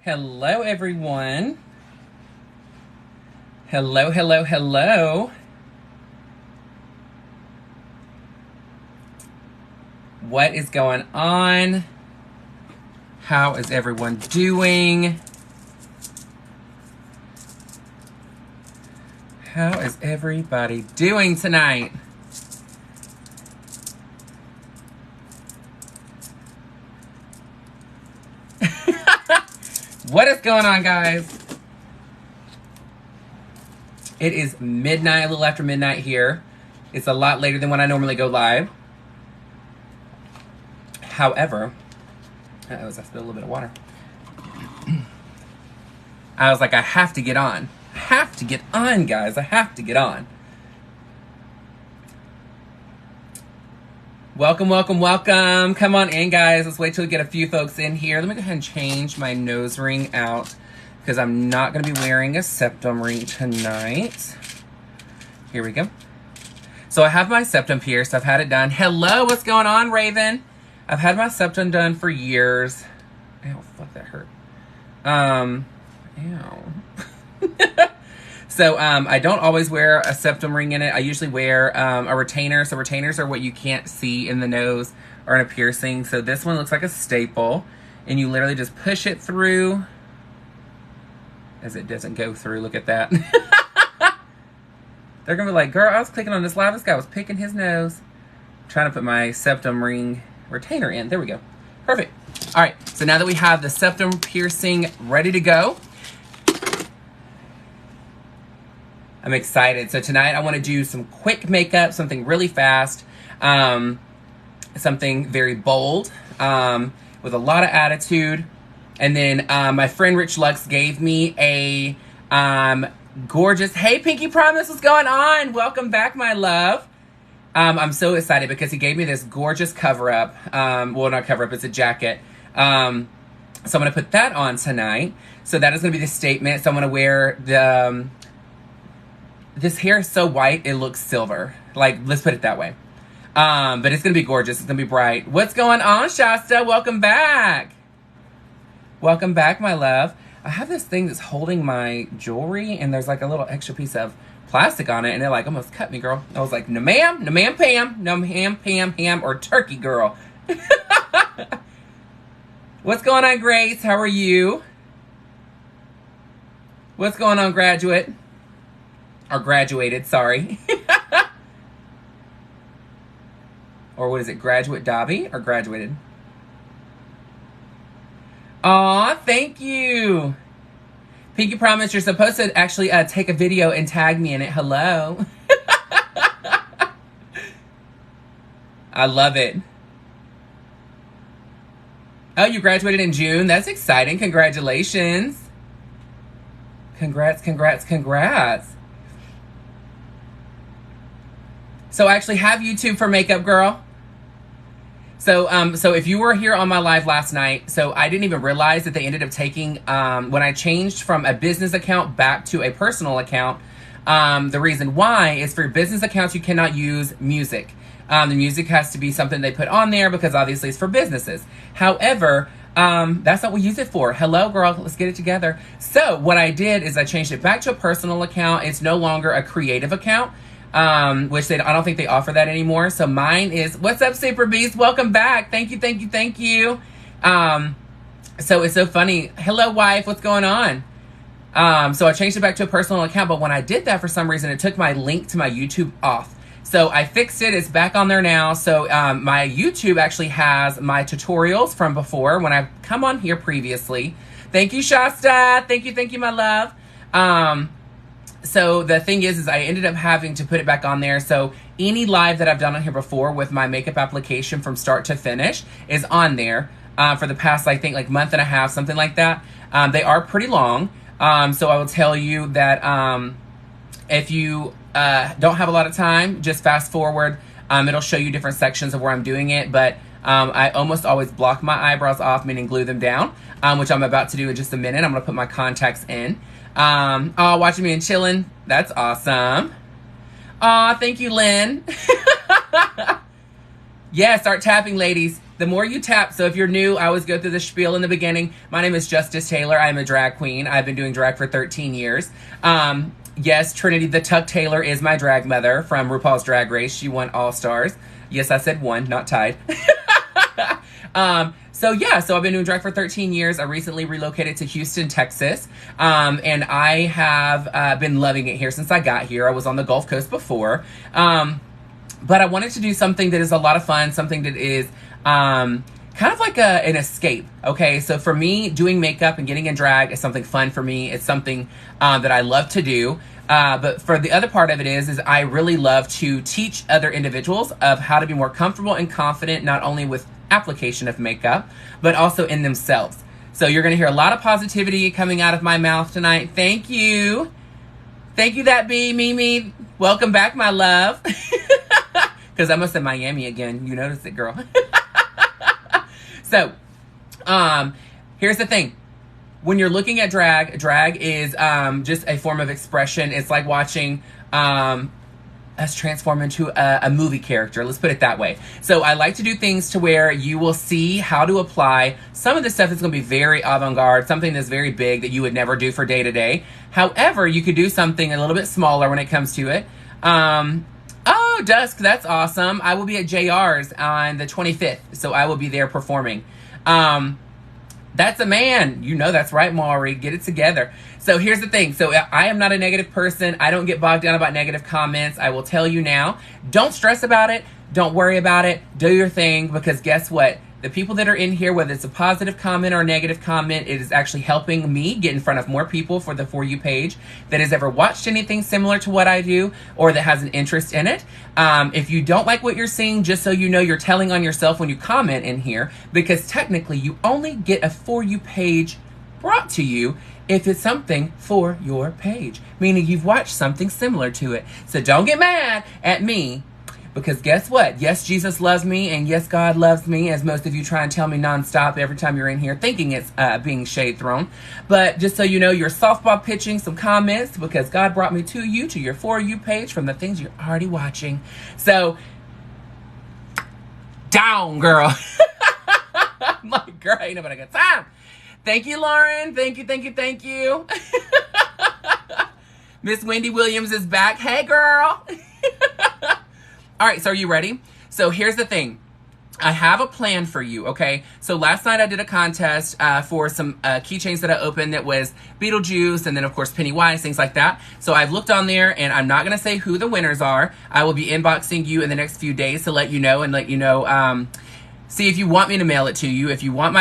Hello, everyone. Hello, hello, hello. What is going on? How is everyone doing? How is everybody doing tonight? What is going on, guys? It is midnight, a little after midnight here. It's a lot later than when I normally go live. However, I spilled a little bit of water. I was like, I have to get on. I have to get on, guys. I have to get on. Welcome, welcome, welcome. Come on in, guys. Let's wait till we get a few folks in here. Let me go ahead and change my nose ring out because I'm not going to be wearing a septum ring tonight. Here we go. So I have my septum pierced. I've had it done. Hello, what's going on, Raven? I've had my septum done for years. Ow, fuck, that hurt. Ow. So, I don't always wear a septum ring in it. I usually wear a retainer. So retainers are what you can't see in the nose or in a piercing. So this one looks like a staple. And you literally just push it through as it doesn't go through. Look at that. They're going to be like, girl, I was clicking on this live. This guy was picking his nose. I'm trying to put my septum ring retainer in. There we go. Perfect. All right. So now that we have the septum piercing ready to go, I'm excited. So tonight I want to do some quick makeup, something really fast, something very bold, with a lot of attitude. And then my friend Rich Lux gave me a gorgeous, hey Pinky Promise, what's going on? Welcome back, my love. I'm so excited because he gave me this gorgeous cover-up. Well, not cover-up, it's a jacket. So I'm going to put that on tonight. So that is going to be the statement. So I'm going to wear the... this hair is so white, it looks silver. Like, let's put it that way. But it's going to be gorgeous. It's going to be bright. What's going on, Shasta? Welcome back. Welcome back, my love. I have this thing that's holding my jewelry, and there's like a little extra piece of plastic on it, and it like almost cut me, girl. I was like, no ma'am, no ma'am, Pam, no ma'am, Pam, ham, or turkey, girl. What's going on, Grace? How are you? What's going on, graduate? Or graduated, sorry. Or what is it, graduate Dobby or graduated? Aw, thank you. Pinky Promise, you're supposed to actually take a video and tag me in it. Hello. I love it. Oh, you graduated in June? That's exciting. Congratulations. Congrats, congrats, congrats. So I actually have YouTube for makeup, girl. So if you were here on my live last night, so I didn't even realize that they ended up taking, when I changed from a business account back to a personal account, the reason why is for business accounts, you cannot use music. The music has to be something they put on there because obviously it's for businesses. However, that's not what we use it for. Hello, girl, let's get it together. So what I did is I changed it back to a personal account. It's no longer a creative account. Which I don't think they offer that anymore. So mine is, what's up, Super Beast? Welcome back. Thank you, thank you, thank you. So it's so funny. Hello, wife. What's going on? So I changed it back to a personal account, but when I did that, for some reason, it took my link to my YouTube off. So I fixed it. It's back on there now. So my YouTube actually has my tutorials from before when I've come on here previously. Thank you, Shasta. Thank you, my love. So the thing is I ended up having to put it back on there. So any live that I've done on here before with my makeup application from start to finish is on there for the past, I think, like month and a half, something like that. They are pretty long. So I will tell you that if you don't have a lot of time, just fast forward. It'll show you different sections of where I'm doing it. But I almost always block my eyebrows off, meaning glue them down, which I'm about to do in just a minute. I'm going to put my contacts in. Oh, watching me and chilling. That's awesome. Aw, thank you, Lynn. Yeah, start tapping, ladies. the more you tap. So if you're new, I always go through the spiel in the beginning. My name is Justice Taylor. I'm a drag queen. I've been doing drag for 13 years. Yes, Trinity the Tuck Taylor is my drag mother from RuPaul's Drag Race. She won All Stars. Yes, I said won, not tied. So I've been doing drag for 13 years. I recently relocated to Houston, Texas. And I have been loving it here since I got here. I was on the Gulf Coast before. But I wanted to do something that is a lot of fun, something that is kind of like an escape, okay? So for me, doing makeup and getting in drag is something fun for me. It's something that I love to do. But for the other part of it is I really love to teach other individuals of how to be more comfortable and confident, not only with application of makeup, but also in themselves. So you're going to hear a lot of positivity coming out of my mouth tonight. Thank you. Thank you, that bee, Mimi. Welcome back, my love. Because I'm in Miami again. You noticed it, girl. So, here's the thing. When you're looking at drag is just a form of expression. It's like watching us transform into a movie character. Let's put it that way. So I like to do things to where you will see how to apply. Some of the stuff is going to be very avant-garde, something that's very big that you would never do for day to day. However, you could do something a little bit smaller when it comes to it. Oh, Dusk, that's awesome. I will be at JR's on the 25th, so I will be there performing. That's a man. You know that's right, Maury. Get it together. So here's the thing. So I am not a negative person. I don't get bogged down about negative comments. I will tell you now. Don't stress about it. Don't worry about it. Do your thing, because guess what? The people that are in here, whether it's a positive comment or a negative comment, it is actually helping me get in front of more people for the For You page that has ever watched anything similar to what I do or that has an interest in it. If you don't like what you're seeing, just so you know, you're telling on yourself when you comment in here, because technically you only get a For You page brought to you if it's something for your page, meaning you've watched something similar to it. So don't get mad at me. Because guess what? Yes, Jesus loves me, and yes, God loves me, as most of you try and tell me nonstop every time you're in here thinking it's being shade thrown. But just so you know, you're softball pitching some comments because God brought me to you, to your For You page from the things you're already watching. So, down, girl. I'm like, girl, ain't nobody got time. Thank you, Lauren. Thank you, thank you, thank you. Miss Wendy Williams is back. Hey, girl. All right, so are you ready? So here's the thing. I have a plan for you, okay? So last night I did a contest for some keychains that I opened that was Beetlejuice and then, of course, Pennywise, things like that. So I've looked on there, and I'm not going to say who the winners are. I will be inboxing you in the next few days to let you know and let you know. See if you want me to mail it to you. If you want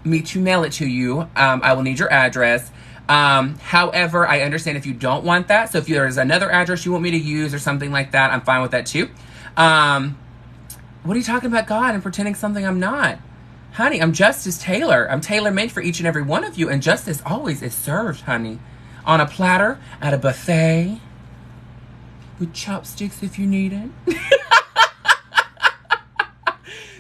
me to mail it to you, I will need your address. However, I understand if you don't want that. So if there's another address you want me to use or something like that, I'm fine with that too. What are you talking about, God, and pretending something I'm not? Honey, I'm Justice Taylor. I'm tailor-made for each and every one of you, and justice always is served, honey. On a platter, at a buffet, with chopsticks if you need it.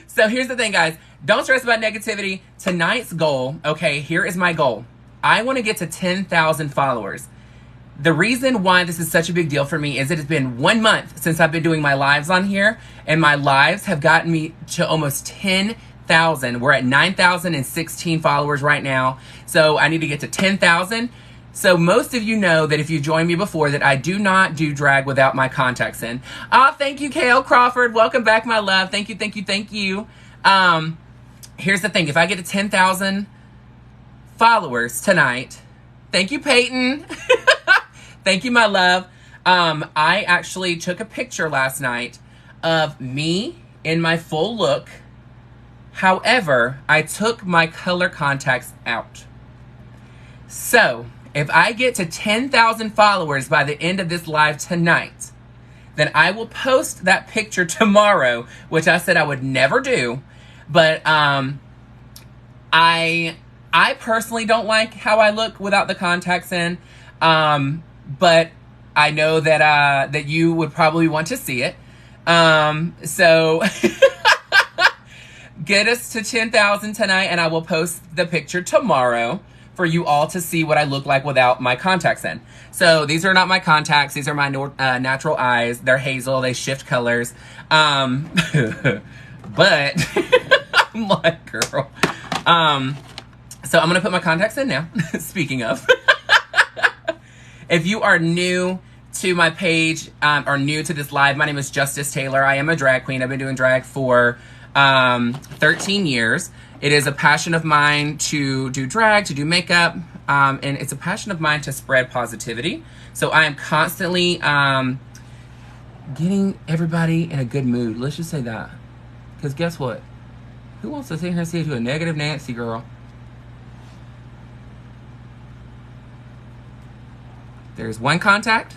So here's the thing, guys. Don't stress about negativity. Tonight's goal, okay, here is my goal. I want to get to 10,000 followers. The reason why this is such a big deal for me is it has been 1 month since I've been doing my lives on here, and my lives have gotten me to almost 10,000. We're at 9,016 followers right now, so I need to get to 10,000. So most of you know that if you joined me before that I do not do drag without my contacts in. Oh, thank you, Kale Crawford. Welcome back, my love. Thank you, thank you, thank you. Here's the thing. If I get to 10,000 followers tonight, thank you, Peyton. Thank you, my love. I actually took a picture last night of me in my full look. However, I took my color contacts out. So if I get to 10,000 followers by the end of this live tonight, then I will post that picture tomorrow, which I said I would never do. But I personally don't like how I look without the contacts in. But I know that that you would probably want to see it. So get us to 10,000 tonight, and I will post the picture tomorrow for you all to see what I look like without my contacts in. So these are not my contacts. These are my natural eyes. They're hazel. They shift colors. But I'm like, girl. So I'm going to put my contacts in now. Speaking of. If you are new to my page or new to this live, my name is Justice Taylor. I am a drag queen. I've been doing drag for 13 years. It is a passion of mine to do drag, to do makeup, and it's a passion of mine to spread positivity. So I am constantly getting everybody in a good mood. Let's just say that. Because guess what? Who wants to sit here and say to a negative Nancy girl? There's one contact.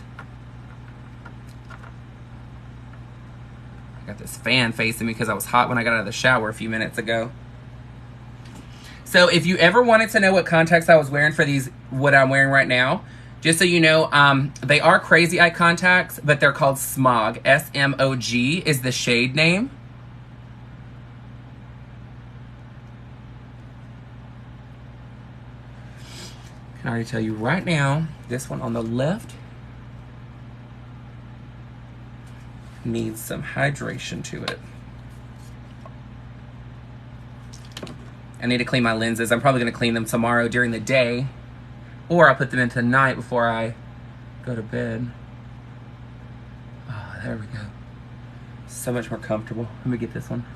I got this fan facing me because I was hot when I got out of the shower a few minutes ago. So if you ever wanted to know what contacts I was wearing for these, what I'm wearing right now, just so you know, they are crazy eye contacts, but they're called Smog. S-M-O-G is the shade name. I can already tell you right now, this one on the left needs some hydration to it. I need to clean my lenses. I'm probably going to clean them tomorrow during the day, or I'll put them in tonight before I go to bed. Oh, there we go. So much more comfortable. Let me get this one.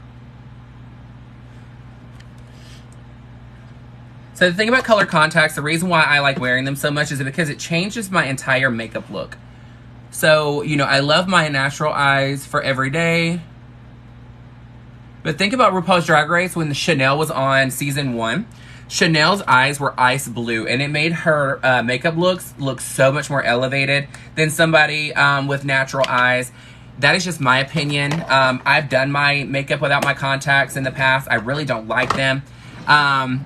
So the thing about color contacts, the reason why I like wearing them so much is because it changes my entire makeup look. So, you know, I love my natural eyes for every day. But think about RuPaul's Drag Race when Chanel was on season 1. Chanel's eyes were ice blue, and it made her makeup looks look so much more elevated than somebody with natural eyes. That is just my opinion. I've done my makeup without my contacts in the past. I really don't like them. My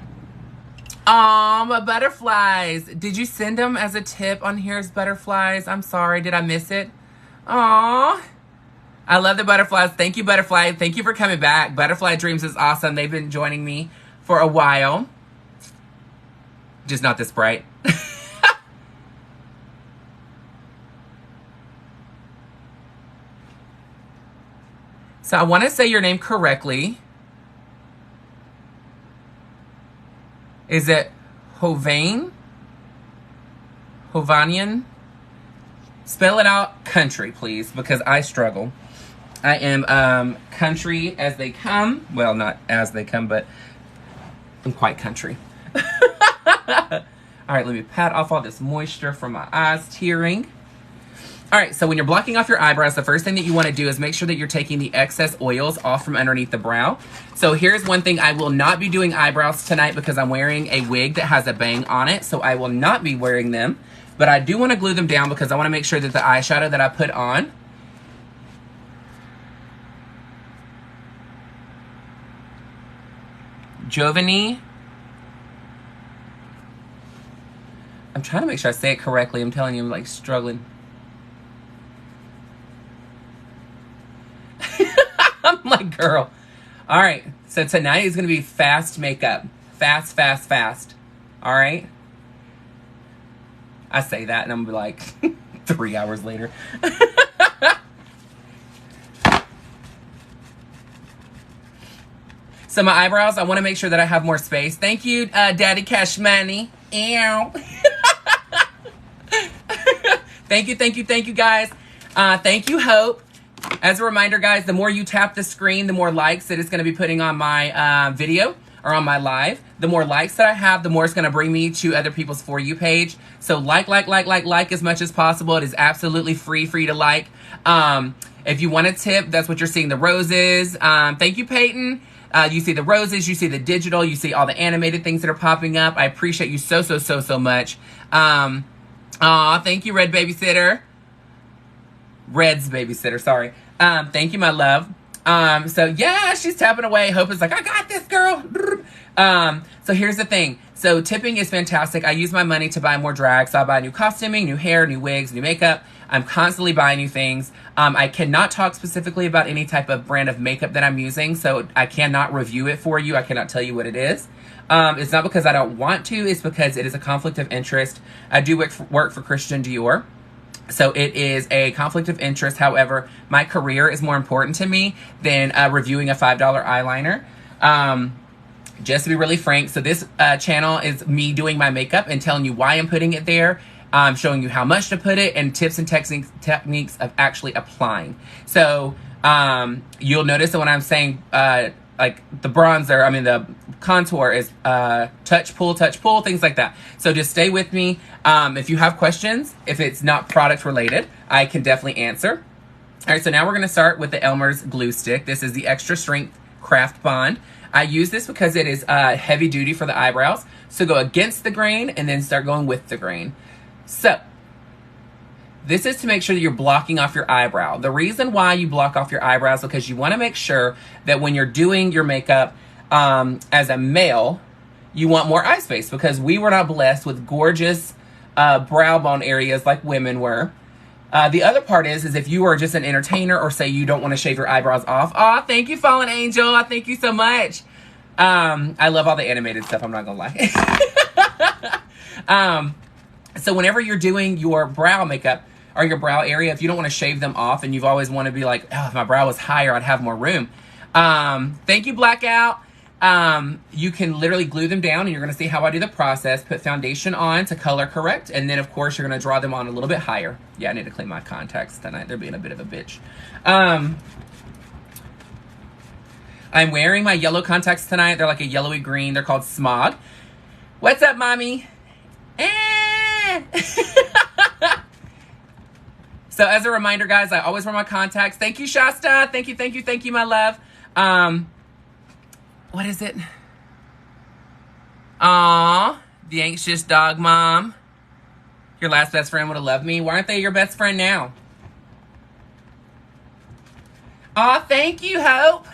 butterflies. Did you send them as a tip on Here's Butterflies? I'm sorry. Did I miss it? Aw. I love the butterflies. Thank you, Butterfly. Thank you for coming back. Butterfly Dreams is awesome. They've been joining me for a while. Just not this bright. So I want to say your name correctly. Is it Hovane? Hovanian? Spell it out country, please, because I struggle. I am country as they come. Well, not as they come, but I'm quite country. All right, let me pat off all this moisture from my eyes tearing. All right, so when you're blocking off your eyebrows, the first thing that you want to do is make sure that you're taking the excess oils off from underneath the brow. So here's one thing. I will not be doing eyebrows tonight because I'm wearing a wig that has a bang on it, so I will not be wearing them. But I do want to glue them down because I want to make sure that the eyeshadow that I put on Giovanni. I'm trying to make sure I say it correctly. I'm telling you, I'm like struggling. I'm like, girl. All right. So tonight is going to be fast makeup. Fast, fast, fast. All right. I say that and I'm going to be like 3 hours later. So my eyebrows, I want to make sure that I have more space. Thank you, Daddy Cash Money. Ew. Thank you, guys. Thank you, Hope. As a reminder, guys, the more you tap the screen, the more likes that it's going to be putting on my video or on my live. The more likes that I have, the more it's going to bring me to other people's For You page. So like as much as possible. It is absolutely free for you to like. If you want a tip, that's what you're seeing, the roses. Thank you, Peyton. You see the roses, you see the digital, you see all the animated things that are popping up. I appreciate you so much. Aw, thank you, Red Babysitter. Red's Babysitter, sorry. Thank you, my love. So yeah, she's tapping away. Hope is like, I got this, girl. So here's the thing. So tipping is fantastic. I use my money to buy more drag. So I buy new costuming, new hair, new wigs, new makeup. I'm constantly buying new things. I cannot talk specifically about any type of brand of makeup that I'm using. So I cannot review it for you. I cannot tell you what it is. It's not because I don't want to. It's because it is a conflict of interest. I do work for Christian Dior. So it is a conflict of interest. However, my career is more important to me than reviewing a $5 eyeliner. Just to be really frank, so this channel is me doing my makeup and telling you why I'm putting it there, showing you how much to put it, and tips and techniques of actually applying. So you'll notice that when I'm saying like the bronzer, I mean the contour is touch, pull, things like that. So just stay with me. If you have questions, if it's not product related, I can definitely answer. All right, so now we're going to start with the Elmer's glue stick. This is the extra strength craft bond. I use this because it is heavy duty for the eyebrows. So go against the grain and then start going with the grain. So this is to make sure that you're blocking off your eyebrow. The reason why you block off your eyebrows is because you want to make sure that when you're doing your makeup as a male, you want more eye space, because we were not blessed with gorgeous brow bone areas like women were. The other part is if you are just an entertainer, or say you don't want to shave your eyebrows off. Aw, thank you, Fallen Angel. I thank you so much. I love all the animated stuff. I'm not going to lie. So whenever you're doing your brow makeup or your brow area, if you don't want to shave them off and you've always wanted to be like, oh, if my brow was higher, I'd have more room. Thank you, Blackout. You can literally glue them down, and you're going to see how I do the process. Put foundation on to color correct, and then of course you're going to draw them on a little bit higher. Yeah, I need to clean my contacts tonight. They're being a bit of a bitch. I'm wearing my yellow contacts tonight. They're like a yellowy green. They're called Smog. What's up, mommy? So as a reminder, guys, I always wear my contacts. Thank you, Shasta. Thank you, my love. What is it? Aw, the anxious dog mom. Your last best friend would have loved me. Why aren't they your best friend now? Aw, thank you, Hope.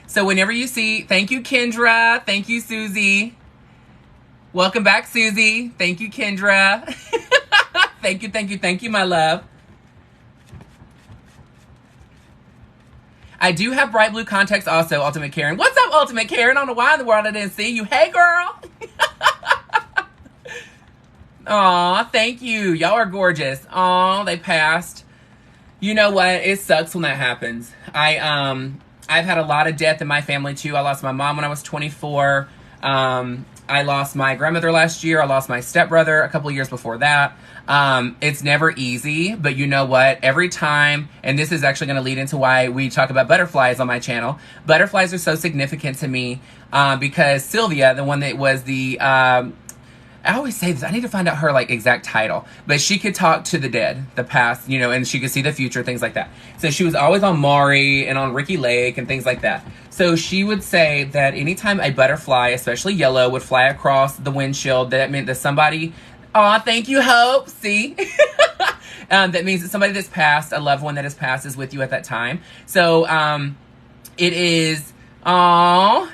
So whenever you see, thank you, Kendra. Thank you, Susie. Welcome back, Susie. Thank you, Kendra. Thank you, my love. I do have bright blue contacts also, Ultimate Karen. What's up, Ultimate Karen? I don't know why in the world I didn't see you. Hey, girl. Aw, thank you. Y'all are gorgeous. Aw, they passed. You know what? It sucks when that happens. I've had a lot of death in my family, too. I lost my mom when I was 24. I lost my grandmother last year. I lost my stepbrother a couple of years before that. It's never easy, but you know what? Every time, and this is actually going to lead into why we talk about butterflies on my channel. Butterflies are so significant to me because Sylvia, the one that was the, I always say this, I need to find out her like exact title, but she could talk to the dead, the past, you know, and she could see the future, things like that. So she was always on Maury and on Ricky Lake and things like that. So she would say that anytime a butterfly, especially yellow, would fly across the windshield, that meant that somebody, aw, thank you, Hope, see? That means that somebody that's passed, a loved one that has passed, is with you at that time. So it is, aw.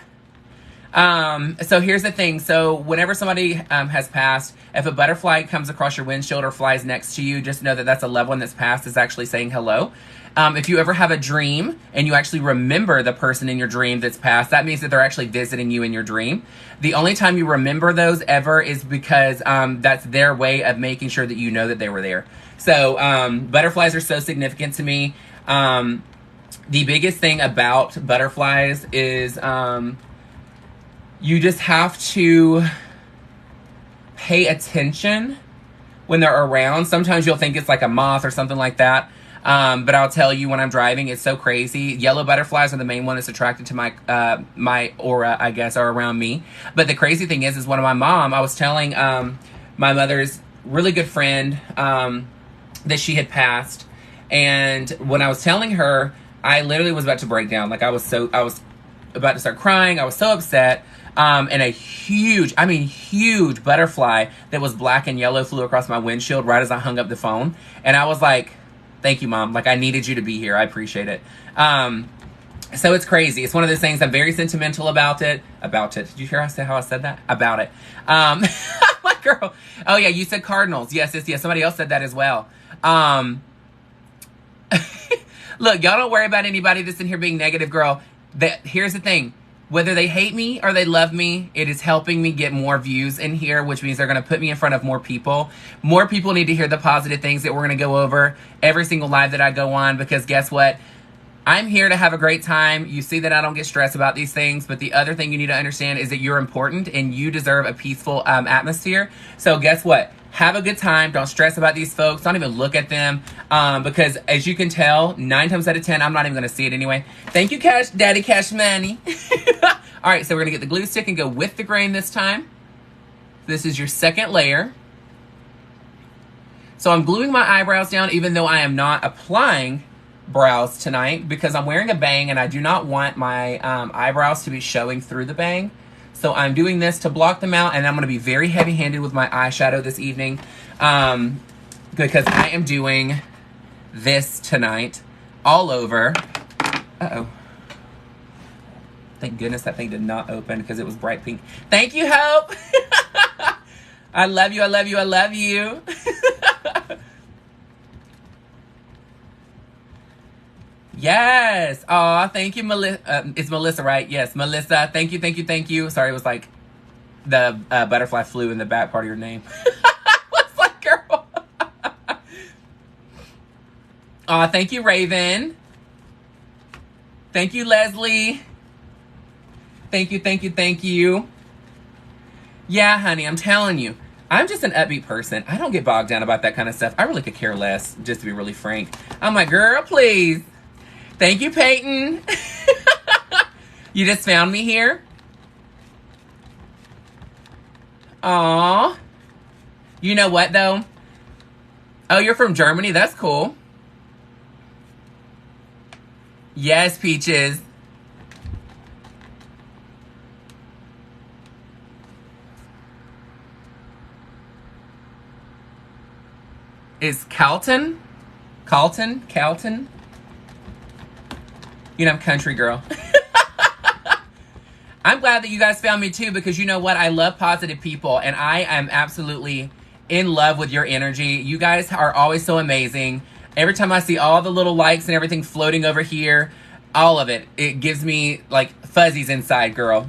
So here's the thing. So whenever somebody has passed, if a butterfly comes across your windshield or flies next to you, just know that that's a loved one that's passed is actually saying hello. If you ever have a dream and you actually remember the person in your dream that's passed, that means that they're actually visiting you in your dream. The only time you remember those ever is because that's their way of making sure that you know that they were there. So butterflies are so significant to me. The biggest thing about butterflies is you just have to pay attention when they're around. Sometimes you'll think it's like a moth or something like that. But I'll tell you, when I'm driving, it's so crazy. Yellow butterflies are the main one that's attracted to my my aura, I guess, are around me. But the crazy thing is one of my mom, I was telling my mother's really good friend that she had passed. And when I was telling her, I literally was about to break down. Like I was about to start crying. I was so upset. And a huge butterfly that was black and yellow flew across my windshield right as I hung up the phone. And I was like, thank you, Mom. Like, I needed you to be here. I appreciate it. So it's crazy. It's one of those things. I'm very sentimental about it. Did you hear how I said that? About it. My girl. Oh, yeah, you said cardinals. Yes. Somebody else said that as well. Look, y'all don't worry about anybody that's in here being negative, girl. Here's the thing. Whether they hate me or they love me, it is helping me get more views in here, which means they're going to put me in front of more people. More people need to hear the positive things that we're going to go over every single live that I go on, because guess what? I'm here to have a great time. You see that I don't get stressed about these things, but the other thing you need to understand is that you're important and you deserve a peaceful atmosphere. So guess what? Have a good time. Don't stress about these folks. Don't even look at them because as you can tell, 9 times out of 10, I'm not even going to see it anyway. Thank you, Cash Daddy Cash Money. All right, so we're going to get the glue stick and go with the grain this time. This is your second layer. So I'm gluing my eyebrows down even though I am not applying brows tonight because I'm wearing a bang and I do not want my eyebrows to be showing through the bang. So I'm doing this to block them out, and I'm going to be very heavy-handed with my eyeshadow this evening because I am doing this tonight all over. Uh-oh. Thank goodness that thing did not open because it was bright pink. Thank you, Hope. I love you, I love you, I love you. Yes. Aw, thank you, Melissa. It's Melissa, right? Yes, Melissa. Thank you, thank you, thank you. Sorry, it was like the butterfly flew in the back part of your name. What's like, girl? Aw, thank you, Raven. Thank you, Leslie. Thank you, thank you, thank you. Yeah, honey, I'm telling you. I'm just an upbeat person. I don't get bogged down about that kind of stuff. I really could care less, just to be really frank. I'm like, girl, please. Thank you, Peyton. You just found me here? Aw. You know what, though? Oh, you're from Germany? That's cool. Yes, Peaches. Is Calton? Calton? You know, I'm country girl. I'm glad that you guys found me too because you know what? I love positive people and I am absolutely in love with your energy. You guys are always so amazing. Every time I see all the little likes and everything floating over here, all of it, it gives me like fuzzies inside, girl.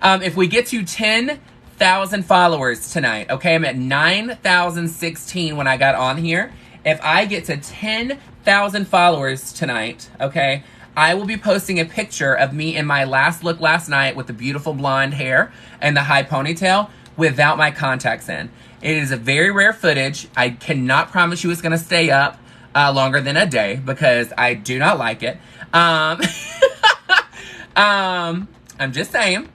If we get to 10,000 followers tonight, okay, I'm at 9,016 when I got on here. If I get to 10,000 followers tonight, okay, I will be posting a picture of me in my last look last night with the beautiful blonde hair and the high ponytail without my contacts in. It is a very rare footage. I cannot promise you it's going to stay up longer than a day because I do not like it. I'm just saying.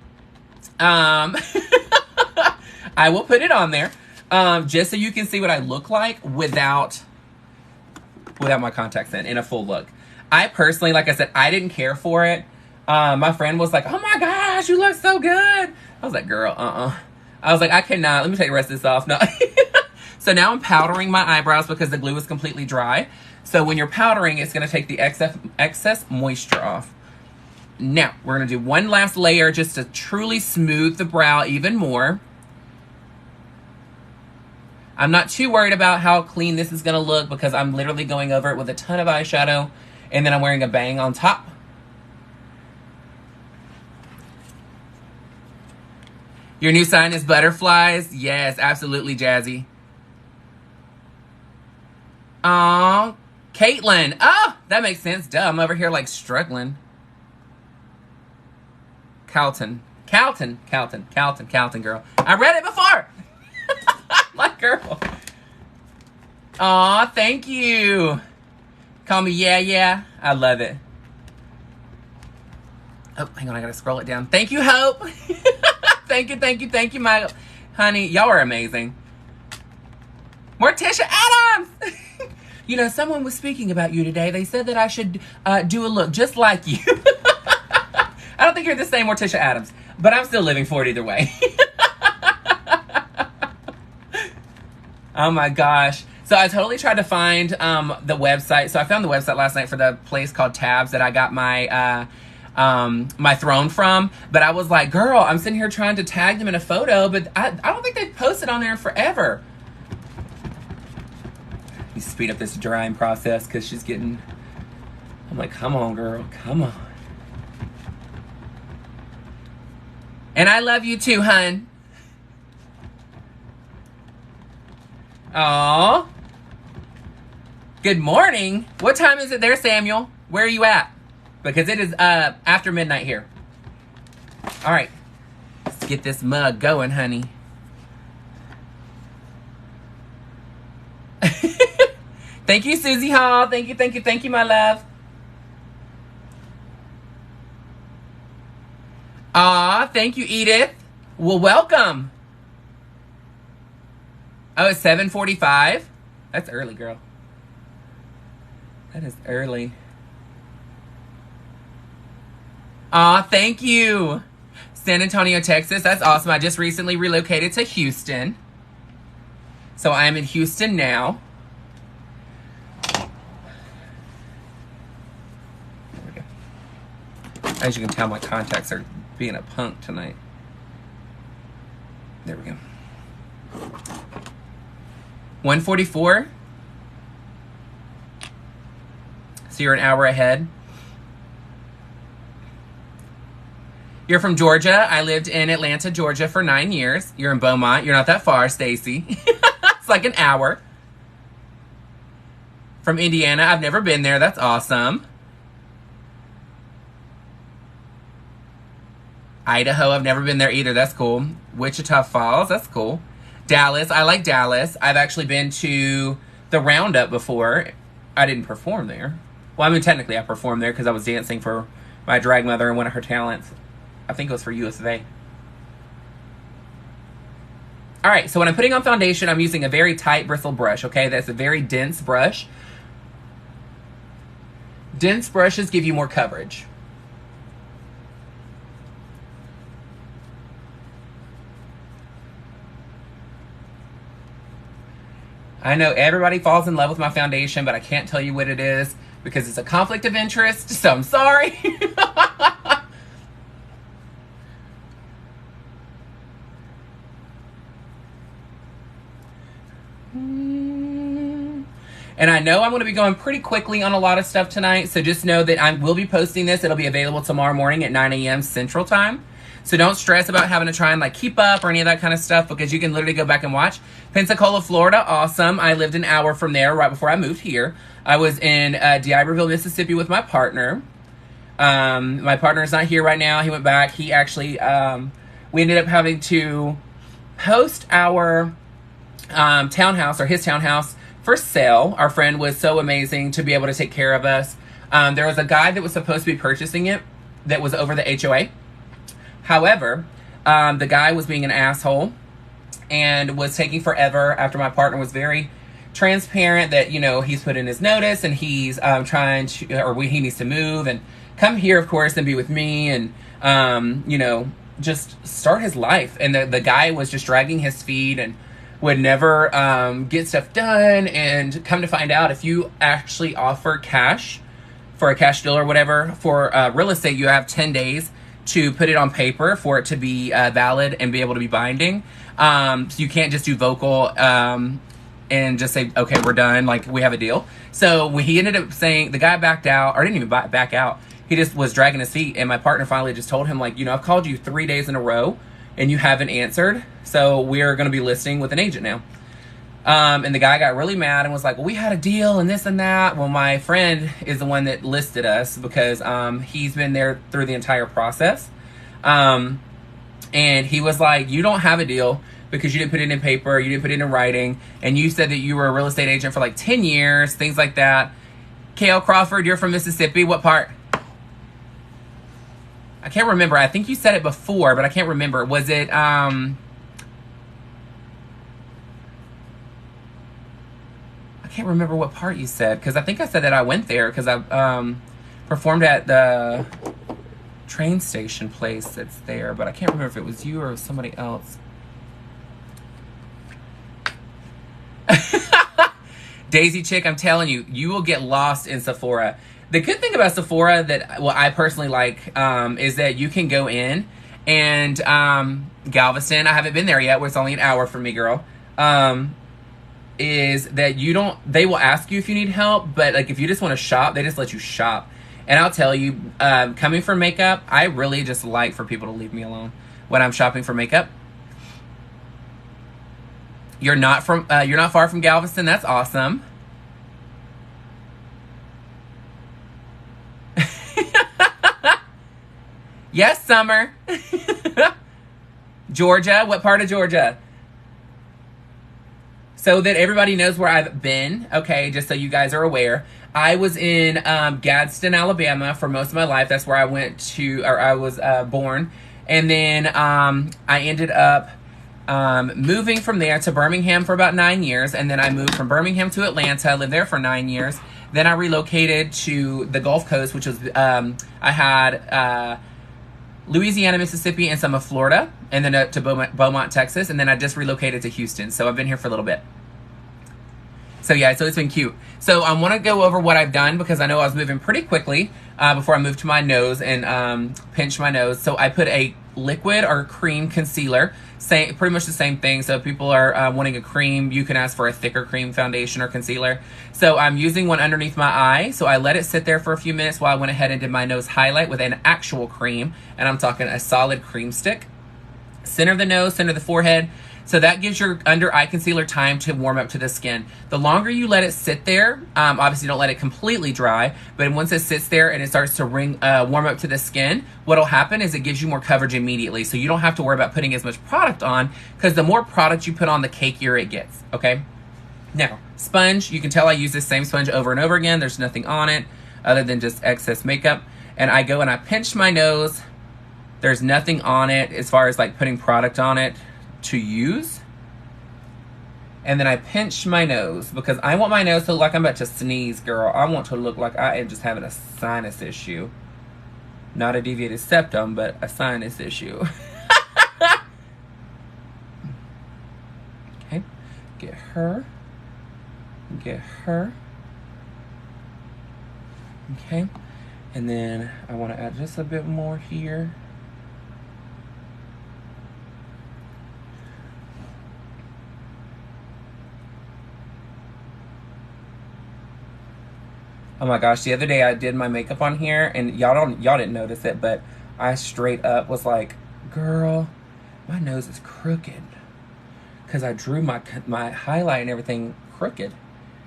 I will put it on there just so you can see what I look like without my contacts in a full look. I personally, like I said, I didn't care for it. My friend was like, oh my gosh, you look so good. I was like, girl, I was like, I cannot. Let me take the rest of this off. No. So now I'm powdering my eyebrows because the glue is completely dry. So when you're powdering, it's going to take the excess moisture off. Now, we're going to do one last layer just to truly smooth the brow even more. I'm not too worried about how clean this is going to look because I'm literally going over it with a ton of eyeshadow and then I'm wearing a bang on top. Your new sign is butterflies? Yes, absolutely, Jazzy. Aw, Caitlin. Oh, that makes sense. Duh, I'm over here like struggling. Calton, girl. I read it before. My girl. Aw, thank you. Call me yeah. I love it. Oh, hang on. I gotta scroll it down. Thank you, Hope. Thank you, my honey. Y'all are amazing. Morticia Adams. You know, someone was speaking about you today. They said that I should do a look just like you. I don't think you're the same Morticia Adams, but I'm still living for it either way. Oh my gosh. So I totally tried to find the website. So I found the website last night for the place called Tabs that I got my my throne from. But I was like, girl, I'm sitting here trying to tag them in a photo, but I don't think they've posted on there in forever. You speed up this drying process because she's getting... I'm like, come on, girl. Come on. And I love you too, hun. Aw. Good morning. What time is it there, Samuel? Where are you at? Because it is after midnight here. All right. Let's get this mug going, honey. Thank you, Susie Hall. Thank you, my love. Aw, thank you, Edith. Well, welcome. Oh, it's 7:45? That's early, girl. That is early. Aw, thank you. San Antonio, Texas. That's awesome. I just recently relocated to Houston. So I am in Houston now. There we go. As you can tell, my contacts are being a punk tonight. There we go. 1:44. So you're an hour ahead. You're from Georgia. I lived in Atlanta, Georgia for 9 years. You're in Beaumont. You're not that far, Stacy. It's like an hour. From Indiana. I've never been there. That's awesome. Idaho. I've never been there either. That's cool. Wichita Falls. That's cool. Dallas. I like Dallas. I've actually been to the Roundup before. I didn't perform there. Well, I mean, technically I performed there because I was dancing for my drag mother and one of her talents. I think it was for US of A. All right, so when I'm putting on foundation, I'm using a very tight bristle brush, okay? That's a very dense brush. Dense brushes give you more coverage. I know everybody falls in love with my foundation, but I can't tell you what it is because it's a conflict of interest, so I'm sorry. And I know I'm going to be going pretty quickly on a lot of stuff tonight, so just know that I will be posting this. It'll be available tomorrow morning at 9 a.m. Central Time. So don't stress about having to try and like keep up or any of that kind of stuff because you can literally go back and watch. Pensacola, Florida, awesome. I lived an hour from there right before I moved here. I was in D'Iberville, Mississippi with my partner. My partner's not here right now. He went back. He actually, we ended up having to post our townhouse or his townhouse for sale. Our friend was so amazing to be able to take care of us. There was a guy that was supposed to be purchasing it that was over the HOA. However, the guy was being an asshole and was taking forever after my partner was very transparent that, you know, he's put in his notice and he's trying to, or he needs to move and come here, of course, and be with me and, you know, just start his life. And the guy was just dragging his feet and would never get stuff done. And come to find out, if you actually offer cash for a cash deal or whatever for real estate, you have 10 days to put it on paper for it to be valid and be able to be binding. So you can't just do vocal and just say, okay, we're done, like we have a deal. So he ended up saying, the guy backed out, or didn't even back out. He just was dragging his feet. And my partner finally just told him, like, you know, I've called you 3 days in a row and you haven't answered. So we're going to be listing with an agent now. And the guy got really mad and was like, well, we had a deal and this and that. Well, my friend is the one that listed us because he's been there through the entire process. And he was like, you don't have a deal because you didn't put it in paper, you didn't put it in writing, and you said that you were a real estate agent for like 10 years, things like that. Kale Crawford, you're from Mississippi. What part? I can't remember. I think you said it before, but I can't remember. Was it, I can't remember what part you said, because I think I said that I went there because I performed at the train station place that's there, but I can't remember if it was you or somebody else. Daisy Chick, I'm telling you, you will get lost in Sephora. The good thing about Sephora that, well, I personally like, is that you can go in and Galveston, I haven't been there yet, where it's only an hour from me, girl, is that you don't, they will ask you if you need help, but like if you just want to shop, they just let you shop. And I'll tell you, coming from makeup, I really just like for people to leave me alone when I'm shopping for makeup. You're not far from Galveston. That's awesome. Yes, Summer. Georgia. What part of Georgia? So that everybody knows where I've been, okay, just so you guys are aware. I was in Gadsden, Alabama for most of my life. That's where I went to, or I was born. And then I ended up moving from there to Birmingham for about 9 years. And then I moved from Birmingham to Atlanta. I lived there for 9 years. Then I relocated to the Gulf Coast, which was, I had Louisiana, Mississippi, and some of Florida. And then to Beaumont, Texas. And then I just relocated to Houston. So I've been here for a little bit. So yeah, so it's been cute. So I want to go over what I've done because I know I was moving pretty quickly before I moved to my nose and pinched my nose. So I put a liquid or cream concealer, pretty much the same thing. So if people are wanting a cream, you can ask for a thicker cream foundation or concealer. So I'm using one underneath my eye. So I let it sit there for a few minutes while I went ahead and did my nose highlight with an actual cream. And I'm talking a solid cream stick. Center of the nose, center of the forehead. So that gives your under eye concealer time to warm up to the skin. The longer you let it sit there, obviously don't let it completely dry, but once it sits there and it starts to warm up to the skin, what'll happen is it gives you more coverage immediately. So you don't have to worry about putting as much product on because the more product you put on, the cakier it gets, okay? Now, sponge, you can tell I use this same sponge over and over again. There's nothing on it other than just excess makeup. And I go and I pinch my nose. There's nothing on it as far as like putting product on it to use. And then I pinch my nose because I want my nose to look like I'm about to sneeze, girl. I want to look like I am just having a sinus issue. Not a deviated septum, but a sinus issue. Okay, get her. Get her. Okay, and then I want to add just a bit more here. Oh my gosh, the other day I did my makeup on here and y'all didn't notice it, but I straight up was like, girl, my nose is crooked. Cause I drew my highlight and everything crooked.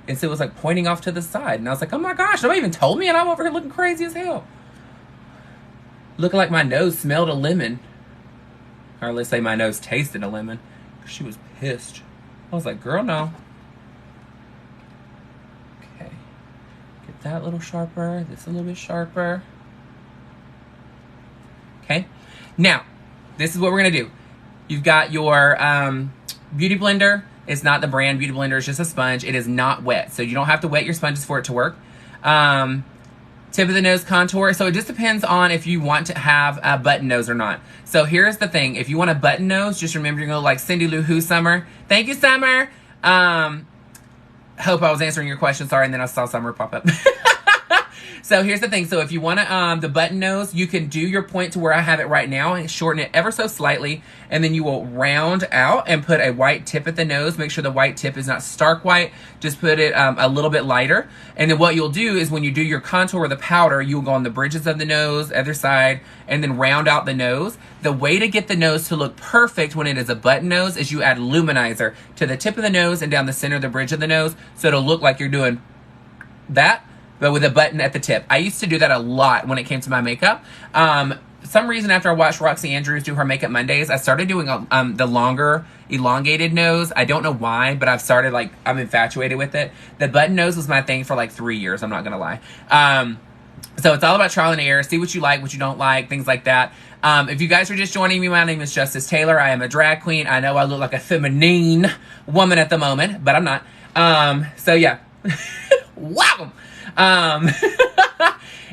And so it was like pointing off to the side. And I was like, oh my gosh, nobody even told me and I'm over here looking crazy as hell. Looking like my nose smelled a lemon. Or let's say my nose tasted a lemon. She was pissed. I was like, girl, no. That little sharper, this a little bit sharper. Okay, now this is what we're gonna do. You've got your beauty blender. It's not the brand beauty blender, it's just a sponge. It is not wet, so you don't have to wet your sponges for it to work. Tip of the nose contour. So it just depends on if you want to have a button nose or not. So here's the thing: if you want a button nose, just remember you're gonna look like Cindy Lou Who Summer. Thank you, Summer. Hope I was answering your question. Sorry, and then I saw Summer pop up. So here's the thing. So if you want to, the button nose, you can do your point to where I have it right now and shorten it ever so slightly. And then you will round out and put a white tip at the nose. Make sure the white tip is not stark white. Just put it a little bit lighter. And then what you'll do is when you do your contour with the powder, you'll go on the bridges of the nose, other side, and then round out the nose. The way to get the nose to look perfect when it is a button nose is you add luminizer to the tip of the nose and down the center of the bridge of the nose. So it'll look like you're doing that, but with a button at the tip. I used to do that a lot when it came to my makeup. Some reason after I watched Roxy Andrews do her Makeup Mondays, I started doing the longer, elongated nose. I don't know why, but I've started, like, I'm infatuated with it. The button nose was my thing for like 3 years, I'm not gonna lie. So it's all about trial and error. See what you like, what you don't like, things like that. If you guys are just joining me, my name is Justice Taylor. I am a drag queen. I know I look like a feminine woman at the moment, but I'm not. So yeah. Wow.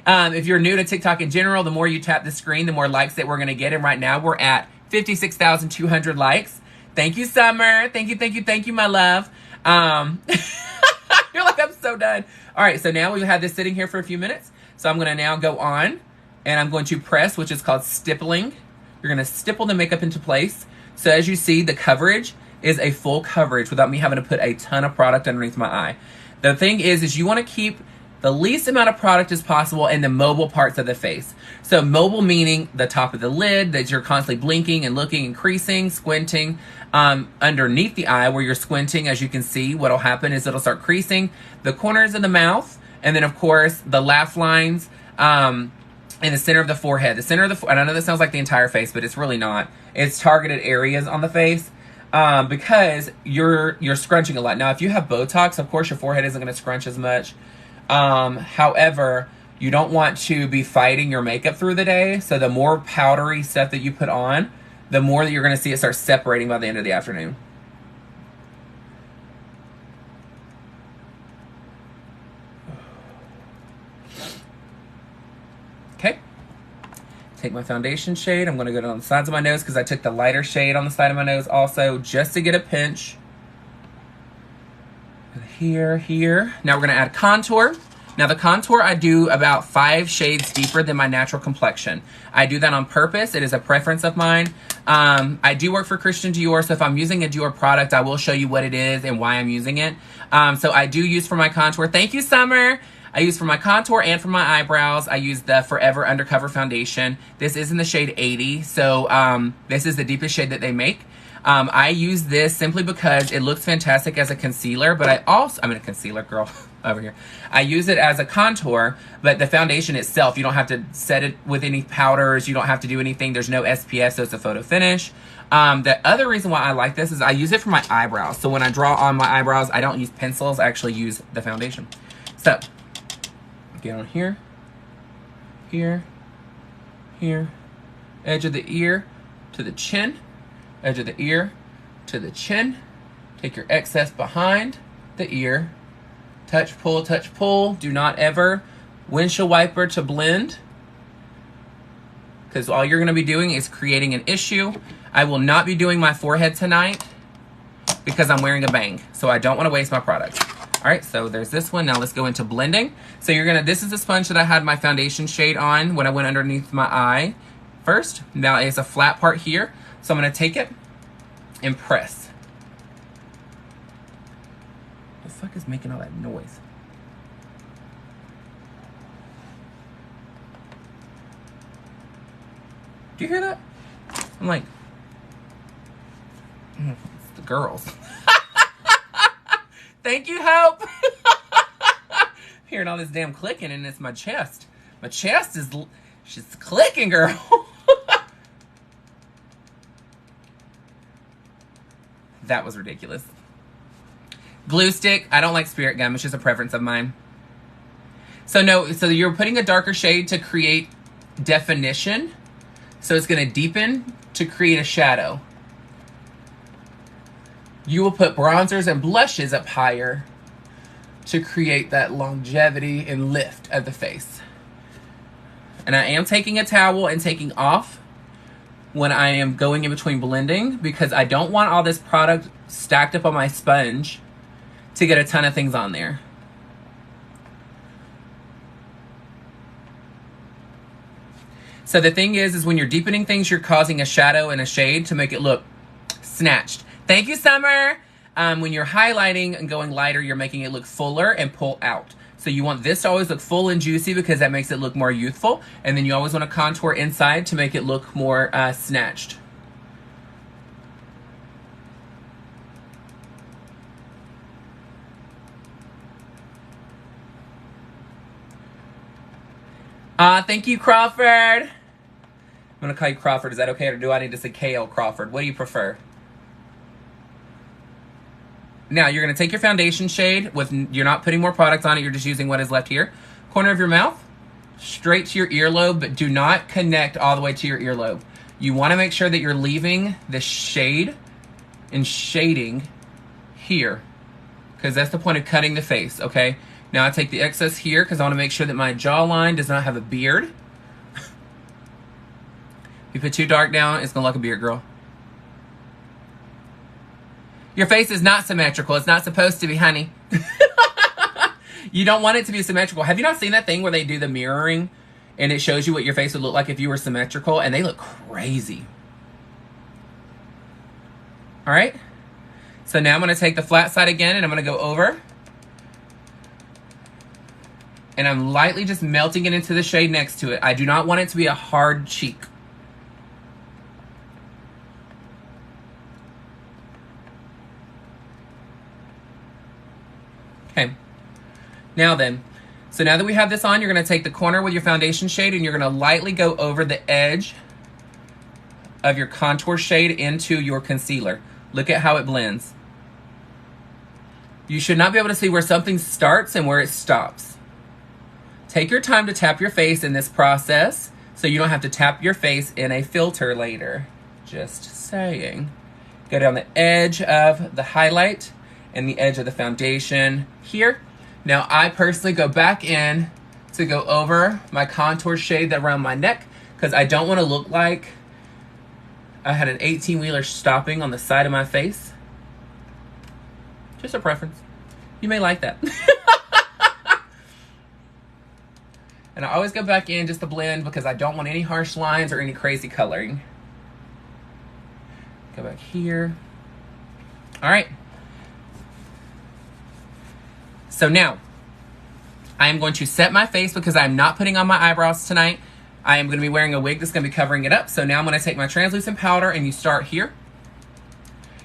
If you're new to TikTok in general, the more you tap the screen, the more likes that we're going to get. And right now we're at 56,200 likes. Thank you, Summer. Thank you, my love. You're like, I'm so done. All right. So now we have this sitting here for a few minutes. So I'm going to now go on and I'm going to press, which is called stippling. You're going to stipple the makeup into place. So as you see, the coverage is a full coverage without me having to put a ton of product underneath my eye. The thing is you want to keep the least amount of product as possible in the mobile parts of the face. So mobile meaning the top of the lid that you're constantly blinking and looking and creasing, squinting. Underneath the eye where you're squinting, as you can see, what'll happen is it'll start creasing. The corners of the mouth, and then of course the laugh lines, in the center of the forehead. The center of the, and I know that sounds like the entire face, but it's really not. It's targeted areas on the face because you're scrunching a lot. Now, if you have Botox, of course, your forehead isn't going to scrunch as much. However, you don't want to be fighting your makeup through the day. So the more powdery stuff that you put on, the more that you're going to see it start separating by the end of the afternoon. Okay. Take my foundation shade. I'm going to go down the sides of my nose because I took the lighter shade on the side of my nose also just to get a pinch. Here, here. Now we're going to add contour. Now the contour I do about 5 shades deeper than my natural complexion. I do that on purpose. It is a preference of mine. I do work for Christian Dior, so if I'm using a Dior product, I will show you what it is and why I'm using it. So I do use for my contour. Thank you, Summer. I use for my contour and for my eyebrows. I use the Forever Undercover foundation. This is in the shade 80, so this is the deepest shade that they make. I use this simply because it looks fantastic as a concealer, but I'm a concealer girl over here. I use it as a contour, but the foundation itself, you don't have to set it with any powders. You don't have to do anything. There's no SPF, so it's a photo finish. The other reason why I like this is I use it for my eyebrows. So when I draw on my eyebrows, I don't use pencils. I actually use the foundation. So get on here, here, here, edge of the ear to the chin, edge of the ear to the chin. Take your excess behind the ear. Touch, pull, touch, pull. Do not ever windshield wiper to blend, because all you're going to be doing is creating an issue. I will not be doing my forehead tonight because I'm wearing a bang, so I don't want to waste my product. All right, so there's this one. Now let's go into blending. So this is the sponge that I had my foundation shade on when I went underneath my eye first. Now it's a flat part here, so I'm going to take it and press. The fuck is making all that noise? Do you hear that? I'm like, it's the girls. Thank you, Hope. Hearing all this damn clicking, and it's my chest. My chest is, she's clicking, girl. That was ridiculous. Glue stick. I don't like spirit gum. It's just a preference of mine. So you're putting a darker shade to create definition. So it's going to deepen to create a shadow. You will put bronzers and blushes up higher to create that longevity and lift of the face. And I am taking a towel and taking off when I am going in between blending, because I don't want all this product stacked up on my sponge to get a ton of things on there. So the thing is when you're deepening things, you're causing a shadow and a shade to make it look snatched. Thank you, Summer. When you're highlighting and going lighter, you're making it look fuller and pull out. So you want this to always look full and juicy because that makes it look more youthful. And then you always want to contour inside to make it look more snatched. Thank you, Crawford. I'm going to call you Crawford. Is that okay? Or do I need to say KL Crawford? What do you prefer? Now, you're going to take your foundation shade. You're not putting more product on it. You're just using what is left here. Corner of your mouth, straight to your earlobe, but do not connect all the way to your earlobe. You want to make sure that you're leaving the shade and shading here, because that's the point of cutting the face, okay? Now, I take the excess here because I want to make sure that my jawline does not have a beard. If you put too dark down, it's going to look like a beard, girl. Your face is not symmetrical. It's not supposed to be, honey. You don't want it to be symmetrical. Have you not seen that thing where they do the mirroring and it shows you what your face would look like if you were symmetrical? And they look crazy. All right. So now I'm going to take the flat side again and I'm going to go over. And I'm lightly just melting it into the shade next to it. I do not want it to be a hard cheek. Okay. Now then, So now that we have this on, you're going to take the corner with your foundation shade and you're going to lightly go over the edge of your contour shade into your concealer. Look at how it blends. You should not be able to see where something starts and where it stops. Take your time to tap your face in this process so you don't have to tap your face in a filter later. Just saying. Go down the edge of the highlight and the edge of the foundation here. Now I personally go back in to go over my contour shade around my neck because I don't want to look like I had an 18-wheeler stopping on the side of my face. Just a preference. You may like that. And I always go back in just to blend because I don't want any harsh lines or any crazy coloring. Go back here. All right. So now, I am going to set my face because I'm not putting on my eyebrows tonight. I am going to be wearing a wig that's going to be covering it up. So now I'm going to take my translucent powder and you start here.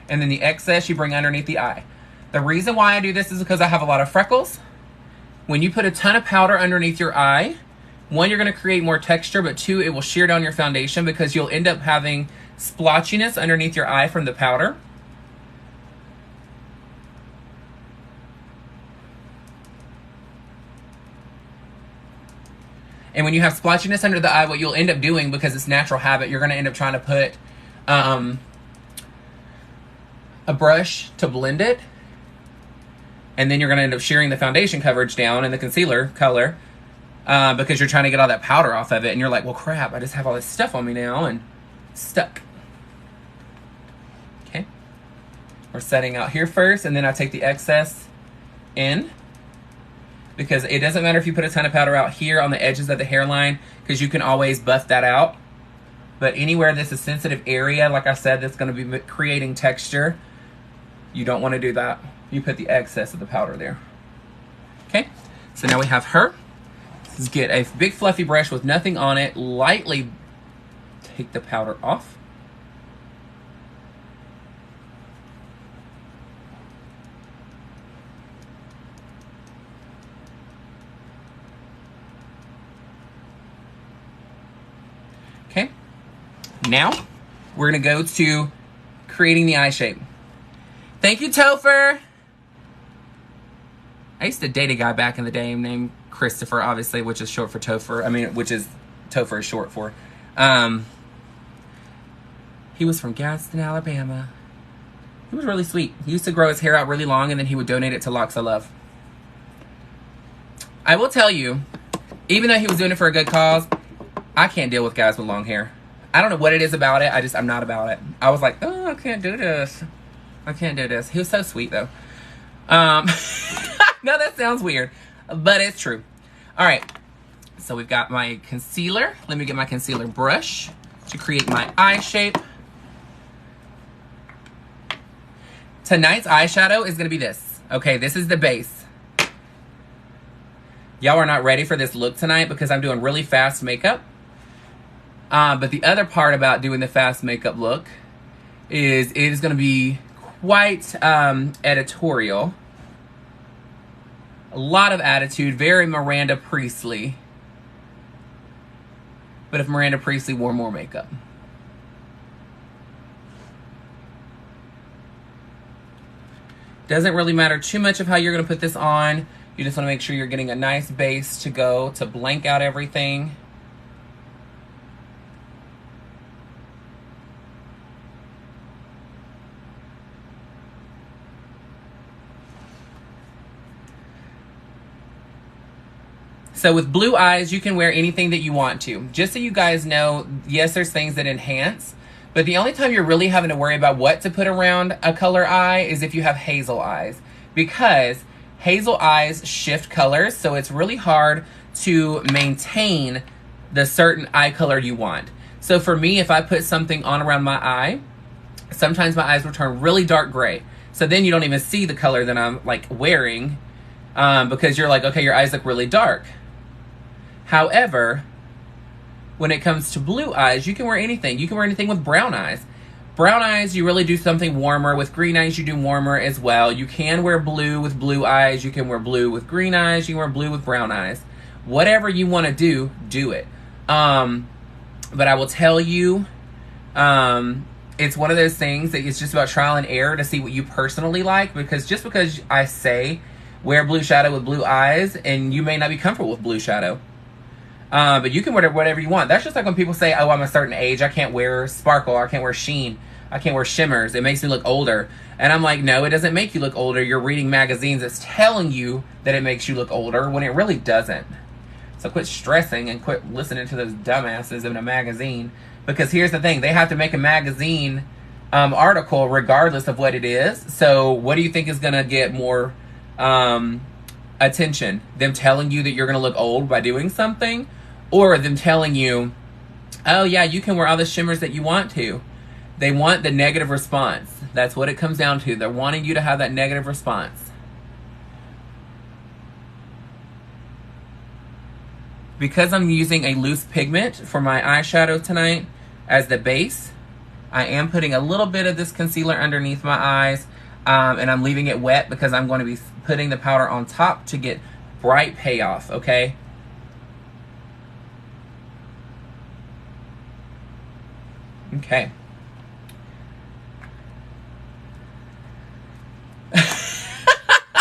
And then the excess you bring underneath the eye. The reason why I do this is because I have a lot of freckles. When you put a ton of powder underneath your eye, one, you're going to create more texture, but two, it will shear down your foundation because you'll end up having splotchiness underneath your eye from the powder. And when you have splotchiness under the eye, what you'll end up doing, because it's natural habit, you're going to end up trying to put a brush to blend it. And then you're going to end up shearing the foundation coverage down and the concealer color because you're trying to get all that powder off of it. And you're like, well, crap, I just have all this stuff on me now and it's stuck. Okay. We're setting out here first, and then I take the excess in. Because it doesn't matter if you put a ton of powder out here on the edges of the hairline, because you can always buff that out. But anywhere that's a sensitive area, like I said, that's going to be creating texture, you don't want to do that. You put the excess of the powder there. Okay, so now we have her. Let's get a big fluffy brush with nothing on it. Lightly take the powder off. Okay, now we're gonna go to creating the eye shape. Thank you, Topher. I used to date a guy back in the day named Christopher, obviously, which is short for Topher. I mean, which is Topher is short for. He was from Gadsden, Alabama. He was really sweet. He used to grow his hair out really long, and then he would donate it to Locks of Love. I will tell you, even though he was doing it for a good cause, I can't deal with guys with long hair. I don't know what it is about it. I'm not about it. I was like, oh, I can't do this. I can't do this. He was so sweet, though. No, that sounds weird, but it's true. All right. So we've got my concealer. Let me get my concealer brush to create my eye shape. Tonight's eyeshadow is going to be this. Okay, this is the base. Y'all are not ready for this look tonight because I'm doing really fast makeup. But the other part about doing the fast makeup look is it is going to be quite editorial. A lot of attitude, very Miranda Priestley. But if Miranda Priestley wore more makeup. Doesn't really matter too much of how you're going to put this on. You just want to make sure you're getting a nice base to go to blank out everything. So with blue eyes, you can wear anything that you want to. Just so you guys know, yes, there's things that enhance, but the only time you're really having to worry about what to put around a color eye is if you have hazel eyes, because hazel eyes shift colors, so it's really hard to maintain the certain eye color you want. So for me, if I put something on around my eye, sometimes my eyes will turn really dark gray. So then you don't even see the color that I'm like wearing because you're like, okay, your eyes look really dark. However, when it comes to blue eyes, you can wear anything. You can wear anything with brown eyes. Brown eyes, you really do something warmer. With green eyes, you do warmer as well. You can wear blue with blue eyes. You can wear blue with green eyes. You can wear blue with brown eyes. Whatever you want to do, do it. But I will tell you, it's one of those things that it's just about trial and error to see what you personally like. Because just because I say wear blue shadow with blue eyes, and you may not be comfortable with blue shadow. But you can wear whatever you want. That's just like when people say, oh, I'm a certain age, I can't wear sparkle, or I can't wear sheen, I can't wear shimmers, it makes me look older. And I'm like, no, it doesn't make you look older. You're reading magazines that's telling you that it makes you look older when it really doesn't. So quit stressing and quit listening to those dumbasses in a magazine. Because here's the thing, they have to make a magazine article regardless of what it is. So what do you think is going to get more attention? Them telling you that you're going to look old by doing something? Or them telling you, oh yeah, you can wear all the shimmers that you want to. They want the negative response. That's what it comes down to. They're wanting you to have that negative response. Because I'm using a loose pigment for my eyeshadow tonight as the base, I am putting a little bit of this concealer underneath my eyes, and I'm leaving it wet because I'm going to be putting the powder on top to get bright payoff, okay? Okay.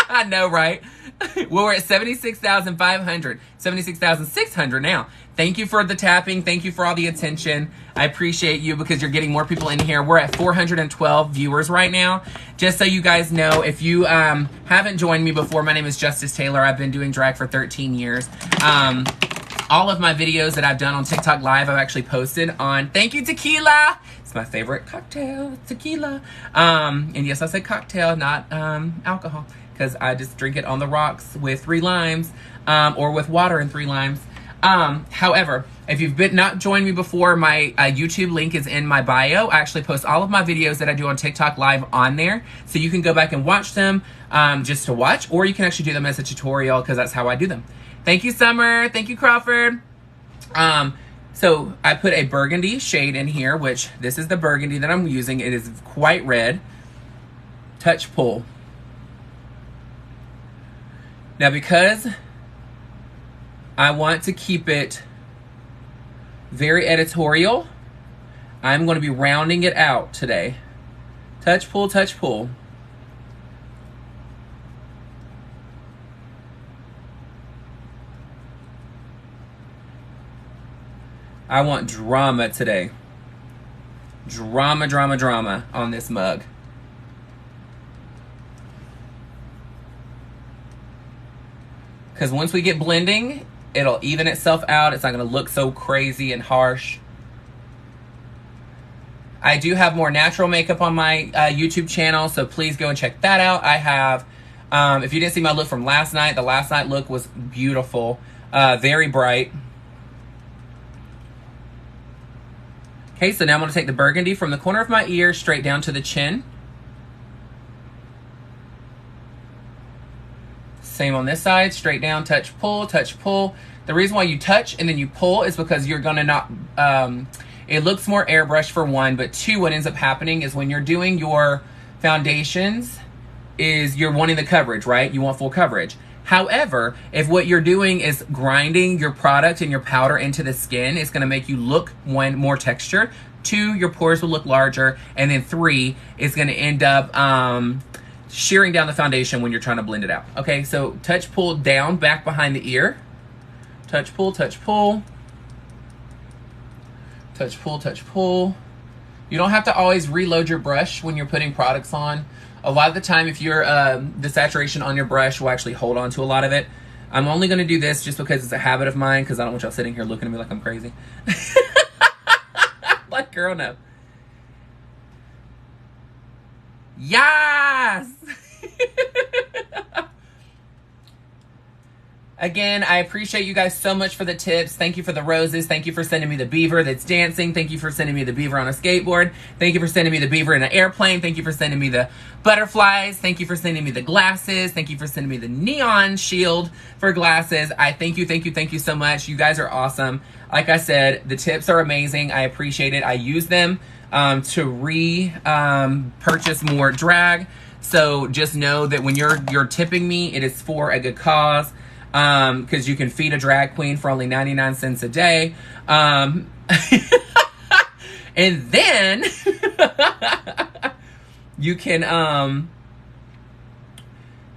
I know, right? Well, we're at 76,500, 76,600 now. Thank you for the tapping. Thank you for all the attention. I appreciate you because you're getting more people in here. We're at 412 viewers right now. Just so you guys know, if you haven't joined me before, my name is Justice Taylor. I've been doing drag for 13 years. All of my videos that I've done on TikTok Live, I've actually posted on. Thank you, tequila. It's my favorite cocktail, tequila. And yes, I said cocktail, not alcohol, because I just drink it on the rocks with 3 limes, or with water and 3 limes. However, if you've not joined me before, my YouTube link is in my bio. I actually post all of my videos that I do on TikTok Live on there, so you can go back and watch them just to watch, or you can actually do them as a tutorial because that's how I do them. Thank you, Summer. Thank you, Crawford. So I put a burgundy shade in here, which this is the burgundy that I'm using. It is quite red. Touch pull. Now, because I want to keep it very editorial, I'm going to be rounding it out today. Touch pull, touch pull. I want drama today. Drama, drama, drama on this mug. Because once we get blending, it'll even itself out. It's not going to look so crazy and harsh. I do have more natural makeup on my YouTube channel, so please go and check that out. I have, if you didn't see my look from last night, the last night look was beautiful. Very bright. Okay, so now I'm going to take the burgundy from the corner of my ear straight down to the chin. Same on this side, straight down, touch, pull, touch, pull. The reason why you touch and then you pull is because you're going to not, it looks more airbrush for one, but two, what ends up happening is when you're doing your foundations is you're wanting the coverage, right? You want full coverage. However, if what you're doing is grinding your product and your powder into the skin, it's going to make you look, one, more texture. Two, your pores will look larger. And then three, it's going to end up shearing down the foundation when you're trying to blend it out. Okay, so touch, pull down, back behind the ear. Touch, pull, touch, pull. Touch, pull, touch, pull. You don't have to always reload your brush when you're putting products on. A lot of the time, if you're the saturation on your brush will actually hold on to a lot of it. I'm only going to do this just because it's a habit of mine, because I don't want y'all sitting here looking at me like I'm crazy. Like, girl, no. Yes! Again, I appreciate you guys so much for the tips. Thank you for the roses. Thank you for sending me the beaver that's dancing. Thank you for sending me the beaver on a skateboard. Thank you for sending me the beaver in an airplane. Thank you for sending me the butterflies. Thank you for sending me the glasses. Thank you for sending me the neon shield for glasses. I thank you so much. You guys are awesome. Like I said, the tips are amazing. I appreciate it. I use them to purchase more drag. So just know that when you're tipping me, it is for a good cause. Because you can feed a drag queen for only 99 cents a day. And then you can,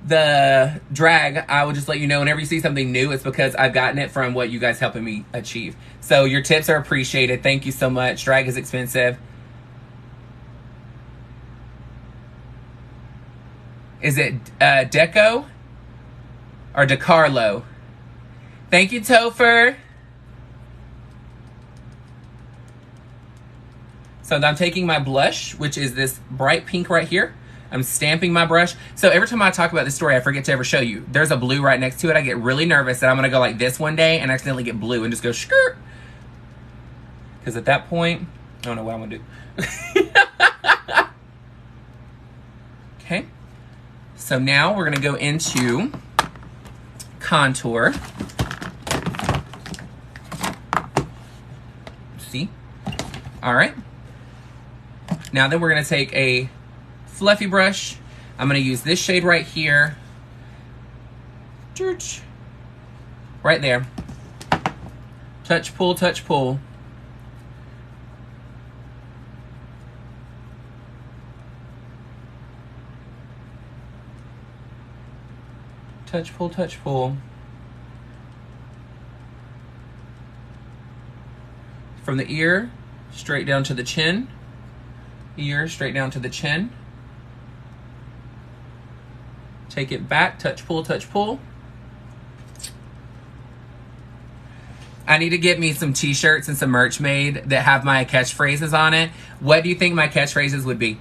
the drag, I will just let you know whenever you see something new, it's because I've gotten it from what you guys helping me achieve. So your tips are appreciated. Thank you so much. Drag is expensive. Is it Deco or DeCarlo? Thank you, Topher. So I'm taking my blush, which is this bright pink right here. I'm stamping my brush. So every time I talk about this story, I forget to ever show you. There's a blue right next to it. I get really nervous that I'm going to go like this one day and accidentally get blue and just go skirt. Because at that point, I don't know what I'm going to do. Okay. So now we're going to go into contour. See? All right. Now then we're going to take a fluffy brush. I'm going to use this shade right here. Right there. Touch, pull, touch, pull. Touch, pull, touch, pull. From the ear, straight down to the chin. Ear, straight down to the chin. Take it back, touch, pull, touch, pull. I need to get me some t-shirts and some merch made that have my catchphrases on it. What do you think my catchphrases would be?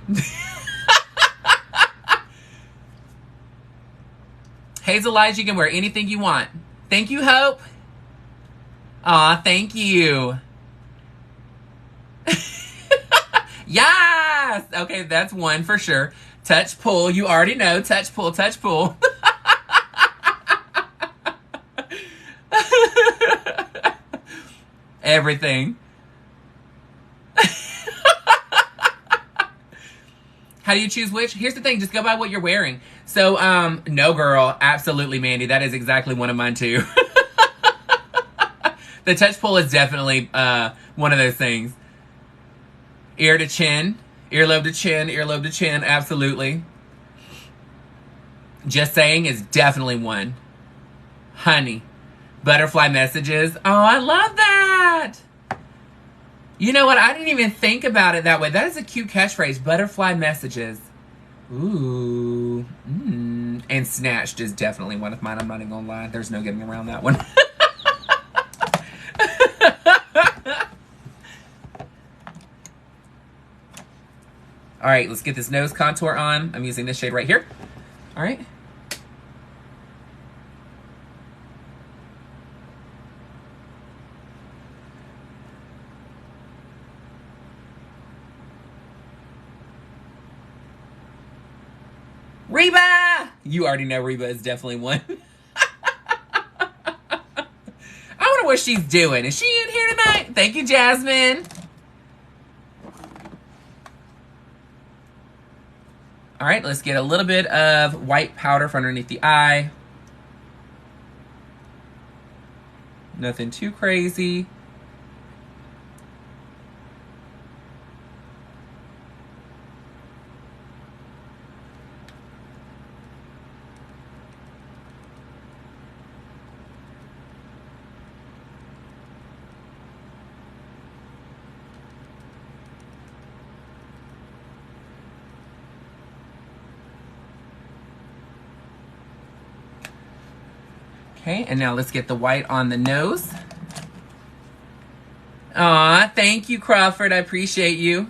Hazel Elijah, you can wear anything you want. Thank you, Hope. Aw, thank you. Yes! Okay, that's one for sure. Touch, pull. You already know. Touch, pull, touch, pull. Everything. How do you choose which? Here's the thing. Just go by what you're wearing. So, no, girl. Absolutely, Mandy. That is exactly one of mine, too. The touch pull is definitely one of those things. Ear to chin. Earlobe to chin. Earlobe to chin. Absolutely. Just saying is definitely one. Honey. Butterfly messages. Oh, I love that. You know what? I didn't even think about it that way. That is a cute catchphrase. Butterfly messages. Ooh. And snatched is definitely one of mine. I'm not even gonna lie. There's no getting around that one. All right, let's get this nose contour on. I'm using this shade right here. All right. Reba! You already know Reba is definitely one. I wonder what she's doing. Is she in here tonight? Thank you, Jasmine. All right, let's get a little bit of white powder from underneath the eye. Nothing too crazy. Okay, and now let's get the white on the nose. Aw, thank you, Crawford. I appreciate you.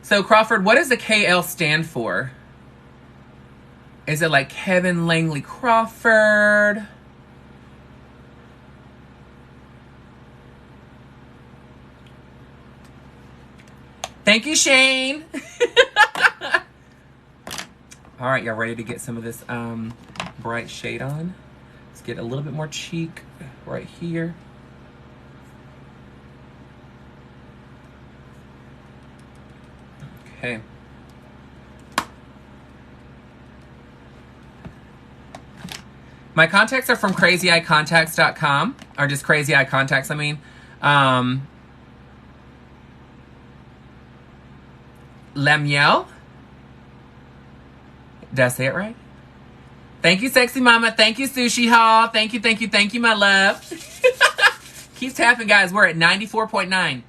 So, Crawford, what does the KL stand for? Is it like Kevin Langley Crawford? Thank you, Shane. All right, y'all ready to get some of this bright shade on? Let's get a little bit more cheek right here. Okay. My contacts are from crazyeyecontacts.com, or just Crazy Eye Contacts, I mean. Lemuel. Did I say it right? Thank you, sexy mama. Thank you, Sushi Hall. Thank you, thank you, thank you, my love. Keep tapping, guys. We're at 94.9.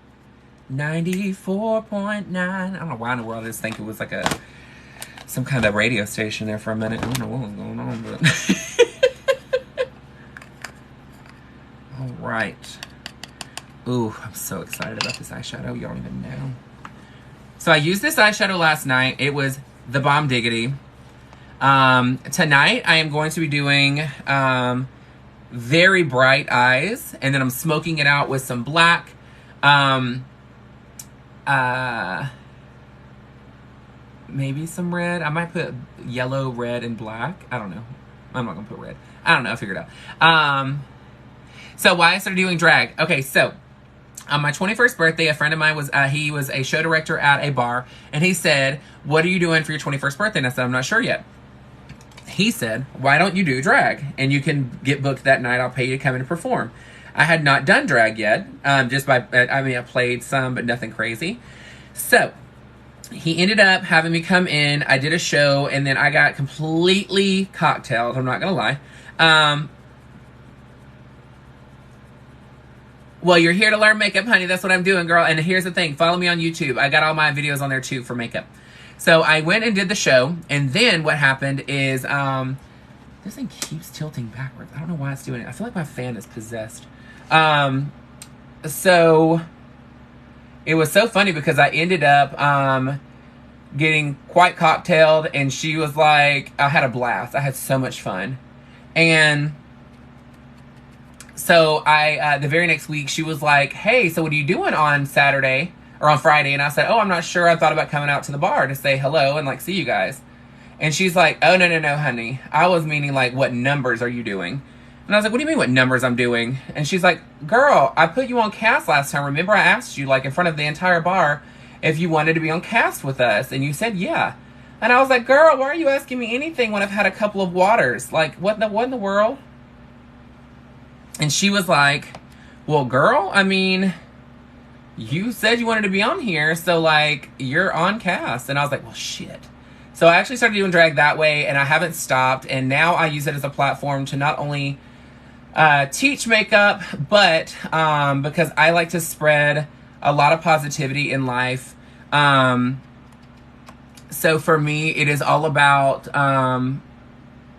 94.9. I don't know why in the world I just think it was like some kind of radio station there for a minute. I don't know what was going on, but... All right. Ooh, I'm so excited about this eyeshadow. Y'all don't even know. So I used this eyeshadow last night. It was the bomb diggity. Tonight I am going to be doing very bright eyes, and then I'm smoking it out with some black. Maybe some red. I might put yellow, red, and black. I don't know. I'm not gonna put red. I don't know. I figured it out. So why I started doing drag. Okay, so on my 21st birthday, a friend of mine was, he was a show director at a bar, and he said, what are you doing for your 21st birthday? And I said, I'm not sure yet. He said, why don't you do drag? And you can get booked that night. I'll pay you to come in and perform. I had not done drag yet. I played some, but nothing crazy. So he ended up having me come in. I did a show, and then I got completely cocktailed. I'm not going to lie. Well, you're here to learn makeup, honey. That's what I'm doing, girl. And here's the thing. Follow me on YouTube. I got all my videos on there, too, for makeup. So I went and did the show. And then what happened is, this thing keeps tilting backwards. I don't know why it's doing it. I feel like my fan is possessed. So it was so funny because I ended up getting quite cocktailed. And she was like, I had a blast. I had so much fun. And... so the very next week, she was like, hey, so what are you doing on Saturday or on Friday? And I said, oh, I'm not sure. I thought about coming out to the bar to say hello and like see you guys. And she's like, oh, no, honey. I was meaning like, what numbers are you doing? And I was like, what do you mean what numbers I'm doing? And she's like, girl, I put you on cast last time. Remember I asked you like in front of the entire bar if you wanted to be on cast with us. And you said, yeah. And I was like, girl, why are you asking me anything when I've had a couple of waters? Like, what in the world? And she was like, well, girl, I mean, you said you wanted to be on here, so, like, you're on cast. And I was like, well, shit. So I actually started doing drag that way, and I haven't stopped. And now I use it as a platform to not only teach makeup, but because I like to spread a lot of positivity in life. So for me, it is all about,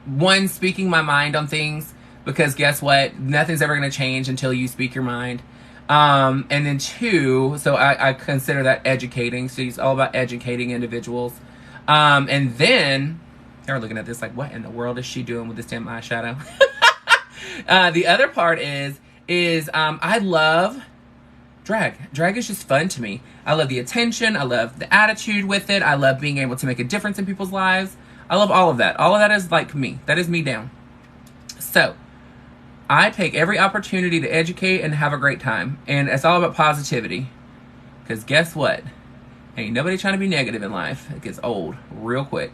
one, speaking my mind on things. Because guess what? Nothing's ever going to change until you speak your mind. And then two, so I consider that educating. So it's all about educating individuals. And then, they're looking at this like, what in the world is she doing with this damn eyeshadow? The other part is I love drag. Drag is just fun to me. I love the attention. I love the attitude with it. I love being able to make a difference in people's lives. I love all of that. All of that is like me. That is me down. So, I take every opportunity to educate and have a great time. And it's all about positivity. Because guess what? Ain't nobody trying to be negative in life. It gets old real quick.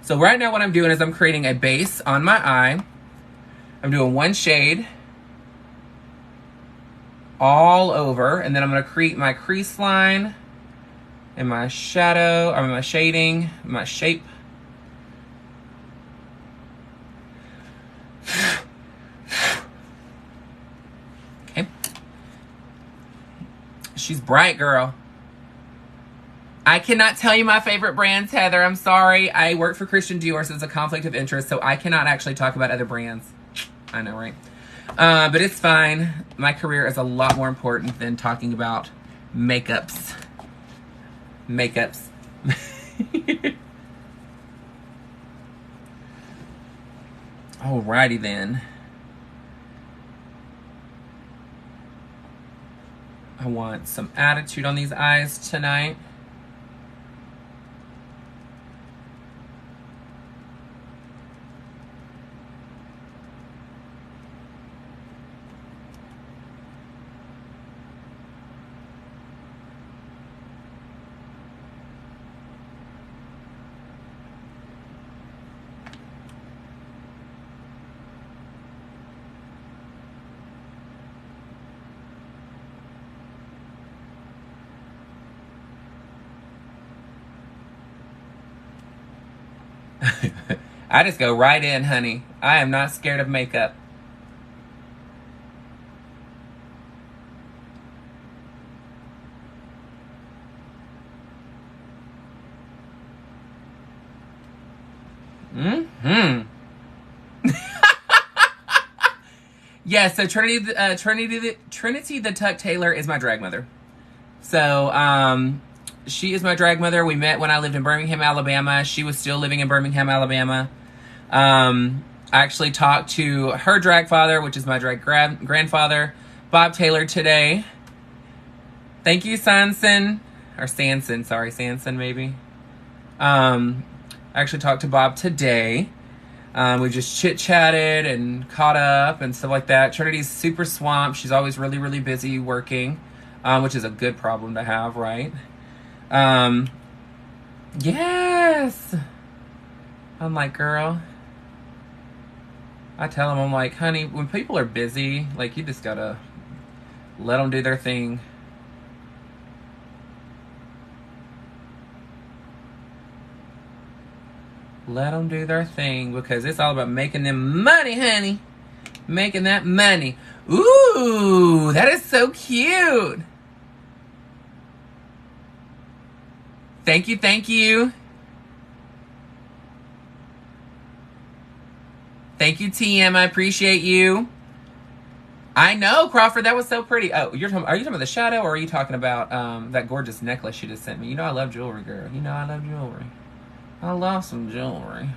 So right now what I'm doing is I'm creating a base on my eye. I'm doing one shade all over. And then I'm going to create my crease line and my shadow, or my shading, my shape. Okay. She's bright, girl. I cannot tell you my favorite brands, Heather. I'm sorry. I work for Christian Dior, so it's a conflict of interest, so I cannot actually talk about other brands. I know, right? But it's fine. My career is a lot more important than talking about makeups. Alrighty then. I want some attitude on these eyes tonight. I just go right in, honey. I am not scared of makeup. Mm-hmm. Yeah, so Trinity the Tuck Taylor is my drag mother. So, she is my drag mother. We met when I lived in Birmingham, Alabama. She was still living in Birmingham, Alabama. I actually talked to her drag father, which is my drag grandfather, Bob Taylor, today. Thank you, Sanson. Or Sanson, sorry, Sanson, maybe. I actually talked to Bob today. We just chit-chatted and caught up and stuff like that. Trinity's super swamped. She's always really, really busy working, which is a good problem to have, right? Yes! I'm like, girl. I tell them, I'm like, honey, when people are busy, like, you just gotta let them do their thing. Let them do their thing, because it's all about making them money, honey. Making that money. Ooh, that is so cute. Thank you, thank you. Thank you, TM. I appreciate you. I know, Crawford. That was so pretty. Oh, are you talking about the shadow, or are you talking about that gorgeous necklace you just sent me? You know I love jewelry, girl. You know I love jewelry. I love some jewelry.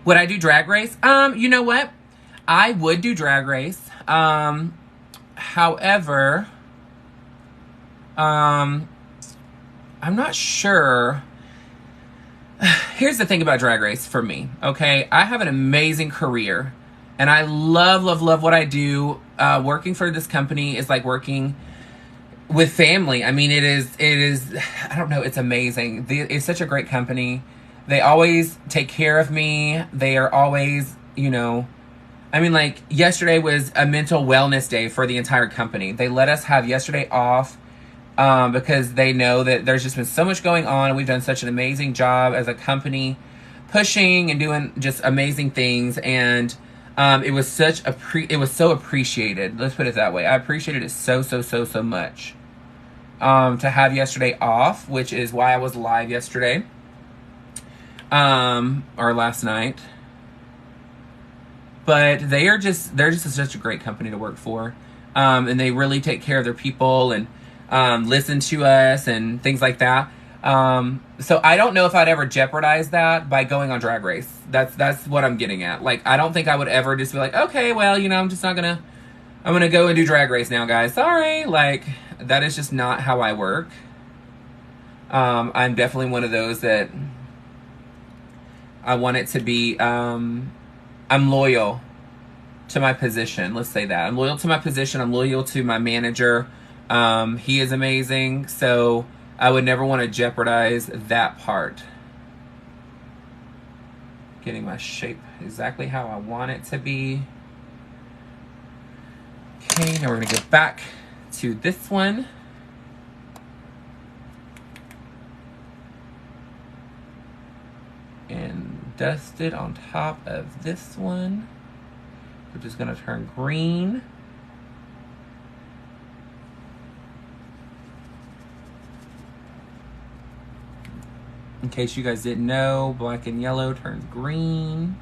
Would I do Drag Race? You know what? I would do Drag Race. However, I'm not sure. Here's the thing about Drag Race for me, okay? I have an amazing career, and I love, love, love what I do. Working for this company is like working with family. I mean, it is, I don't know, it's amazing. It's such a great company. They always take care of me. They are always, you know, I mean, like, yesterday was a mental wellness day for the entire company. They let us have yesterday off because they know that there's just been so much going on, and we've done such an amazing job as a company pushing and doing just amazing things. And it was it was so appreciated. Let's put it that way. I appreciated it so, so, so, so much to have yesterday off, which is why I was live yesterday. Or last night. But they're just such a great company to work for. And they really take care of their people and listen to us and things like that. So I don't know if I'd ever jeopardize that by going on Drag Race. That's what I'm getting at. Like, I don't think I would ever just be like, okay, well, you know, I'm gonna go and do Drag Race now, guys. Sorry. Like, that is just not how I work. I'm definitely one of those that I want it to be, I'm loyal to my position. Let's say that. I'm loyal to my position. I'm loyal to my manager. He is amazing. So I would never want to jeopardize that part. Getting my shape exactly how I want it to be. Okay, now we're going to go back to this one. And dust it on top of this one, which is going to turn green. In case you guys didn't know, black and yellow turns green.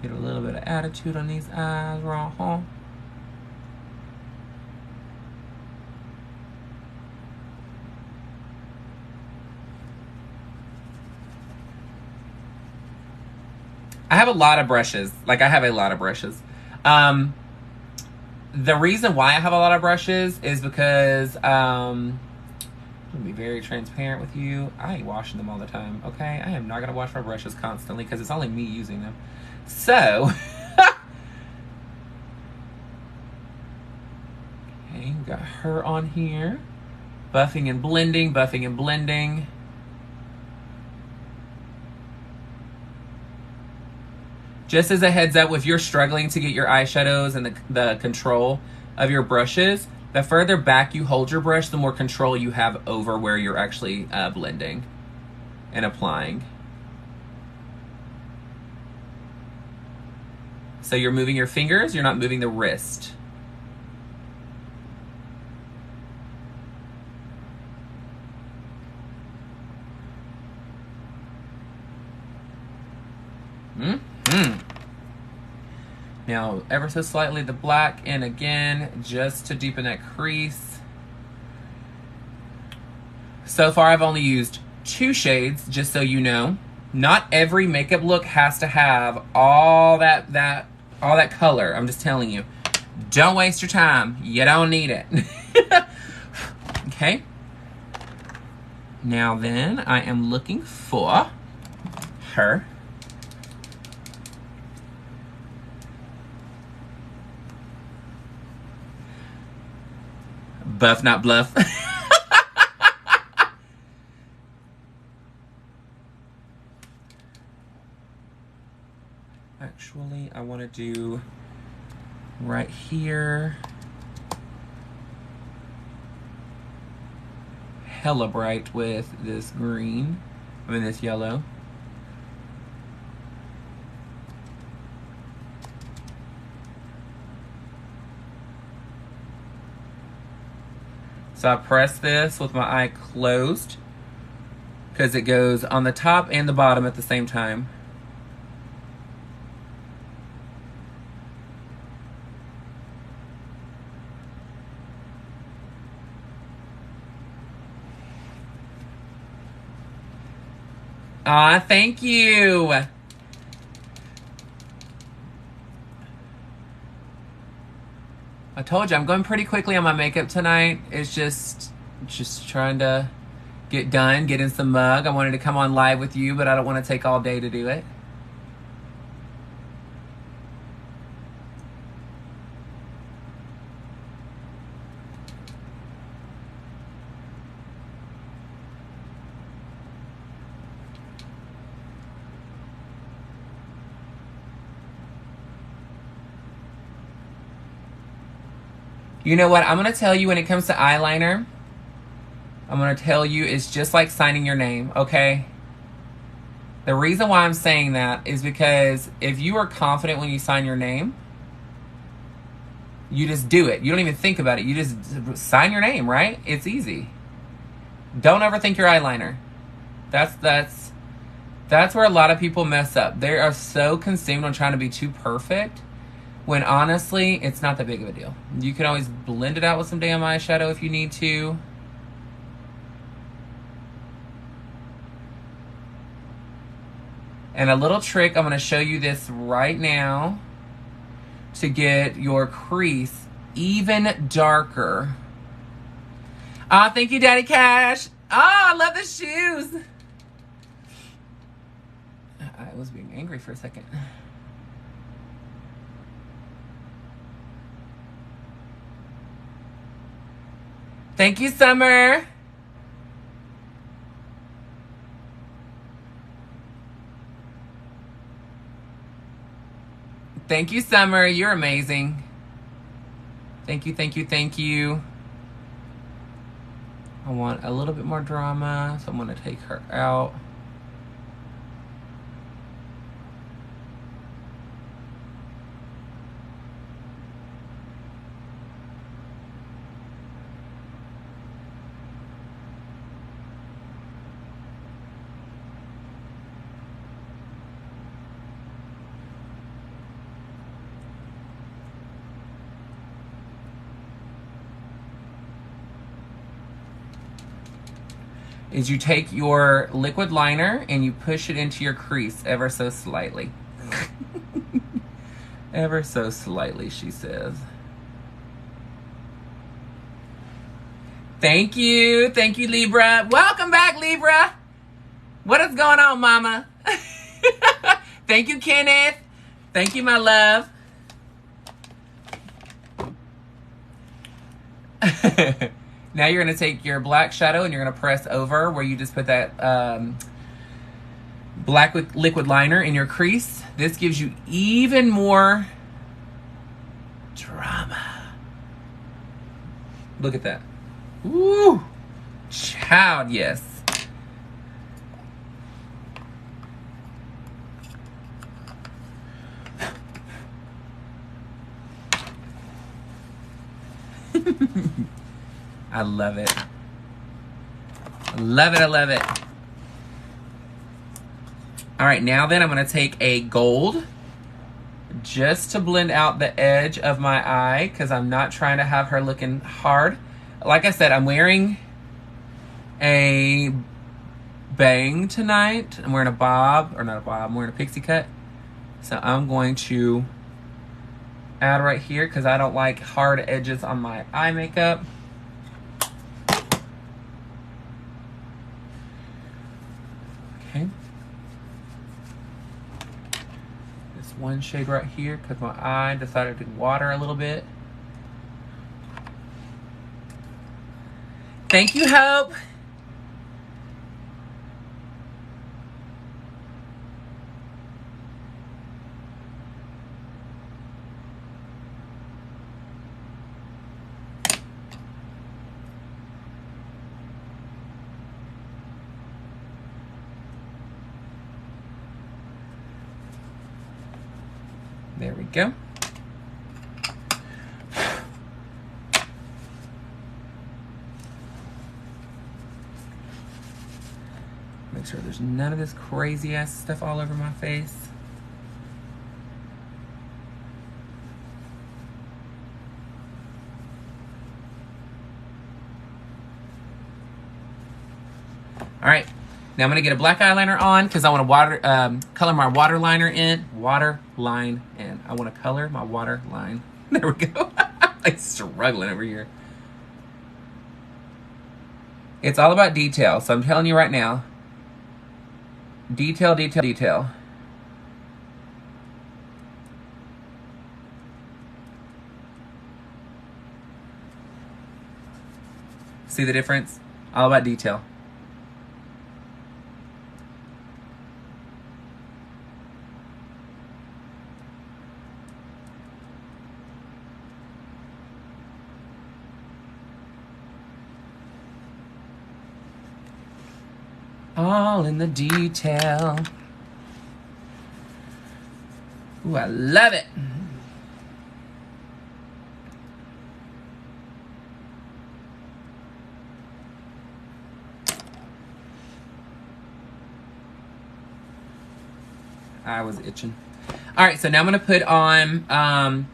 Get a little bit of attitude on these eyes, huh? I have a lot of brushes. Like, I have a lot of brushes. The reason why I have a lot of brushes is because, I'm going to be very transparent with you. I ain't washing them all the time, okay? I am not going to wash my brushes constantly because it's only me using them. So, okay, we got her on here. Buffing and blending, buffing and blending. Just as a heads up, if you're struggling to get your eyeshadows and the control of your brushes, the further back you hold your brush, the more control you have over where you're actually blending and applying. So you're moving your fingers, you're not moving the wrist. Now, ever so slightly the black, and again, just to deepen that crease. So far, I've only used 2 shades, just so you know. Not every makeup look has to have all that color. I'm just telling you. Don't waste your time. You don't need it. Okay. Now then, I am looking for her. Buff, not bluff. Actually, I want to do right here. Hella bright with this green. I mean, this yellow. So I press this with my eye closed because it goes on the top and the bottom at the same time. Aw, thank you. I told you, I'm going pretty quickly on my makeup tonight. It's just trying to get done, get in some mug. I wanted to come on live with you, but I don't want to take all day to do it. You know what? I'm going to tell you when it comes to eyeliner, I'm going to tell you it's just like signing your name, okay? The reason why I'm saying that is because if you are confident when you sign your name, you just do it. You don't even think about it. You just sign your name, right? It's easy. Don't overthink your eyeliner. That's where a lot of people mess up. They are so consumed on trying to be too perfect, when honestly, it's not that big of a deal. You can always blend it out with some damn eyeshadow if you need to. And a little trick, I'm going to show you this right now to get your crease even darker. Ah, thank you, Daddy Cash. Ah, I love the shoes. I was being angry for a second. Thank you, Summer. Thank you, Summer. You're amazing. Thank you, thank you, thank you. I want a little bit more drama, so I'm going to take her out. Is you take your liquid liner and you push it into your crease ever so slightly. Ever so slightly, she says. Thank you. Thank you, Libra. Welcome back, Libra. What is going on, mama? Thank you, Kenneth. Thank you, my love. Now you're going to take your black shadow and you're going to press over where you just put that black liquid liner in your crease. This gives you even more drama. Look at that. Woo! Child, yes. I love it. I love it, I love it. All right, now then I'm going to take a gold just to blend out the edge of my eye because I'm not trying to have her looking hard. Like I said, I'm wearing a bang tonight. I'm wearing a bob, or not a bob, I'm wearing a pixie cut. So I'm going to add right here because I don't like hard edges on my eye makeup. Okay. This one shade right here because my eye decided to water a little bit. Thank you, Hope. There we go. Make sure there's none of this crazy ass stuff all over my face. All right, now I'm gonna get a black eyeliner on because I want to color my waterline in. I want to color my waterline. There we go. I'm struggling over here. It's all about detail, so I'm telling you right now. Detail, detail, detail. See the difference? All about detail. All in the detail. Ooh, I love it. I was itching. All right, so now I'm gonna put on, I'm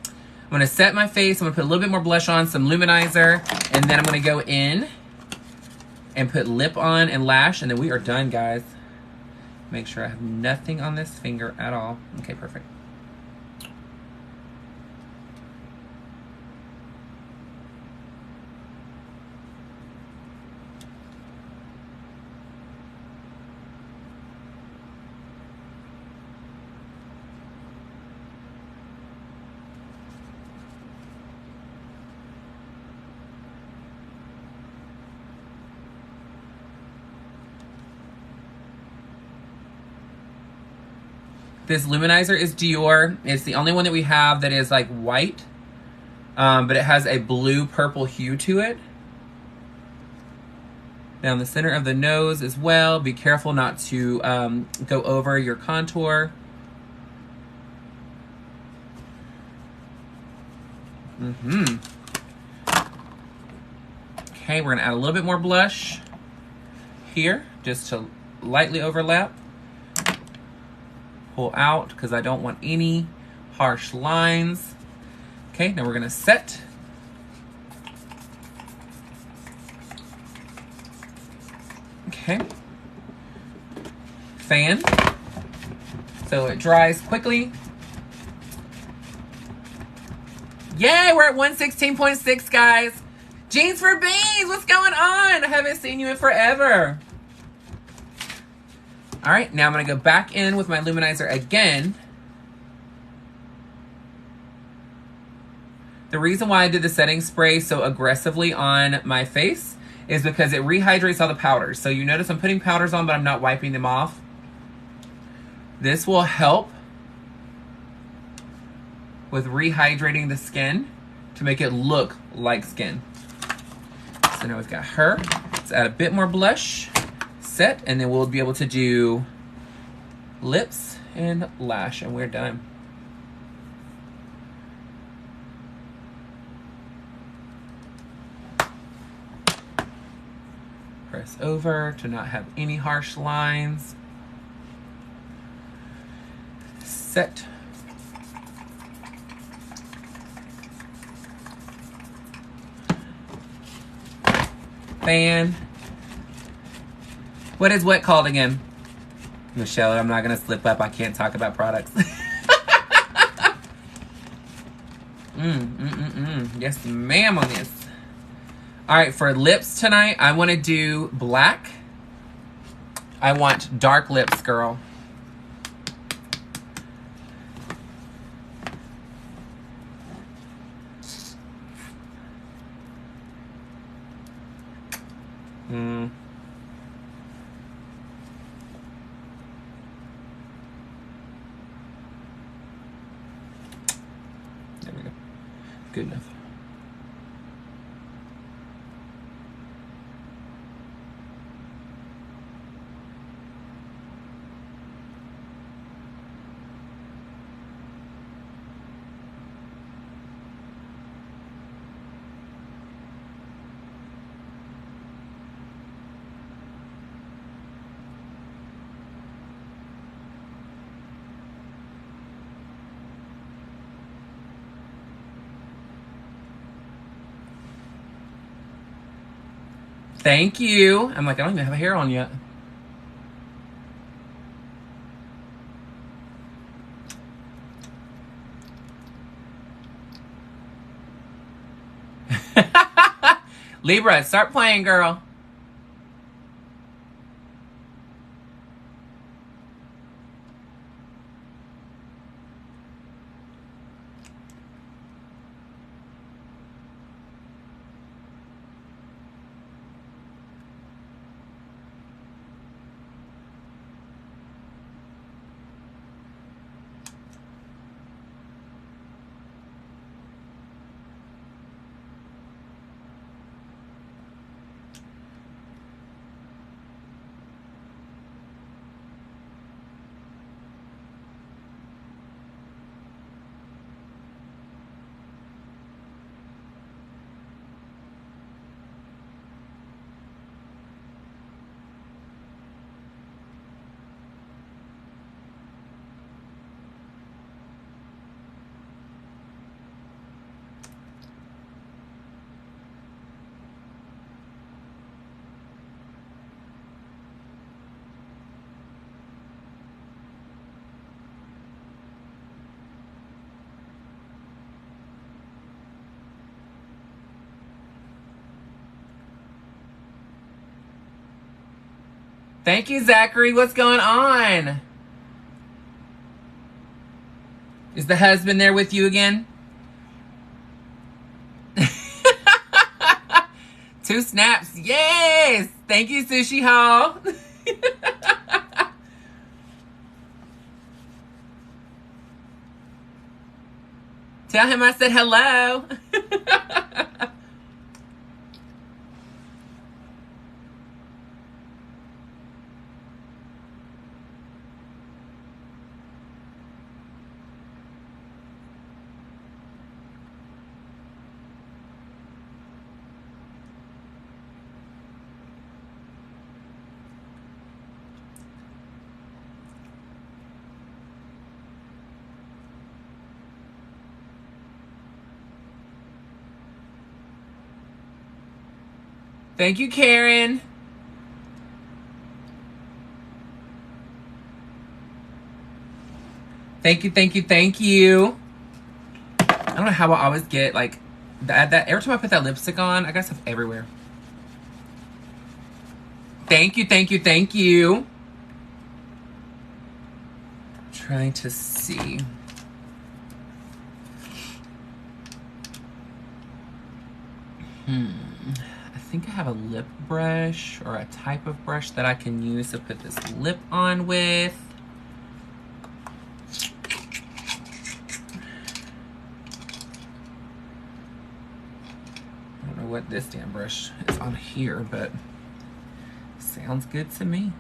gonna set my face. I'm gonna put a little bit more blush on, some luminizer, and then I'm gonna go in and put lip on and lash, and then we are done, guys. Make sure I have nothing on this finger at all. Okay, perfect. This luminizer is Dior. It's the only one that we have that is like white, but it has a blue purple hue to it. Down the center of the nose as well. Be careful not to go over your contour. Okay, we're gonna add a little bit more blush here, just to lightly overlap. Pull out because I don't want any harsh lines. Okay, now we're gonna set. Okay. Fan. So it dries quickly. Yay, we're at 116.6, guys. Jeans for Beans, what's going on? I haven't seen you in forever. All right, now I'm gonna go back in with my luminizer again. The reason why I did the setting spray so aggressively on my face is because it rehydrates all the powders. So you notice I'm putting powders on, but I'm not wiping them off. This will help with rehydrating the skin to make it look like skin. So now we've got her. Let's add a bit more blush, set, and then we'll be able to do lips and lash, and we're done. Press over to not have any harsh lines. Set. Fan. What is what called again? Michelle, I'm not going to slip up. I can't talk about products. Yes, ma'am on this. All right, for lips tonight, I want to do black. I want dark lips, girl. There we go. Good enough. Thank you. I'm like, I don't even have a hair on yet. Libra, start playing, girl. Thank you, Zachary. What's going on? Is the husband there with you again? 2 snaps. Yes. Thank you, Sushi Hall. Tell him I said hello. Thank you, Karen. Thank you, thank you, thank you. I don't know how I always get like that every time I put that lipstick on, I got stuff everywhere. Thank you, thank you, thank you. Trying to see. I think I have a lip brush or a type of brush that I can use to put this lip on with. I don't know what this damn brush is on here, but sounds good to me.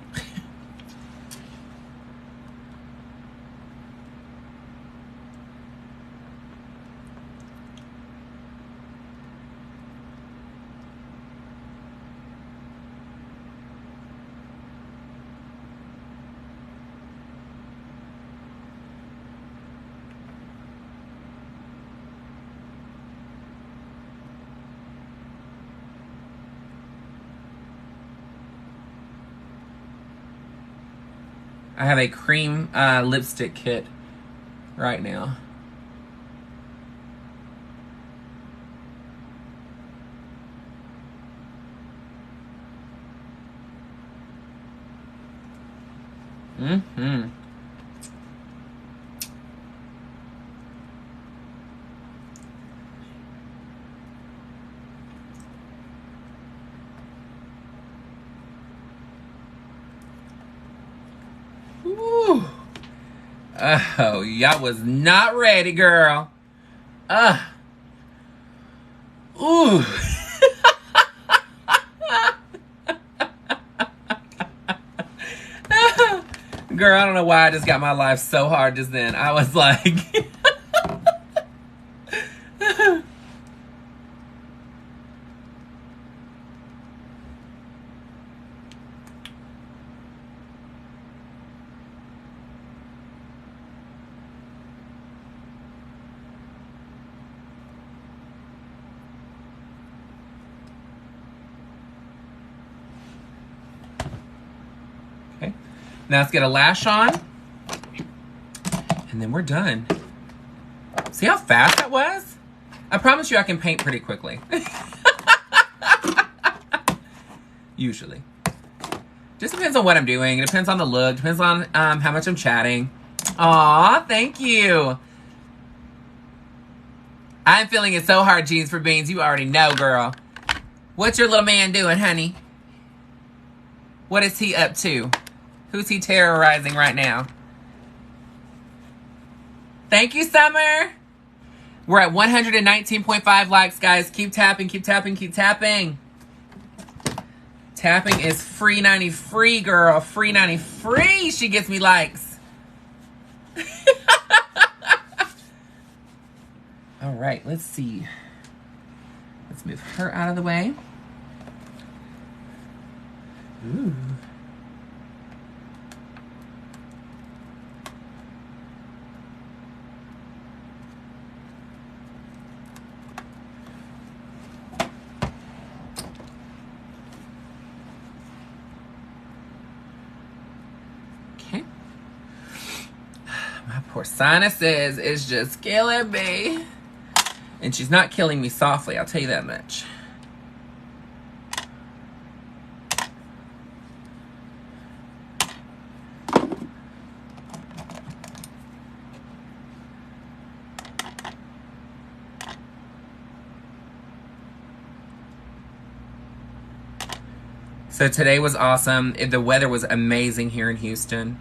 I have a cream lipstick kit right now. Ooh. Oh, y'all was not ready, girl. Ooh. Girl, I don't know why I just got my life so hard just then. I was like... Okay. Now let's get a lash on. And then we're done. See how fast that was? I promise you I can paint pretty quickly. Usually. Just depends on what I'm doing. It depends on the look. Depends on how much I'm chatting. Aw, thank you. I'm feeling it so hard, Jeans for Beans. You already know, girl. What's your little man doing, honey? What is he up to? Who's he terrorizing right now? Thank you, Summer. We're at 119.5 likes, guys. Keep tapping, keep tapping, keep tapping. Tapping is free 90 free, girl. Free 90 free. She gets me likes. All right, let's see. Let's move her out of the way. Ooh. Okay. My poor sinuses is just killing me. And she's not killing me softly, I'll tell you that much. So today was awesome. The weather was amazing here in Houston.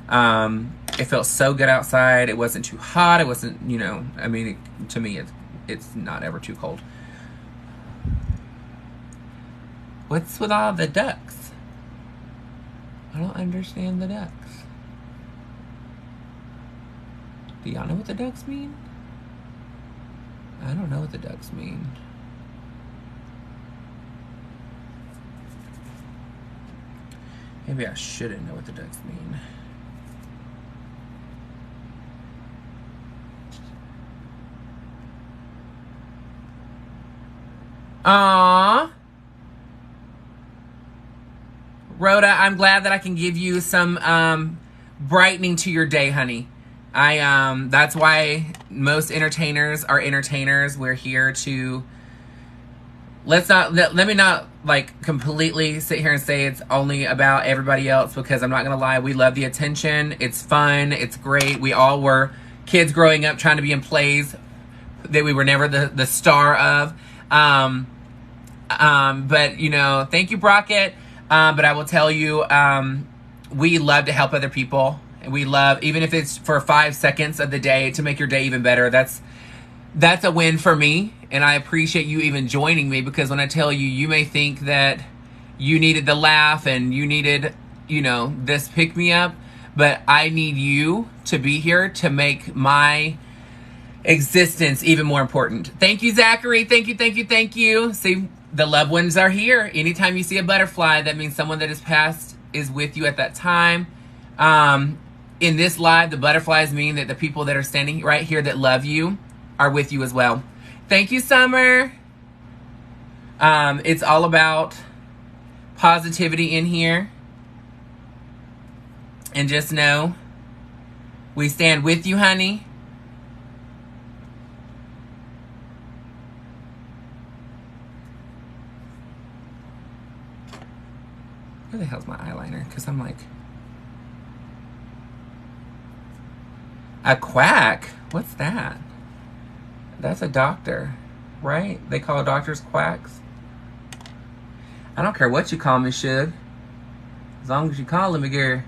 It felt so good outside. It wasn't too hot. It wasn't, you know, I mean, to me, it's not ever too cold. What's with all the ducks? I don't understand the ducks. Do y'all know what the ducks mean? I don't know what the ducks mean. Maybe I shouldn't know what the ducks mean. Aww. Rhoda, I'm glad that I can give you some brightening to your day, honey. That's why most entertainers are entertainers. We're here to... Let me not like completely sit here and say it's only about everybody else, because I'm not gonna lie, we love the attention. It's fun, it's great. We all were kids growing up trying to be in plays that we were never the star of. But, you know, thank you, Brockett. But I will tell you, we love to help other people. And we love, even if it's for 5 seconds of the day to make your day even better, that's a win for me. And I appreciate you even joining me, because when I tell you, you may think that you needed the laugh and you needed, you know, this pick me up, but I need you to be here to make my existence even more important. Thank you, Zachary. Thank you, thank you, thank you. See, the loved ones are here. Anytime you see a butterfly, that means someone that has passed is with you at that time. In this live, the butterflies mean that the people that are standing right here that love you are with you as well. Thank you, Summer. It's all about positivity in here. And just know, we stand with you, honey. Where the hell's my eyeliner? Because I'm like... A quack? What's that? That's a doctor, right? They call doctors quacks. I don't care what you call me, Shug. As long as you call him again.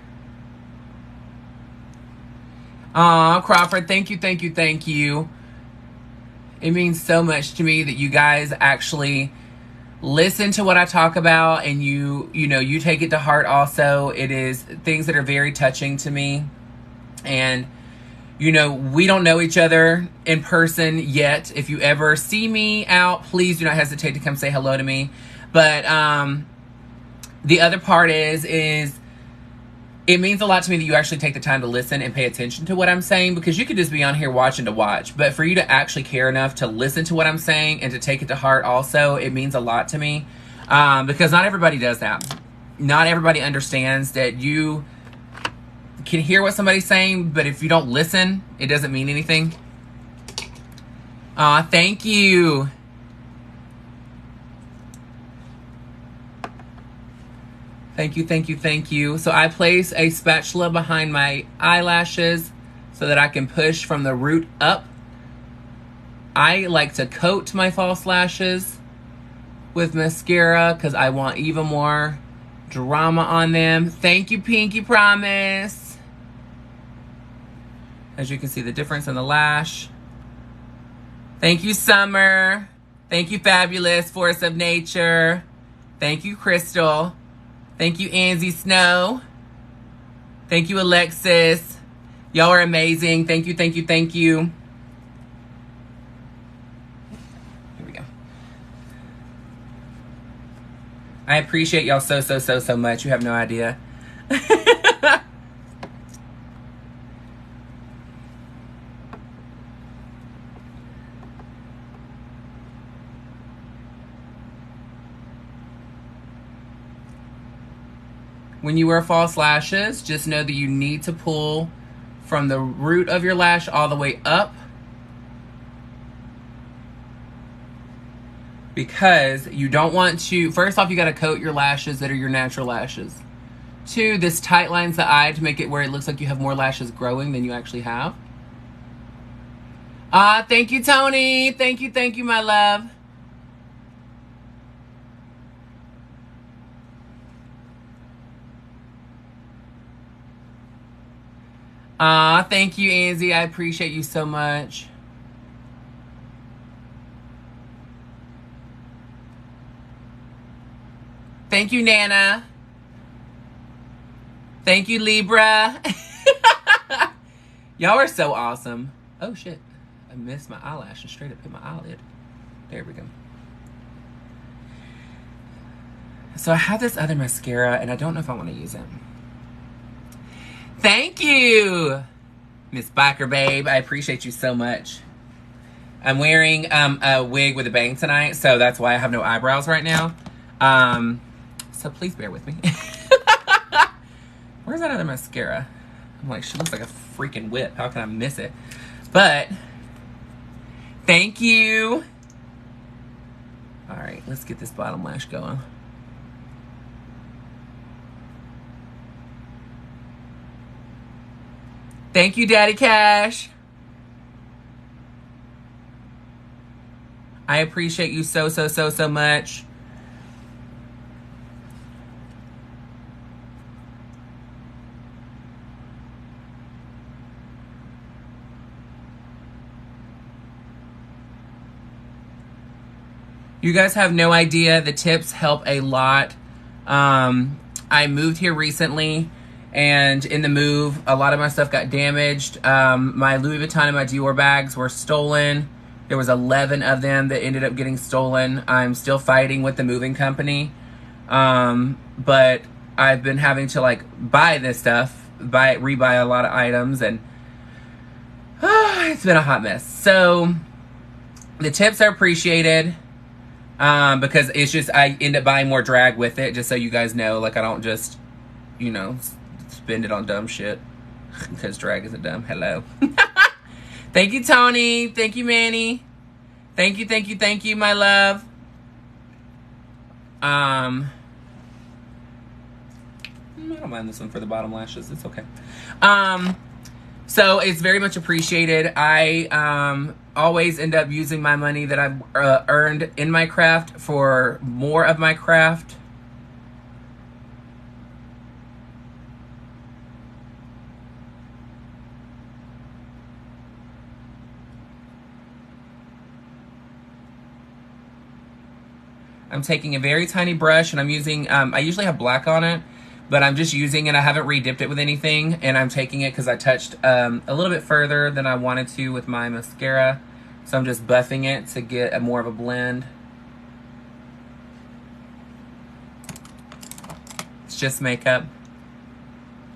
Aw, Crawford, thank you, thank you, thank you. It means so much to me that you guys actually listen to what I talk about, and you know, you take it to heart also. It is things that are very touching to me. And, you know, we don't know each other in person yet. If you ever see me out, please do not hesitate to come say hello to me. But the other part is it means a lot to me that you actually take the time to listen and pay attention to what I'm saying, because you could just be on here watching to watch. But for you to actually care enough to listen to what I'm saying and to take it to heart also, it means a lot to me. Because not everybody does that. Not everybody understands that you can hear what somebody's saying, but if you don't listen, it doesn't mean anything. Thank you. Thank you, thank you, thank you. So I place a spatula behind my eyelashes so that I can push from the root up. I like to coat my false lashes with mascara because I want even more drama on them. Thank you, Pinky Promise. As you can see the difference in the lash. Thank you, Summer. Thank you, Fabulous Force of Nature. Thank you, Crystal. Thank you, Anzie Snow. Thank you, Alexis. Y'all are amazing. Thank you, thank you, thank you. Here we go. I appreciate y'all so much. You have no idea. When you wear false lashes, just know that you need to pull from the root of your lash all the way up, because you don't want to, first off, you got to coat your lashes that are your natural lashes. 2, this tight lines the eye to make it where it looks like you have more lashes growing than you actually have. Thank you, Tony. Thank you, my love. Thank you, Anzie. I appreciate you so much. Thank you, Nana. Thank you, Libra. Y'all are so awesome. Oh, shit. I missed my eyelash and straight up hit my eyelid. There we go. So I have this other mascara, and I don't know if I want to use it. Thank you, Miss Biker Babe. I appreciate you so much. I'm wearing a wig with a bang tonight, so that's why I have no eyebrows right now. So please bear with me. Where's that other mascara? I'm like, she looks like a freaking whip. How can I miss it? But thank you. All right, let's get this bottom lash going. Thank you, Daddy Cash. I appreciate you so much. You guys have no idea. The tips help a lot. I moved here recently, and in the move, a lot of my stuff got damaged. My Louis Vuitton and my Dior bags were stolen. There was 11 of them that ended up getting stolen. I'm still fighting with the moving company. But I've been having to like buy this stuff, rebuy a lot of items, and it's been a hot mess. So the tips are appreciated. Because it's just, I end up buying more drag with it, just so you guys know, like, I don't just, you know, spend it on dumb shit, because drag isn't dumb. Hello. Thank you, Tony. Thank you, Manny. Thank you, my love. I don't mind this one for the bottom lashes. It's okay. So it's very much appreciated. I always end up using my money that I've earned in my craft for more of my craft. I'm taking a very tiny brush, and I'm using, I usually have black on it, but I'm just using it. I haven't re-dipped it with anything, and I'm taking it because I touched a little bit further than I wanted to with my mascara. So I'm just buffing it to get more of a blend. It's just makeup.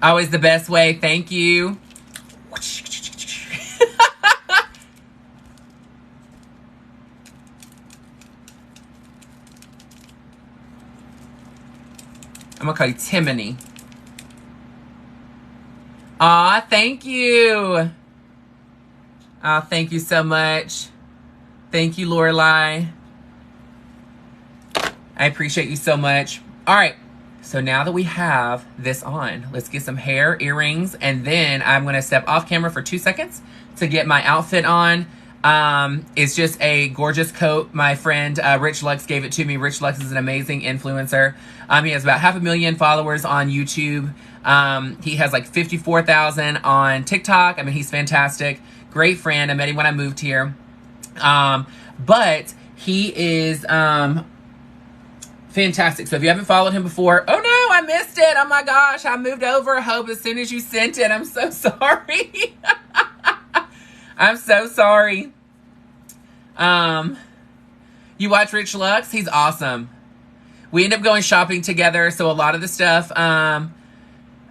Always the best way. Thank you. I'm gonna call you Timony. Aw, thank you. Oh, thank you so much. Thank you, Lorelai. I appreciate you so much. All right, so now that we have this on, let's get some hair, earrings, and then I'm gonna step off camera for 2 seconds to get my outfit on. It's just a gorgeous coat. My friend Rich Lux gave it to me. Rich Lux is an amazing influencer. He has about 500,000 followers on YouTube. He has like 54,000 on TikTok. I mean, he's fantastic. Great friend. I met him when I moved here. But he is fantastic. So if you haven't followed him before, oh no, I missed it. Oh my gosh, I moved over. Hope as soon as you sent it. I'm so sorry. I'm so sorry. You watch Rich Lux? He's awesome. We end up going shopping together, so a lot of the stuff, I'm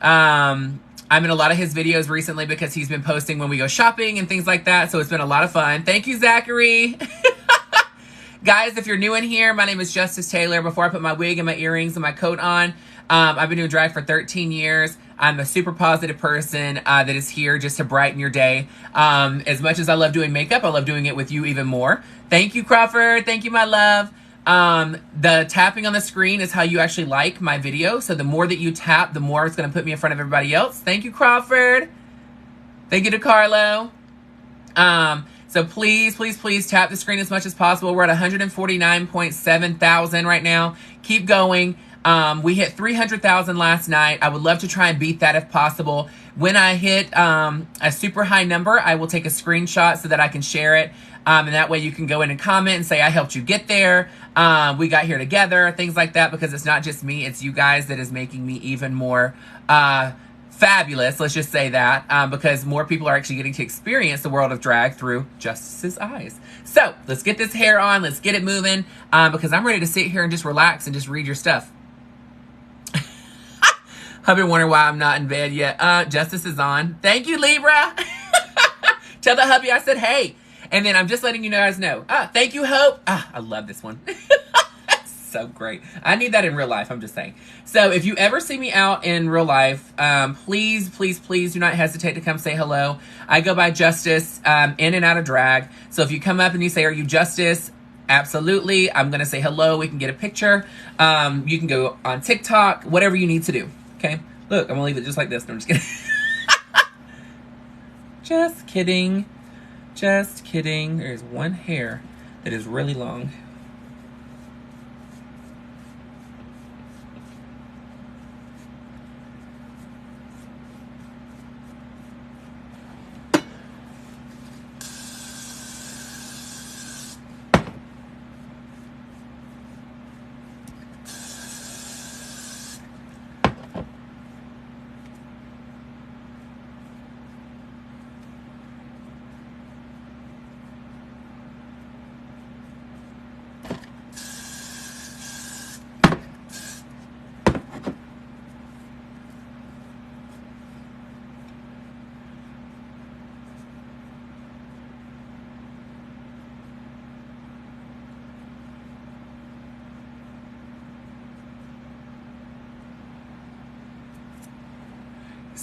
in a lot of his videos recently because he's been posting when we go shopping and things like that, so it's been a lot of fun. Thank you, Zachary. Guys, if you're new in here, my name is Justice Taylor. Before I put my wig and my earrings and my coat on, I've been doing drag for 13 years. I'm a super positive person that is here just to brighten your day. As much as I love doing makeup, I love doing it with you even more. Thank you, Crawford. Thank you, my love. The tapping on the screen is how you actually like my video. So the more that you tap, the more it's going to put me in front of everybody else. Thank you, Crawford. Thank you to Carlo. So please, please, please tap the screen as much as possible. We're at 149.7 thousand right now. Keep going. We hit 300,000 last night. I would love to try and beat that if possible. When I hit a super high number, I will take a screenshot so that I can share it. And that way you can go in and comment and say, I helped you get there. We got here together, things like that, because it's not just me, it's you guys that is making me even more fabulous. Let's just say that, because more people are actually getting to experience the world of drag through Justice's eyes. So let's get this hair on. Let's get it moving, because I'm ready to sit here and just relax and just read your stuff. I've been wondering why I'm not in bed yet. Justice is on. Thank you, Libra. Tell the hubby I said, hey. And then I'm just letting you guys know. Thank you, Hope. I love this one. So great. I need that in real life, I'm just saying. So if you ever see me out in real life, please, please, please do not hesitate to come say hello. I go by Justice in and out of drag. So if you come up and you say, are you Justice? Absolutely. I'm going to say hello. We can get a picture. You can go on TikTok, whatever you need to do. Okay? Look, I'm going to leave it just like this. No, I'm just kidding. Just kidding. Just kidding. There's one hair that is really long.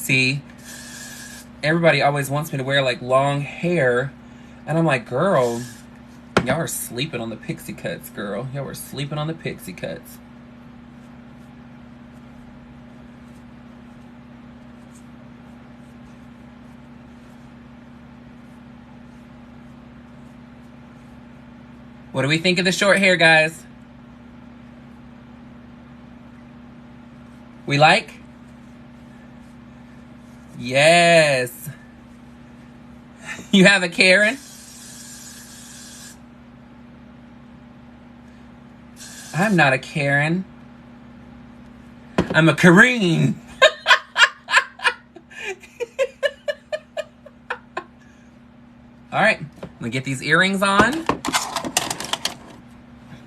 See, everybody always wants me to wear like long hair, and I'm like, girl, y'all are sleeping on the pixie cuts, girl. Y'all are sleeping on the pixie cuts. What do we think of the short hair, guys? We like? Yes. You have a Karen? I'm not a Karen. I'm a Kareen. All right, I'm gonna get these earrings on.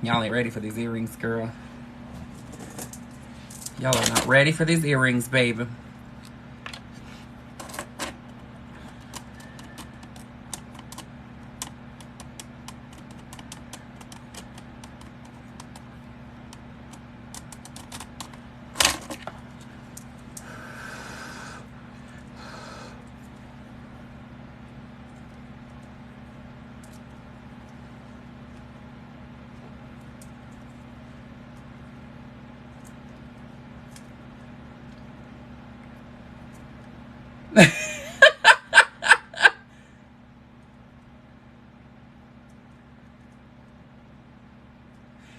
Y'all ain't ready for these earrings, girl. Y'all are not ready for these earrings, baby.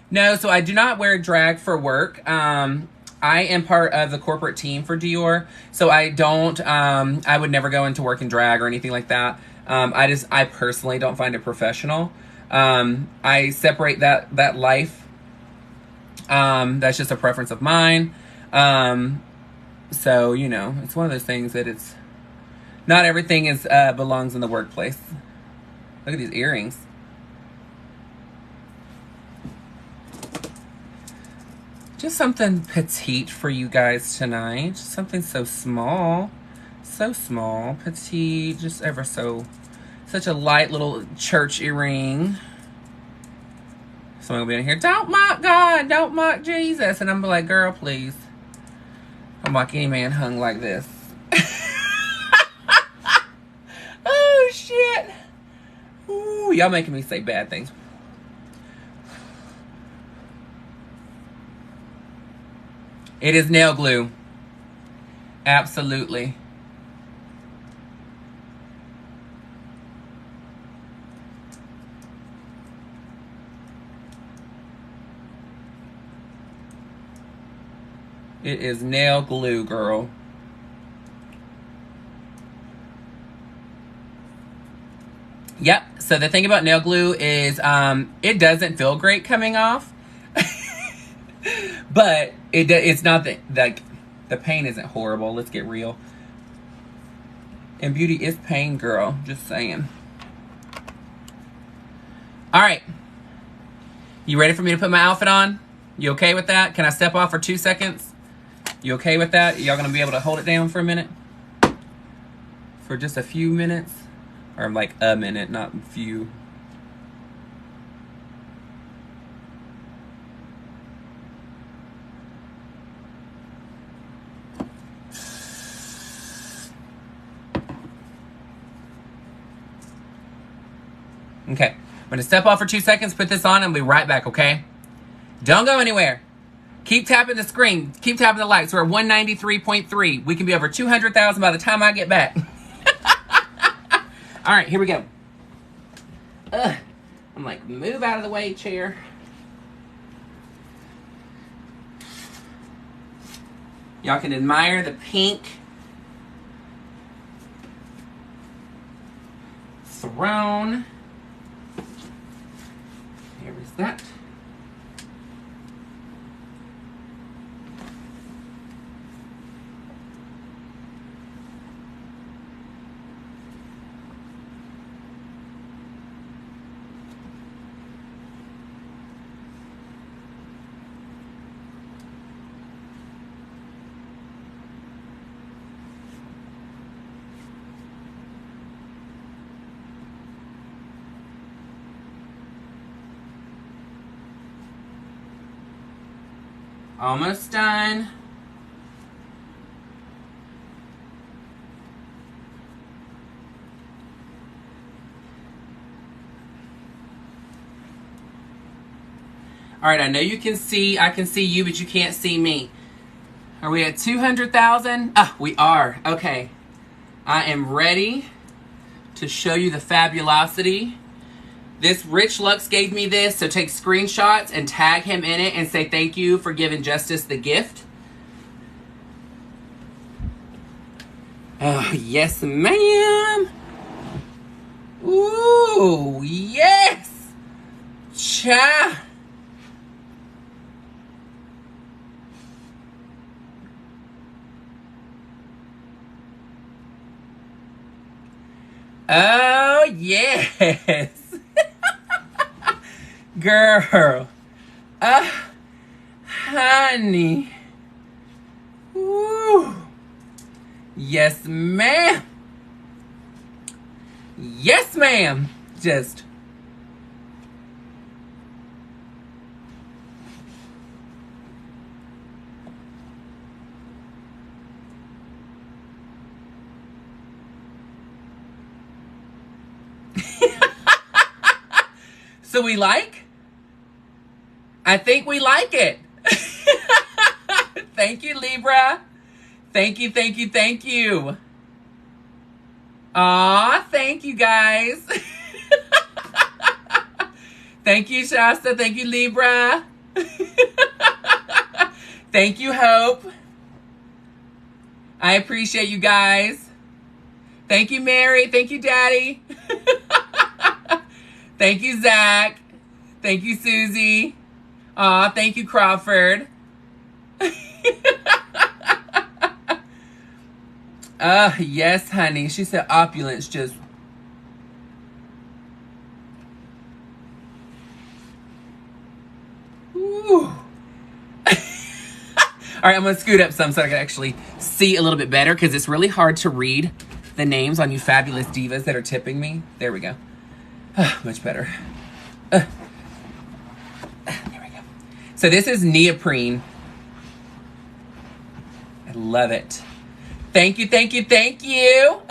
No, so I do not wear drag for work. I am part of the corporate team for Dior, so I don't. I would never go into work in drag or anything like that. I personally don't find it professional. I separate that life. That's just a preference of mine. So you know, it's one of those things that it's not everything is belongs in the workplace. Look at these earrings. Just something petite for you guys tonight. Just something so small. So small. Petite. Just ever so. Such a light little church earring. Someone will be in here. Don't mock God. Don't mock Jesus. And I'm like, girl, please. Don't mock any man hung like this. Oh, shit. Ooh, y'all making me say bad things. It is nail glue. Absolutely. It is nail glue, girl. Yep. So the thing about nail glue is it doesn't feel great coming off. But it's not that, like, the pain isn't horrible. Let's get real. And beauty is pain, girl. Just saying. All right. You ready for me to put my outfit on? You okay with that? Can I step off for 2 seconds? You okay with that? Y'all gonna be able to hold it down for a minute? For just a few minutes? Or like a minute, not a few. Okay, I'm gonna step off for 2 seconds, put this on, and we'll be right back, okay? Don't go anywhere. Keep tapping the screen. Keep tapping the likes. We're at 193.3. We can be over 200,000 by the time I get back. All right, here we go. I'm like, move out of the way, chair. Y'all can admire the pink throne. Here is that. Almost done. All right, I know you can see, I can see you, but you can't see me. Are we at 200,000? Ah, we are. Okay. I am ready to show you the fabulosity. This Rich Lux gave me this, so take screenshots and tag him in it and say thank you for giving Justice the gift. Oh, yes, ma'am. Ooh, yes. Cha. Oh, yes. Girl. Honey. Ooh. Yes, ma'am. Yes, ma'am. Just. So we like? I think we like it. Thank you, Libra. Thank you, thank you, thank you. Aw, thank you, guys. Thank you, Shasta. Thank you, Libra. Thank you, Hope. I appreciate you guys. Thank you, Mary. Thank you, Daddy. Thank you, Zach. Thank you, Susie. Aw, thank you, Crawford. Yes, honey. She said opulence just... Ooh. All right, I'm going to scoot up some so I can actually see a little bit better because it's really hard to read the names on you fabulous divas that are tipping me. There we go. Much better. There we go. So this is neoprene. I love it. Thank you, thank you, thank you.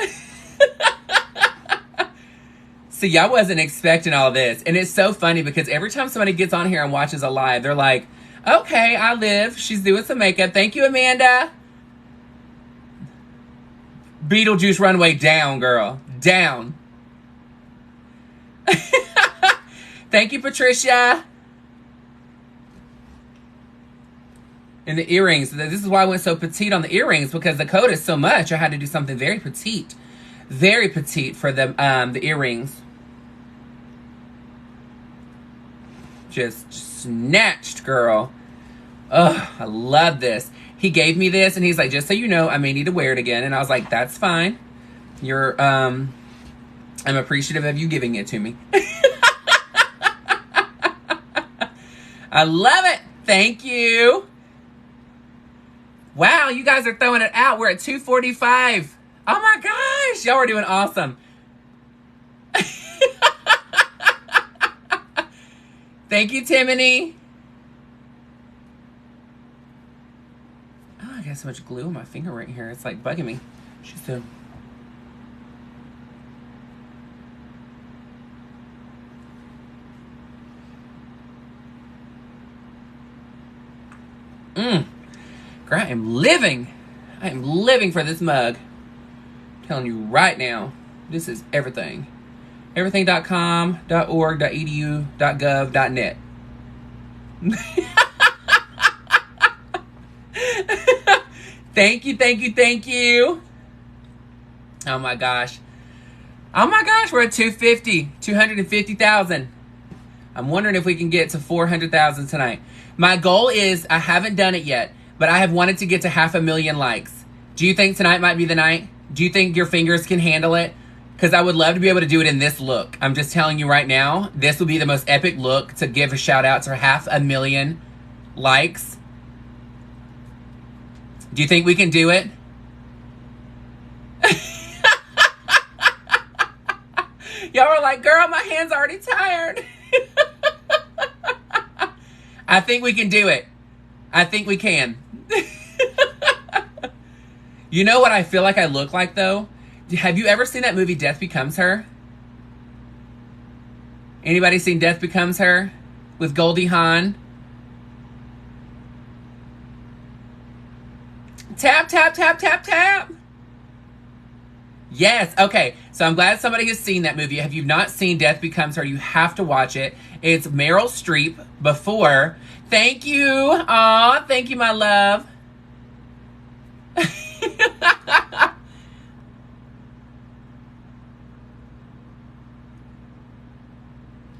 See, y'all wasn't expecting all this. And it's so funny because every time somebody gets on here and watches a live, they're like, okay, I live. She's doing some makeup. Thank you, Amanda. Beetlejuice runway down, girl. Down. Thank you, Patricia. And the earrings. This is why I went so petite on the earrings because the coat is so much. I had to do something very petite for the earrings. Just snatched, girl. Oh, I love this. He gave me this, and he's like, just so you know, I may need to wear it again. And I was like, that's fine. You're, I'm appreciative of you giving it to me. I love it. Thank you. Wow, you guys are throwing it out. We're at 245. Oh my gosh, y'all are doing awesome. Thank you, Timony. Oh, I got so much glue on my finger right here. It's like bugging me. She's so... Girl, I am living. I am living for this mug. I'm telling you right now, this is everything. Everything.com, .org, .edu, .gov, .net. Thank you, thank you, thank you. Oh my gosh. Oh my gosh, we're at 250,000. I'm wondering if we can get to 400,000 tonight. My goal is, I haven't done it yet, but I have wanted to get to 500,000 likes. Do you think tonight might be the night? Do you think your fingers can handle it? Because I would love to be able to do it in this look. I'm just telling you right now, this will be the most epic look to give a shout out to 500,000 likes. Do you think we can do it? Y'all are like, girl, my hand's already tired. I think we can do it. I think we can. You know what I feel like I look like, though? Have you ever seen that movie Death Becomes Her? Anybody seen Death Becomes Her? With Goldie Hawn? Tap, tap, tap, tap, tap. Yes. Okay. So I'm glad somebody has seen that movie. If you've not seen Death Becomes Her, you have to watch it. It's Meryl Streep before. Thank you. Aw, thank you, my love.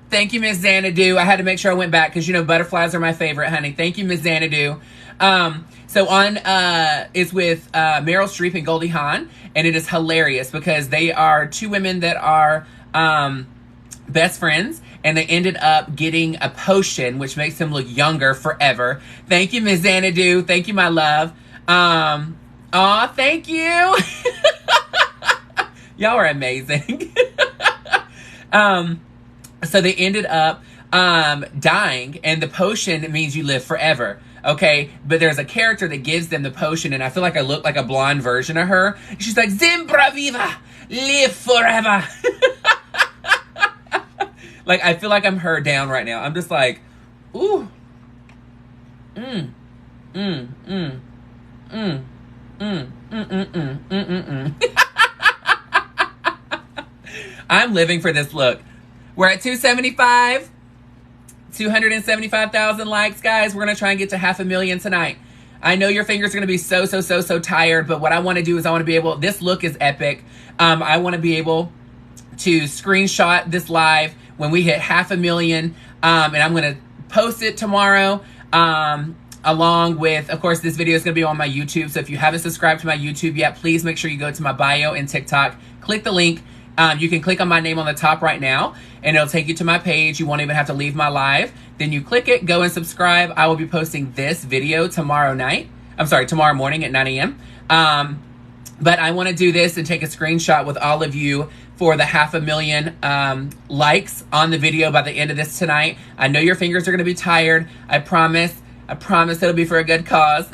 Thank you, Miss Xanadu. I had to make sure I went back because, you know, butterflies are my favorite, honey. Thank you, Miss Xanadu. So on, is with Meryl Streep and Goldie Hawn, and it is hilarious because they are two women that are best friends, and they ended up getting a potion which makes them look younger forever. Thank you, Miss Xanadu. Thank you, my love. Aw, thank you. Y'all are amazing. So they ended up dying, and the potion means you live forever. Okay, but there's a character that gives them the potion, and I feel like I look like a blonde version of her. She's like, Zimbra Viva, live forever. Like, I feel like I'm her down right now. I'm just like, ooh. I'm living for this look. We're at 275. 275,000 likes, guys. We're going to try and get to 500,000 tonight. I know your fingers are going to be so tired, but what I want to do is I want to be able, this look is epic. I want to be able to screenshot this live when we hit 500,000. And I'm going to post it tomorrow. Along with, of course, this video is going to be on my YouTube. So if you haven't subscribed to my YouTube yet, please make sure you go to my bio and TikTok. Click the link. You can click on my name on the top right now, and it'll take you to my page. You won't even have to leave my live. Then you click it, go and subscribe. I will be posting this video tomorrow morning at 9 a.m. But I want to do this and take a screenshot with all of you for the 500,000 likes on the video by the end of this tonight. I know your fingers are going to be tired. I promise it'll be for a good cause.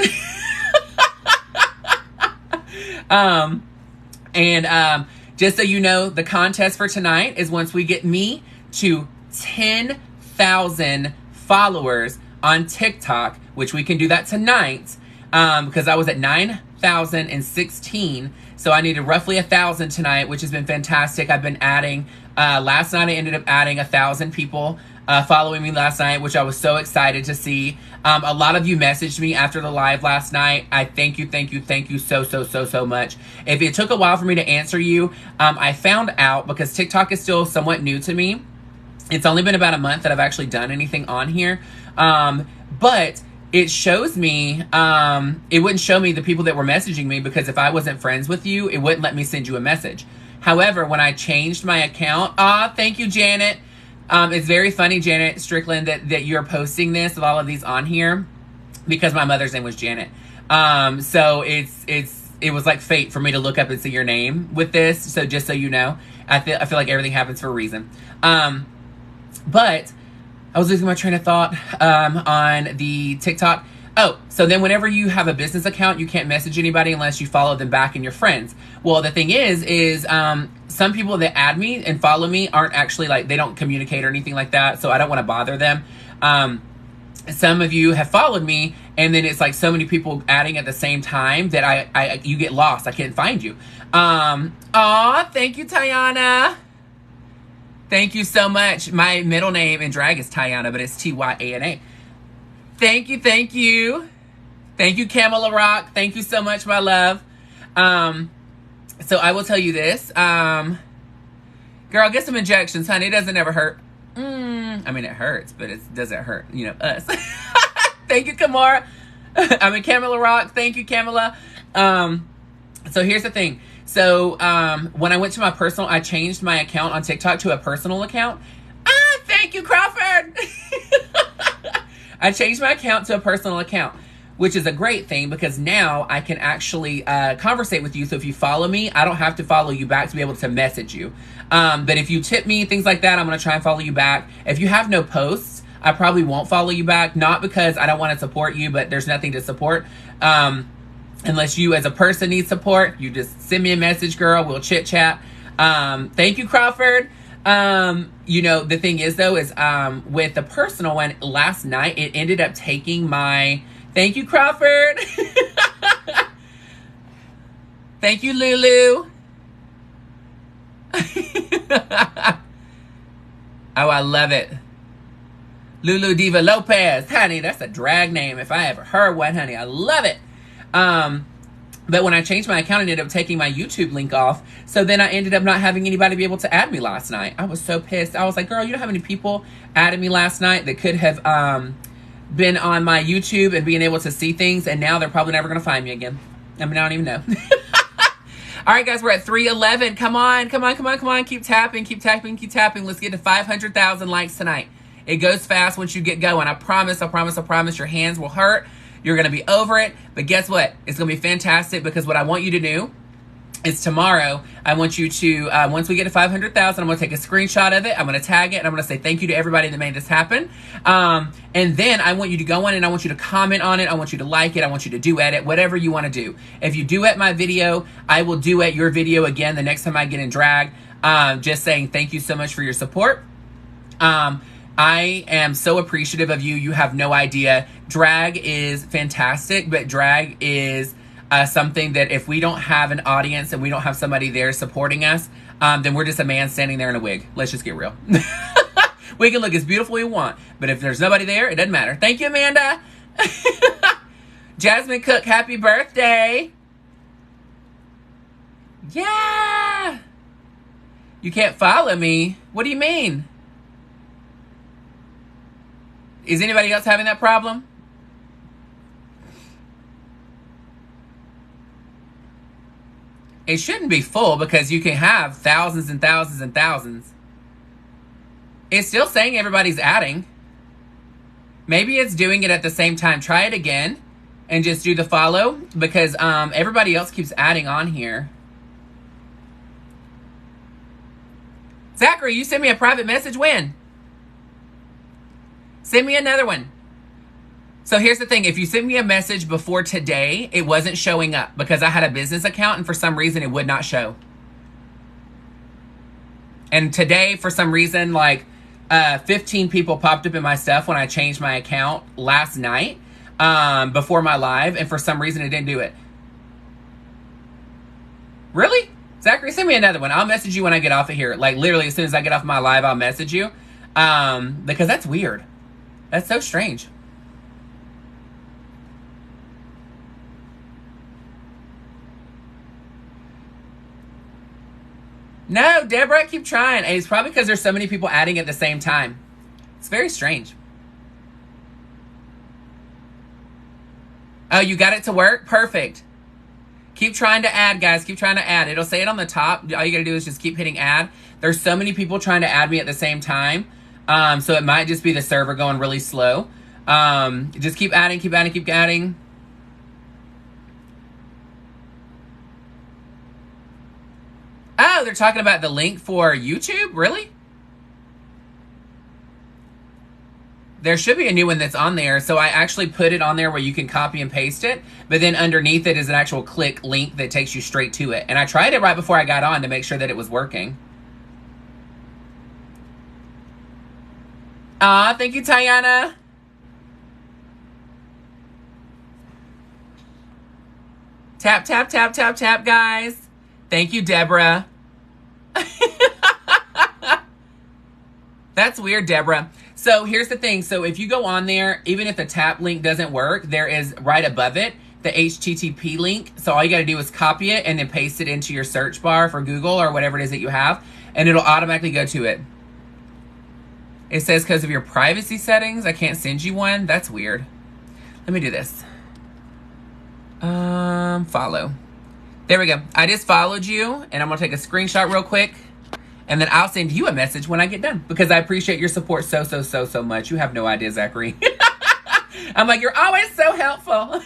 Just so you know, the contest for tonight is once we get me to 10,000 followers on TikTok, which we can do that tonight, because I was at 9,016. So I needed roughly 1,000 tonight, which has been fantastic. I've been adding, last night I ended up adding 1,000 people following me last night, which I was so excited to see. A lot of you messaged me after the live last night. I thank you so much. If it took a while for me to answer you, I found out because TikTok is still somewhat new to me. It's only been about a month that I've actually done anything on here. But it shows me, it wouldn't show me the people that were messaging me because if I wasn't friends with you, it wouldn't let me send you a message. However, when I changed my account, thank you, Janet. It's very funny, Janet Strickland, that you're posting this with all of these on here because my mother's name was Janet. So it was like fate for me to look up and see your name with this. So just so you know, I feel like everything happens for a reason. But I was losing my train of thought on the TikTok. Oh, so then whenever you have a business account, you can't message anybody unless you follow them back and your friends. Well, the thing is some people that add me and follow me aren't actually like, they don't communicate or anything like that. So I don't want to bother them. Some of you have followed me and then it's like so many people adding at the same time that you get lost. I can't find you. Thank you, Tiana. Thank you so much. My middle name in drag is Tiana, but it's Tyana. Thank you. Thank you, Camilla Rock. Thank you so much, my love. So I will tell you this. Girl, get some injections, honey. It doesn't ever hurt. I mean, it hurts, but it doesn't hurt, you know, us. Thank you, Camilla Rock. Thank you, Camilla. So here's the thing. So when I went to my personal, I changed my account on TikTok to a personal account. Thank you, Crawford. I changed my account to a personal account, which is a great thing because now I can actually conversate with you. So if you follow me, I don't have to follow you back to be able to message you. But if you tip me, things like that, I'm going to try and follow you back. If you have no posts, I probably won't follow you back. Not because I don't want to support you, but there's nothing to support. Unless you as a person need support, you just send me a message, girl. We'll chit chat. Thank you, Crawford. You know, the thing is though, is, with the personal one last night, it ended up taking my, thank you, Crawford. Thank you, Lulu. Oh, I love it. Lulu Diva Lopez. Honey, that's a drag name if I ever heard one, honey. I love it. But when I changed my account, I ended up taking my YouTube link off. So then I ended up not having anybody be able to add me last night. I was so pissed. I was like, girl, you know how many people added me last night that could have been on my YouTube and being able to see things, and now they're probably never going to find me again. I mean, I don't even know. All right, guys, we're at 311. Come on, come on, come on, come on. Keep tapping, keep tapping, keep tapping. Let's get to 500,000 likes tonight. It goes fast once you get going. I promise, I promise, I promise your hands will hurt. You're going to be over it. But guess what? It's going to be fantastic, because what I want you to do is tomorrow, I want you to, once we get to 500,000, I'm going to take a screenshot of it. I'm going to tag it, and I'm going to say thank you to everybody that made this happen. And then I want you to go on and I want you to comment on it. I want you to like it. I want you to duet it, whatever you want to do. If you duet my video, I will duet your video again the next time I get in drag. Just saying thank you so much for your support. I am so appreciative of you. You have no idea. Drag is fantastic, but drag is something that if we don't have an audience and we don't have somebody there supporting us, then we're just a man standing there in a wig. Let's just get real. We can look as beautiful as we want, but if there's nobody there, it doesn't matter. Thank you, Amanda. Jasmine Cook, happy birthday. Yeah. You can't follow me. What do you mean? Is anybody else having that problem? It shouldn't be full, because you can have thousands and thousands and thousands. It's still saying everybody's adding. Maybe it's doing it at the same time. Try it again and just do the follow, because everybody else keeps adding on here. Zachary, you sent me a private message when? Send me another one. So here's the thing. If you sent me a message before today, it wasn't showing up because I had a business account and for some reason it would not show. And today, for some reason, like 15 people popped up in my stuff when I changed my account last night before my live. And for some reason, it didn't do it. Really? Zachary, send me another one. I'll message you when I get off of here. Like literally, as soon as I get off my live, I'll message you. Because that's weird. That's so strange. No, Deborah, keep trying. And it's probably because there's so many people adding at the same time. It's very strange. Oh, you got it to work? Perfect. Keep trying to add, guys. Keep trying to add. It'll say it on the top. All you got to do is just keep hitting add. There's so many people trying to add me at the same time. So it might just be the server going really slow. Just keep adding, keep adding, keep adding. Oh, they're talking about the link for YouTube? Really? There should be a new one that's on there. So I actually put it on there where you can copy and paste it. But then underneath it is an actual click link that takes you straight to it. And I tried it right before I got on to make sure that it was working. Aw, thank you, Tiana. Tap, tap, tap, tap, tap, guys. Thank you, Deborah. That's weird, Deborah. So here's the thing. So if you go on there, even if the tap link doesn't work, there is right above it the HTTP link. So all you got to do is copy it and then paste it into your search bar for Google or whatever it is that you have, and it'll automatically go to it. It says because of your privacy settings, I can't send you one. That's weird. Let me do this. Follow. There we go. I just followed you, and I'm going to take a screenshot real quick, and then I'll send you a message when I get done, because I appreciate your support so much. You have no idea, Zachary. I'm like, you're always so helpful. All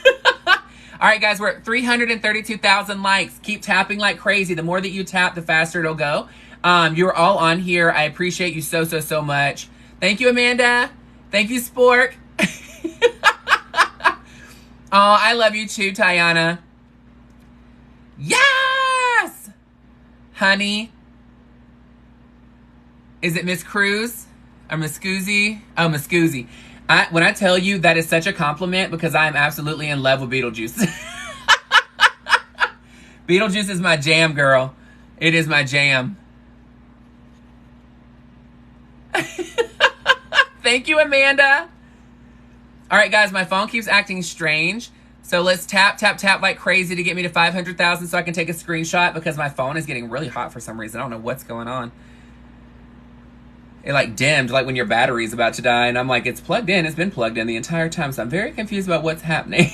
right, guys, we're at 332,000 likes. Keep tapping like crazy. The more that you tap, the faster it'll go. You're all on here. I appreciate you so much. Thank you, Amanda. Thank you, Spork. Oh, I love you too, Tiana. Yes! Honey. Is it Miss Cruz? Or Miss Scoozy? Oh, Miss Scoozy. When I tell you that is such a compliment, because I am absolutely in love with Beetlejuice. Beetlejuice is my jam, girl. It is my jam. Thank you, Amanda. All right, guys, my phone keeps acting strange. So let's tap, tap, tap like crazy to get me to 500,000 so I can take a screenshot because my phone is getting really hot for some reason. I don't know what's going on. It like dimmed, like when your battery's about to die. And I'm like, it's plugged in. It's been plugged in the entire time. So I'm very confused about what's happening.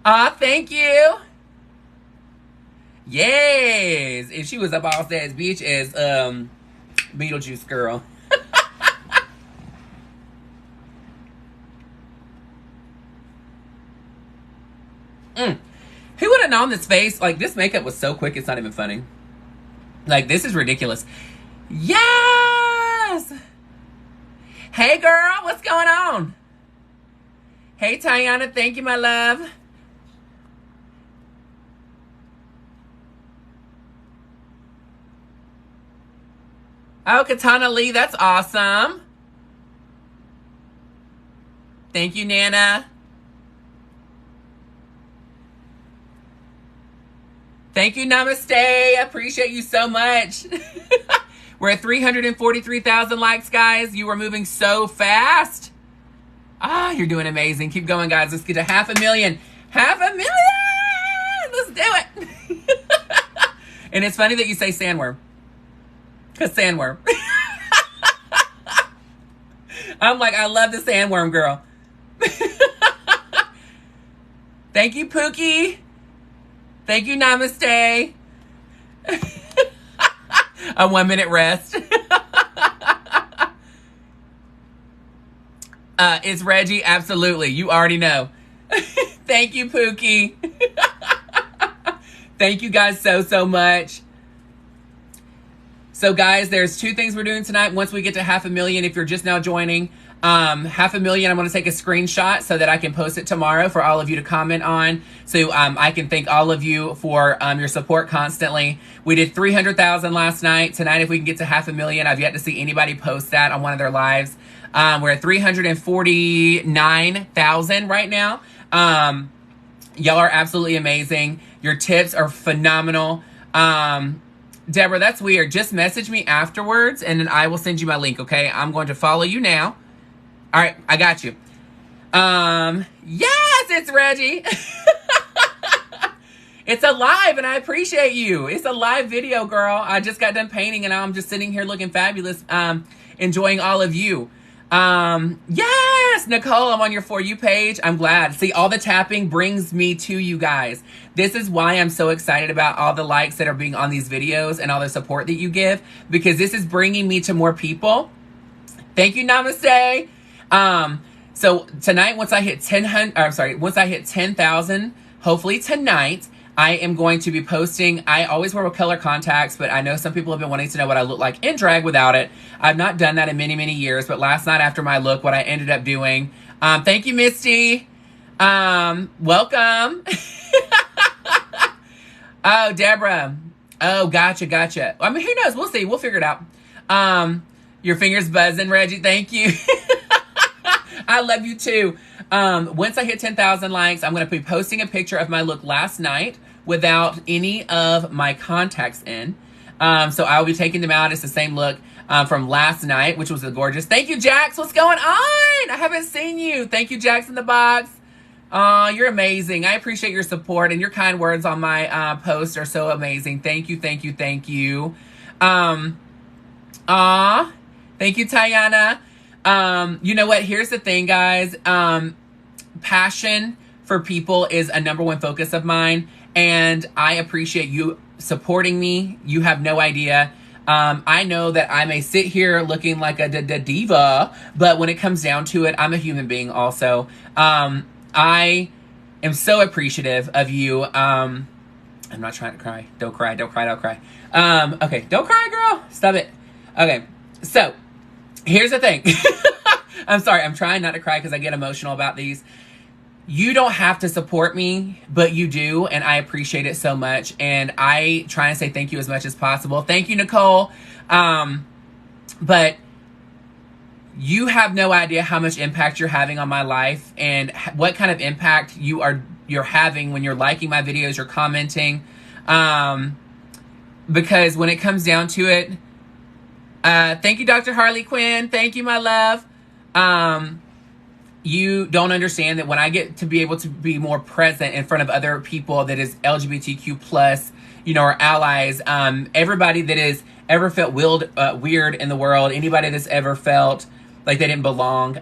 Aw, thank you. Yes. If she was a boss ass bitch as Beetlejuice girl. Who would have known this face? Like, this makeup was so quick, it's not even funny. Like, this is ridiculous. Yes! Hey, girl, what's going on? Hey, Tiana, thank you, my love. Oh, Katana Lee, that's awesome. Thank you, Nana. Thank you, Namaste. I appreciate you so much. We're at 343,000 likes, guys. You are moving so fast. Ah, you're doing amazing. Keep going, guys. Let's get to 500,000. 500,000! Let's do it. And it's funny that you say sandworm. Because sandworm. I'm like, I love the sandworm, girl. Thank you, Pookie. Thank you, Namaste. A 1 minute rest. It's Reggie. Absolutely. You already know. Thank you, Pookie. Thank you guys so much. So guys, there's two things we're doing tonight. Once we get to 500,000, if you're just now joining, 500,000, I'm going to take a screenshot so that I can post it tomorrow for all of you to comment on. So I can thank all of you for your support constantly. We did 300,000 last night. Tonight, if we can get to 500,000, I've yet to see anybody post that on one of their lives. We're at 349,000 right now. Y'all are absolutely amazing. Your tips are phenomenal. Deborah, that's weird. Just message me afterwards and then I will send you my link, okay? I'm going to follow you now. All right, I got you. Yes, it's Reggie. It's a live and I appreciate you. It's a live video, girl. I just got done painting and I'm just sitting here looking fabulous, enjoying all of you. Yes, Nicole, I'm on your For You page. I'm glad. See, all the tapping brings me to you guys. This is why I'm so excited about all the likes that are being on these videos and all the support that you give, because this is bringing me to more people. Thank you, Namaste. So tonight, once I hit 10,000, hopefully tonight, I am going to be posting. I always wear color contacts, but I know some people have been wanting to know what I look like in drag without it. I've not done that in many years, but last night after my look, what I ended up doing, thank you, Misty. Welcome. Oh, Deborah. Oh, gotcha. I mean, who knows? We'll see. We'll figure it out. Your fingers buzzing, Reggie. Thank you. I love you too. Once I hit 10,000 likes, I'm going to be posting a picture of my look last night without any of my contacts in. So I'll be taking them out. It's the same look from last night, which was gorgeous. Thank you, Jax. What's going on? I haven't seen you. Thank you, Jax in the box. You're amazing. I appreciate your support and your kind words on my post are so amazing. Thank you. Thank you, Tiana. You know what? Here's the thing, guys. Passion for people is a #1 focus of mine, and I appreciate you supporting me. You have no idea. I know that I may sit here looking like a diva, but when it comes down to it, I'm a human being also. I am so appreciative of you. I'm not trying to cry. Don't cry. Okay, don't cry, girl. Stop it. Okay, so here's the thing. I'm sorry. I'm trying not to cry because I get emotional about these. You don't have to support me, but you do, and I appreciate it so much. And I try and say thank you as much as possible. Thank you, Nicole. But you have no idea how much impact you're having on my life and what kind of impact you are you're having when you're liking my videos, you're commenting. Because when it comes down to it, thank you, Dr. Harley Quinn. Thank you, my love. You don't understand that when I get to be able to be more present in front of other people that is LGBTQ plus, or allies, everybody that has ever felt weird in the world, anybody that's ever felt like they didn't belong,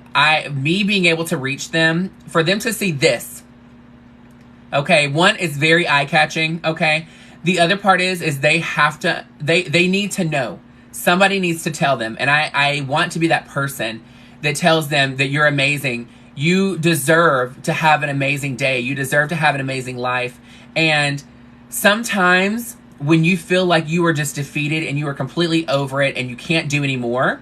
me being able to reach them, for them to see this, okay, one is very eye-catching, okay? The other part is they have to, they need to know. Somebody needs to tell them, and I want to be that person that tells them that you're amazing. You deserve to have an amazing day. You deserve to have an amazing life. And sometimes when you feel like you are just defeated and you are completely over it and you can't do anymore,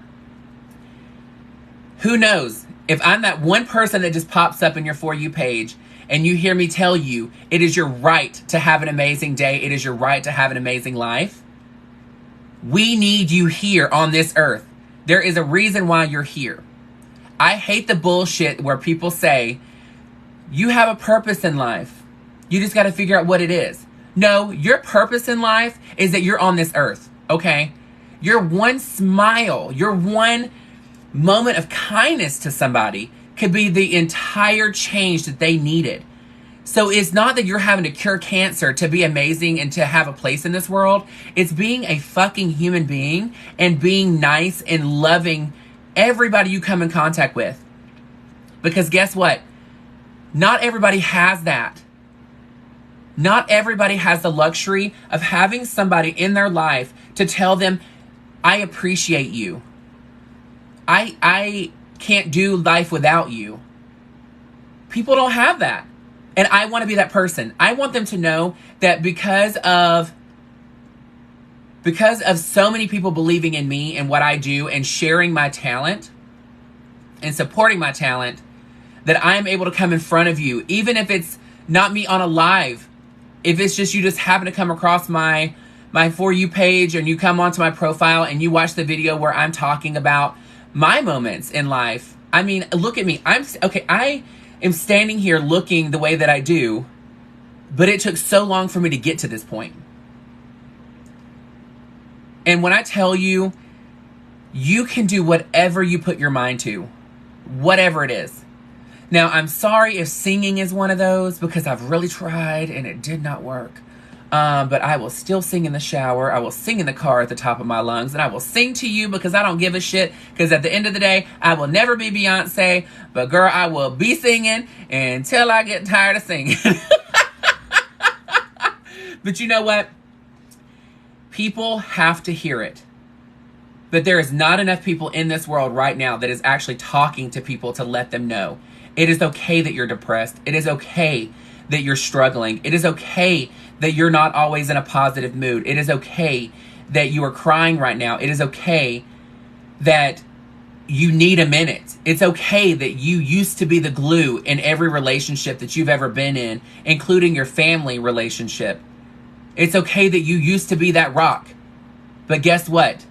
who knows? If I'm that one person that just pops up in your For You page and you hear me tell you it is your right to have an amazing day, it is your right to have an amazing life, we need you here on this earth. There is a reason why you're here. I hate the bullshit where people say, you have a purpose in life. You just got to figure out what it is. No, your purpose in life is that you're on this earth, okay? Your one smile, your one moment of kindness to somebody could be the entire change that they needed. So it's not that you're having to cure cancer to be amazing and to have a place in this world. It's being a fucking human being and being nice and loving everybody you come in contact with. Because guess what? Not everybody has that. Not everybody has the luxury of having somebody in their life to tell them, I appreciate you. I can't do life without you. People don't have that. And I want to be that person. I want them to know that because of so many people believing in me and what I do and sharing my talent and supporting my talent, that I'm able to come in front of you, even if it's not me on a live, if it's just you just happen to come across my For You page and you come onto my profile and you watch the video where I'm talking about my moments in life. I mean, look at me. I am standing here looking the way that I do, but it took so long for me to get to this point. And when I tell you, you can do whatever you put your mind to, whatever it is. Now, I'm sorry if singing is one of those, because I've really tried and it did not work. But I will still sing in the shower. I will sing in the car at the top of my lungs. And I will sing to you because I don't give a shit. Because at the end of the day, I will never be Beyonce. But girl, I will be singing until I get tired of singing. But you know what? People have to hear it. But there is not enough people in this world right now that is actually talking to people to let them know. It is okay that you're depressed. It is okay that you're struggling. It is okay that you're not always in a positive mood. It is okay that you are crying right now. It is okay that you need a minute. It's okay that you used to be the glue in every relationship that you've ever been in, including your family relationship. It's okay that you used to be that rock. But guess what?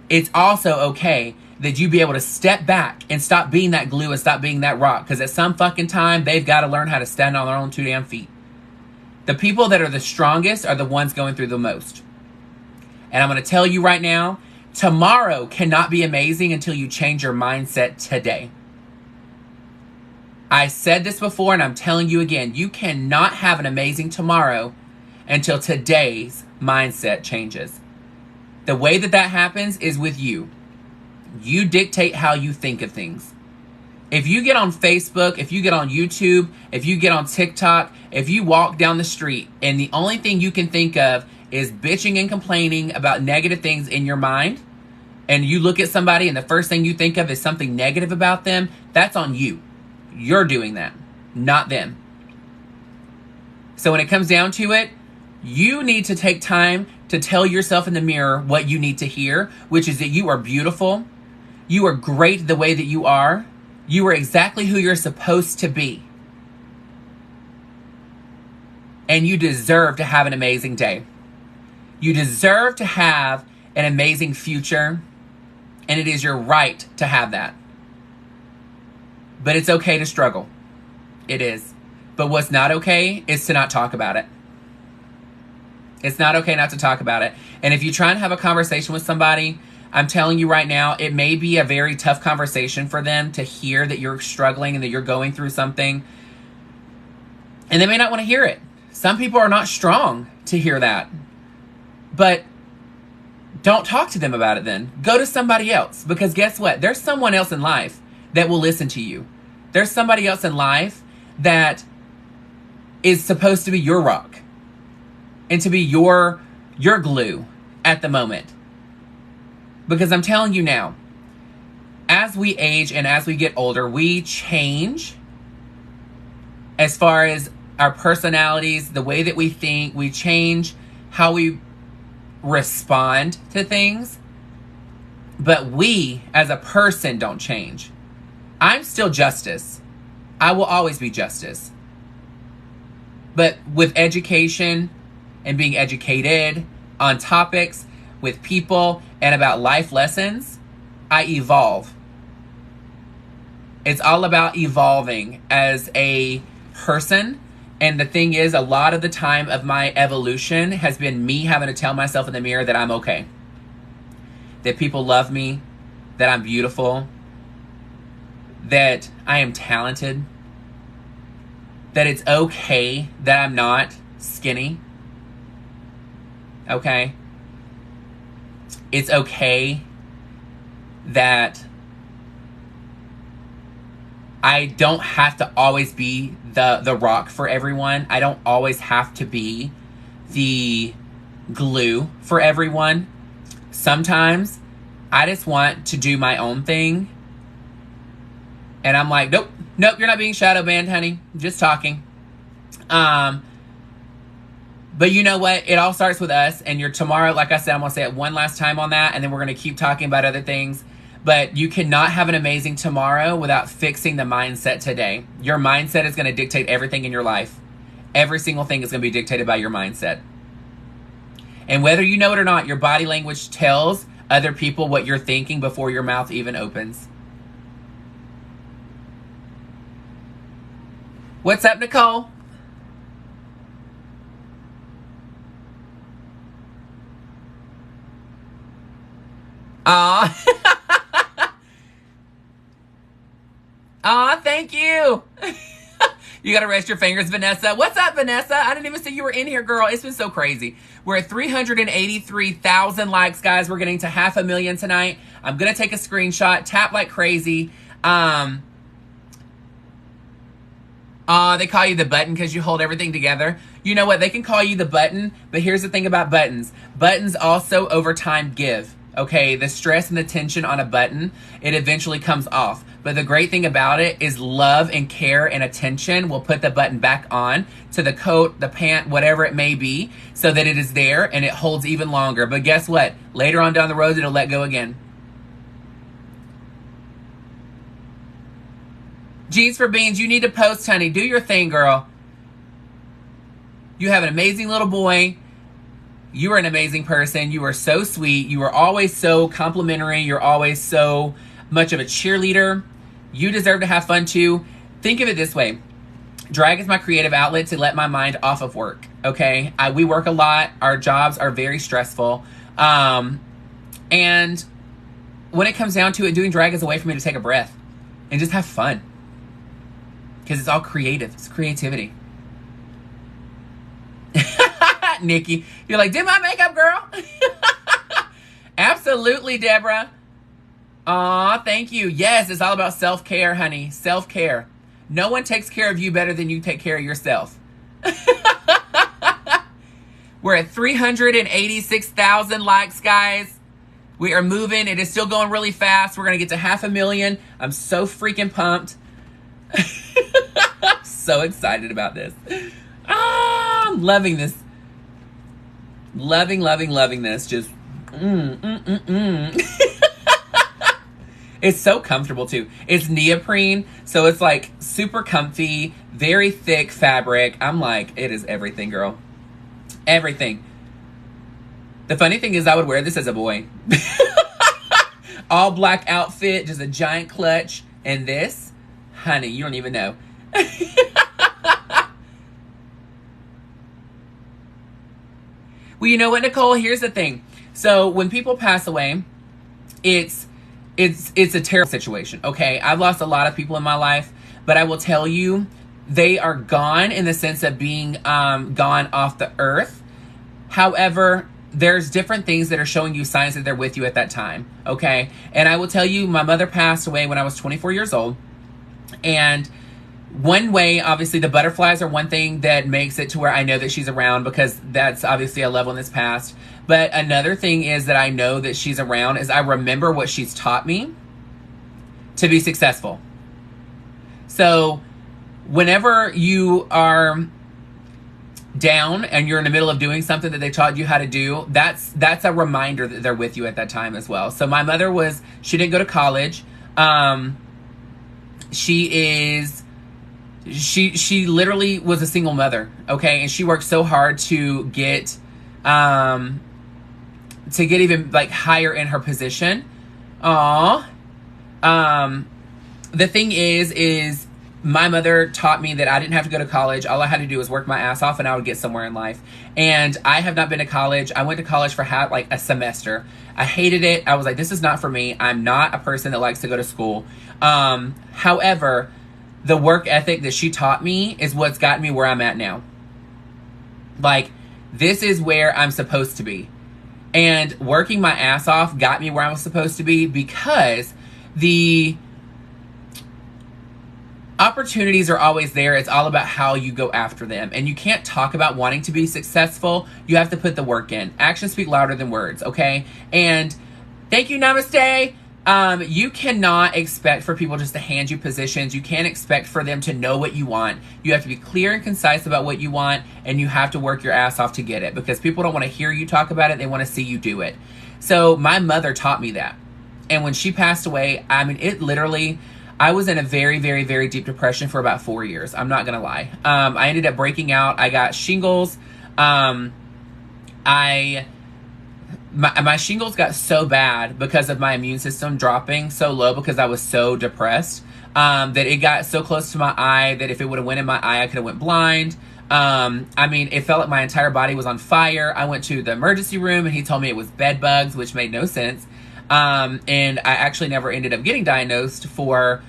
It's also okay that you be able to step back and stop being that glue and stop being that rock. Because at some fucking time, they've got to learn how to stand on their own two damn feet. The people that are the strongest are the ones going through the most. And I'm going to tell you right now, tomorrow cannot be amazing until you change your mindset today. I said this before and I'm telling you again, you cannot have an amazing tomorrow until today's mindset changes. The way that happens is with you. You dictate how you think of things. If you get on Facebook, if you get on YouTube, if you get on TikTok, if you walk down the street and the only thing you can think of is bitching and complaining about negative things in your mind, and you look at somebody and the first thing you think of is something negative about them, that's on you. You're doing that, not them. So when it comes down to it, you need to take time to tell yourself in the mirror what you need to hear, which is that you are beautiful. You are great the way that you are. You are exactly who you're supposed to be. And you deserve to have an amazing day. You deserve to have an amazing future. And it is your right to have that. But it's okay to struggle. It is. But what's not okay is to not talk about it. It's not okay not to talk about it. And if you try and have a conversation with somebody, I'm telling you right now, it may be a very tough conversation for them to hear that you're struggling and that you're going through something. And they may not want to hear it. Some people are not strong to hear that. But don't talk to them about it then. Go to somebody else. Because guess what? There's someone else in life that will listen to you. There's somebody else in life that is supposed to be your rock. And to be your glue at the moment. Because I'm telling you now, as we age and as we get older, we change as far as our personalities, the way that we think, we change how we respond to things. But we, as a person, don't change. I'm still Justice. I will always be Justice. But with education and being educated on topics with people and about life lessons, I evolve. It's all about evolving as a person. And the thing is, a lot of the time of my evolution has been me having to tell myself in the mirror that I'm okay. That people love me, that I'm beautiful, that I am talented, that it's okay that I'm not skinny. Okay? It's okay that I don't have to always be the rock for everyone. I don't always have to be the glue for everyone. Sometimes I just want to do my own thing. And I'm like, nope, you're not being shadow banned, honey. I'm just talking. But you know what? It all starts with us. And tomorrow, like I said, I'm going to say it one last time on that. And then we're going to keep talking about other things. But you cannot have an amazing tomorrow without fixing the mindset today. Your mindset is going to dictate everything in your life. Every single thing is going to be dictated by your mindset. And whether you know it or not, your body language tells other people what you're thinking before your mouth even opens. What's up, Nicole? Aw, thank you. You got to rest your fingers, Vanessa. What's up, Vanessa? I didn't even see you were in here, girl. It's been so crazy. We're at 383,000 likes, guys. We're getting to 500,000 tonight. I'm going to take a screenshot. Tap like crazy. They call you the button because you hold everything together. You know what? They can call you the button, but here's the thing about buttons. Buttons also, over time, give. Okay, the stress and the tension on a button, it eventually comes off. But the great thing about it is love and care and attention will put the button back on to the coat, the pant, whatever it may be, so that it is there and it holds even longer. But guess what? Later on down the road, it'll let go again. Jeans for Beans, you need to post, honey. Do your thing, girl. You have an amazing little boy. You are an amazing person. You are so sweet. You are always so complimentary. You're always so much of a cheerleader. You deserve to have fun too. Think of it this way. Drag is my creative outlet to let my mind off of work. Okay? We work a lot. Our jobs are very stressful. And when it comes down to it, doing drag is a way for me to take a breath and just have fun. Because it's all creative. It's creativity. Nikki, you're like, did my makeup, girl? Absolutely, Deborah. Aw, thank you. Yes, it's all about self-care, honey. Self-care. No one takes care of you better than you take care of yourself. We're at 386,000 likes, guys. We are moving. It is still going really fast. We're going to get to 500,000. I'm so freaking pumped. So excited about this. I'm loving this. Loving this. Just, It's so comfortable, too. It's neoprene, so it's, like, super comfy, very thick fabric. I'm like, it is everything, girl. Everything. The funny thing is I would wear this as a boy. All black outfit, just a giant clutch. And this, honey, you don't even know. Well, you know what, Nicole? Here's the thing. So when people pass away, it's a terrible situation. Okay, I've lost a lot of people in my life, but I will tell you, they are gone in the sense of being gone off the earth. However, there's different things that are showing you signs that they're with you at that time. Okay, and I will tell you, my mother passed away when I was 24 years old, and one way, obviously, the butterflies are one thing that makes it to where I know that she's around, because that's obviously a level in this past. But another thing is that I know that she's around is I remember what she's taught me to be successful. So whenever you are down and you're in the middle of doing something that they taught you how to do, that's a reminder that they're with you at that time as well. So my mother she didn't go to college. She literally was a single mother, okay? And she worked so hard to get even like higher in her position. The thing is my mother taught me that I didn't have to go to college. All I had to do was work my ass off and I would get somewhere in life. And I have not been to college. I went to college for like a semester. I hated it. I was like, this is not for me. I'm not a person that likes to go to school. However, the work ethic that she taught me is what's gotten me where I'm at now. Like, this is where I'm supposed to be. And working my ass off got me where I was supposed to be, because the opportunities are always there. It's all about how you go after them. And you can't talk about wanting to be successful. You have to put the work in. Actions speak louder than words, okay? And thank you, namaste. You cannot expect for people just to hand you positions. You can't expect for them to know what you want. You have to be clear and concise about what you want, and you have to work your ass off to get it, because people don't want to hear you talk about it. They want to see you do it. So my mother taught me that. And when she passed away, I mean, it literally, I was in a very, very, very deep depression for about 4 years. I'm not going to lie. I ended up breaking out. I got shingles. My shingles got so bad because of my immune system dropping so low, because I was so depressed, that it got so close to my eye that if it would have went in my eye, I could have went blind. I mean, it felt like my entire body was on fire. I went to the emergency room and he told me it was bed bugs, which made no sense. And I actually never ended up getting diagnosed for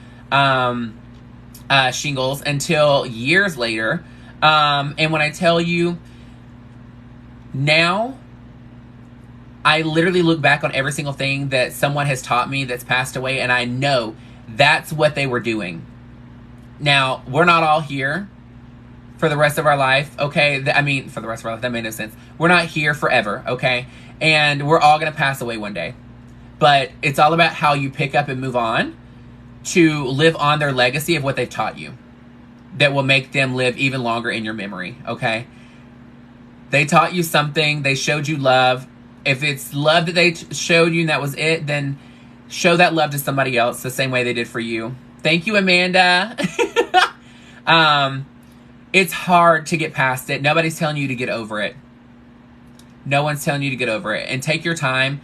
shingles until years later. And when I tell you now, I literally look back on every single thing that someone has taught me that's passed away, and I know that's what they were doing. Now, we're not all here for the rest of our life, okay? I mean, for the rest of our life, that made no sense. We're not here forever, okay? And we're all going to pass away one day. But it's all about how you pick up and move on to live on their legacy of what they've taught you that will make them live even longer in your memory, okay? They taught you something. They showed you love. If it's love that they showed you and that was it, then show that love to somebody else the same way they did for you. Thank you, Amanda. It's hard to get past it. Nobody's telling you to get over it. No one's telling you to get over it. And take your time.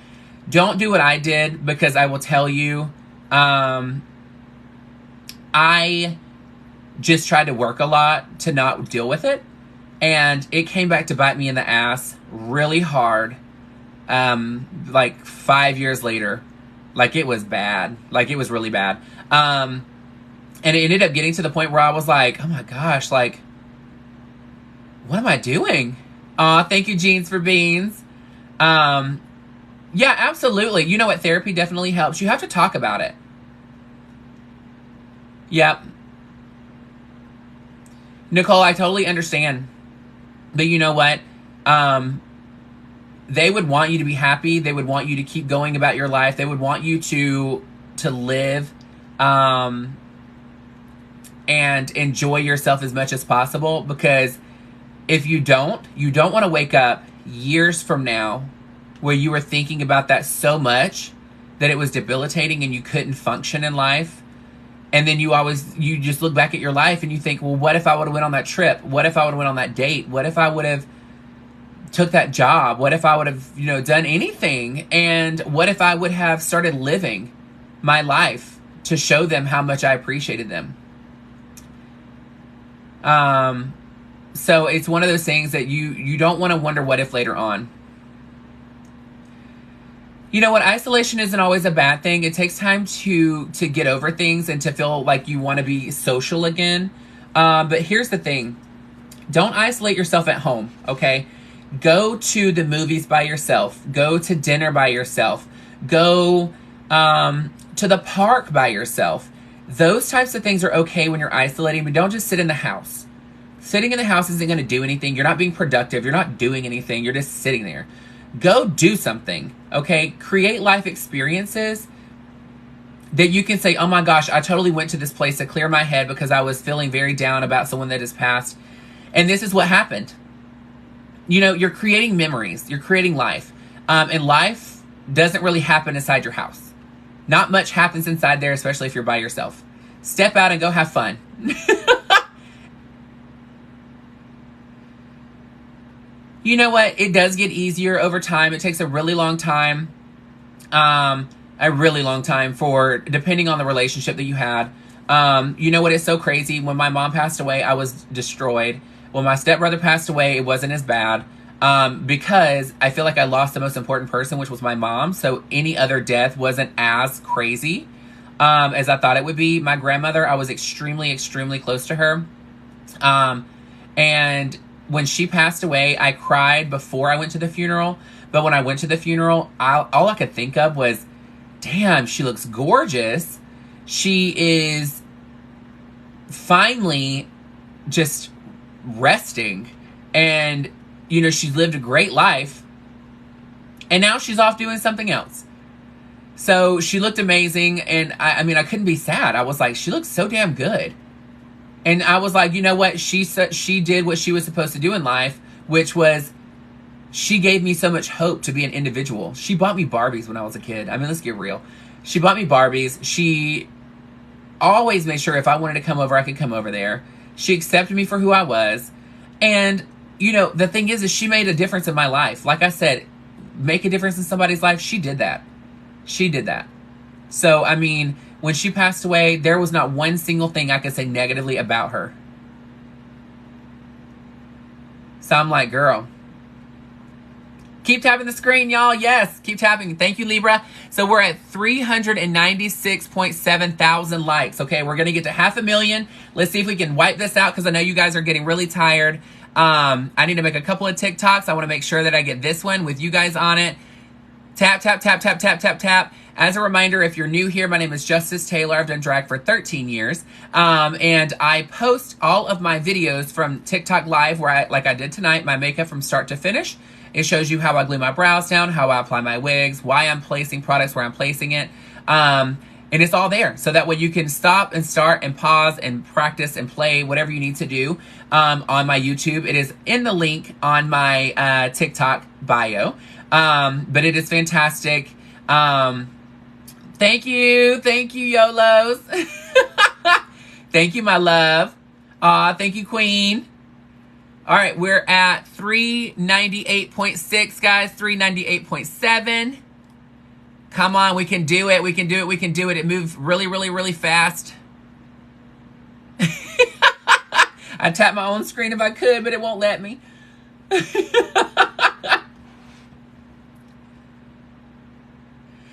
Don't do what I did, because I will tell you, I just tried to work a lot to not deal with it. And it came back to bite me in the ass really hard. Like 5 years later. Like, it was bad. Like, it was really bad. And it ended up getting to the point where I was like, oh my gosh, like, what am I doing? Aw, thank you, Jeans for Beans. Yeah, absolutely. You know what? Therapy definitely helps. You have to talk about it. Yep. Nicole, I totally understand. But you know what? They would want you to be happy. They would want you to keep going about your life. They would want you to live and enjoy yourself as much as possible, because if you don't want to wake up years from now where you were thinking about that so much that it was debilitating and you couldn't function in life. And then you just look back at your life and you think, well, what if I would have went on that trip? What if I would have went on that date? What if I would have took that job? What if I would have, done anything? And what if I would have started living my life to show them how much I appreciated them? So it's one of those things that you don't want to wonder what if later on. You know what? Isolation isn't always a bad thing. It takes time to get over things and to feel like you want to be social again. But here's the thing. Don't isolate yourself at home, okay? Go to the movies by yourself. Go to dinner by yourself. Go to the park by yourself. Those types of things are okay when you're isolating, but don't just sit in the house. Sitting in the house isn't going to do anything. You're not being productive. You're not doing anything. You're just sitting there. Go do something, okay? Create life experiences that you can say, oh my gosh, I totally went to this place to clear my head because I was feeling very down about someone that has passed. And this is what happened. You know, you're creating memories. You're creating life. And life doesn't really happen inside your house. Not much happens inside there, especially if you're by yourself. Step out and go have fun. You know what? It does get easier over time. It takes a really long time. For, depending on the relationship that you had. You know what? It's so crazy. When my mom passed away, I was destroyed. When my stepbrother passed away, it wasn't as bad. Because I feel like I lost the most important person, which was my mom. So any other death wasn't as crazy as I thought it would be. My grandmother, I was extremely, extremely close to her. And when she passed away, I cried before I went to the funeral. But when I went to the funeral, all I could think of was, damn, she looks gorgeous. She is finally just resting. And, you know, she's lived a great life. And now she's off doing something else. So she looked amazing. And I mean, I couldn't be sad. I was like, she looks so damn good. And I was like, you know what? She did what she was supposed to do in life, which was she gave me so much hope to be an individual. She bought me Barbies when I was a kid. I mean, let's get real. She bought me Barbies. She always made sure if I wanted to come over, I could come over there. She accepted me for who I was. And, you know, the thing is she made a difference in my life. Like I said, make a difference in somebody's life. She did that. She did that. So, I mean, when she passed away, there was not one single thing I could say negatively about her. So I'm like, girl, keep tapping the screen, y'all. Yes, keep tapping. Thank you, Libra. So we're at 396.7 thousand likes. Okay, we're going to get to 500,000. Let's see if we can wipe this out because I know you guys are getting really tired. I need to make a couple of TikToks. I want to make sure that I get this one with you guys on it. Tap, tap, tap, tap, tap, tap, tap. As a reminder, if you're new here, my name is Justice Taylor. I've done drag for 13 years. And I post all of my videos from TikTok Live where like I did tonight, my makeup from start to finish. It shows you how I glue my brows down, how I apply my wigs, why I'm placing products where I'm placing it. And it's all there. So that way you can stop and start and pause and practice and play whatever you need to do on my YouTube. It is in the link on my TikTok bio. But it is fantastic. Thank you, YOLOs. Thank you, my love. Thank you, Queen. All right, we're at 398.6, guys. 398.7. Come on, we can do it. We can do it. We can do it. It moves really, really, really fast. I'd tap my own screen if I could, but it won't let me.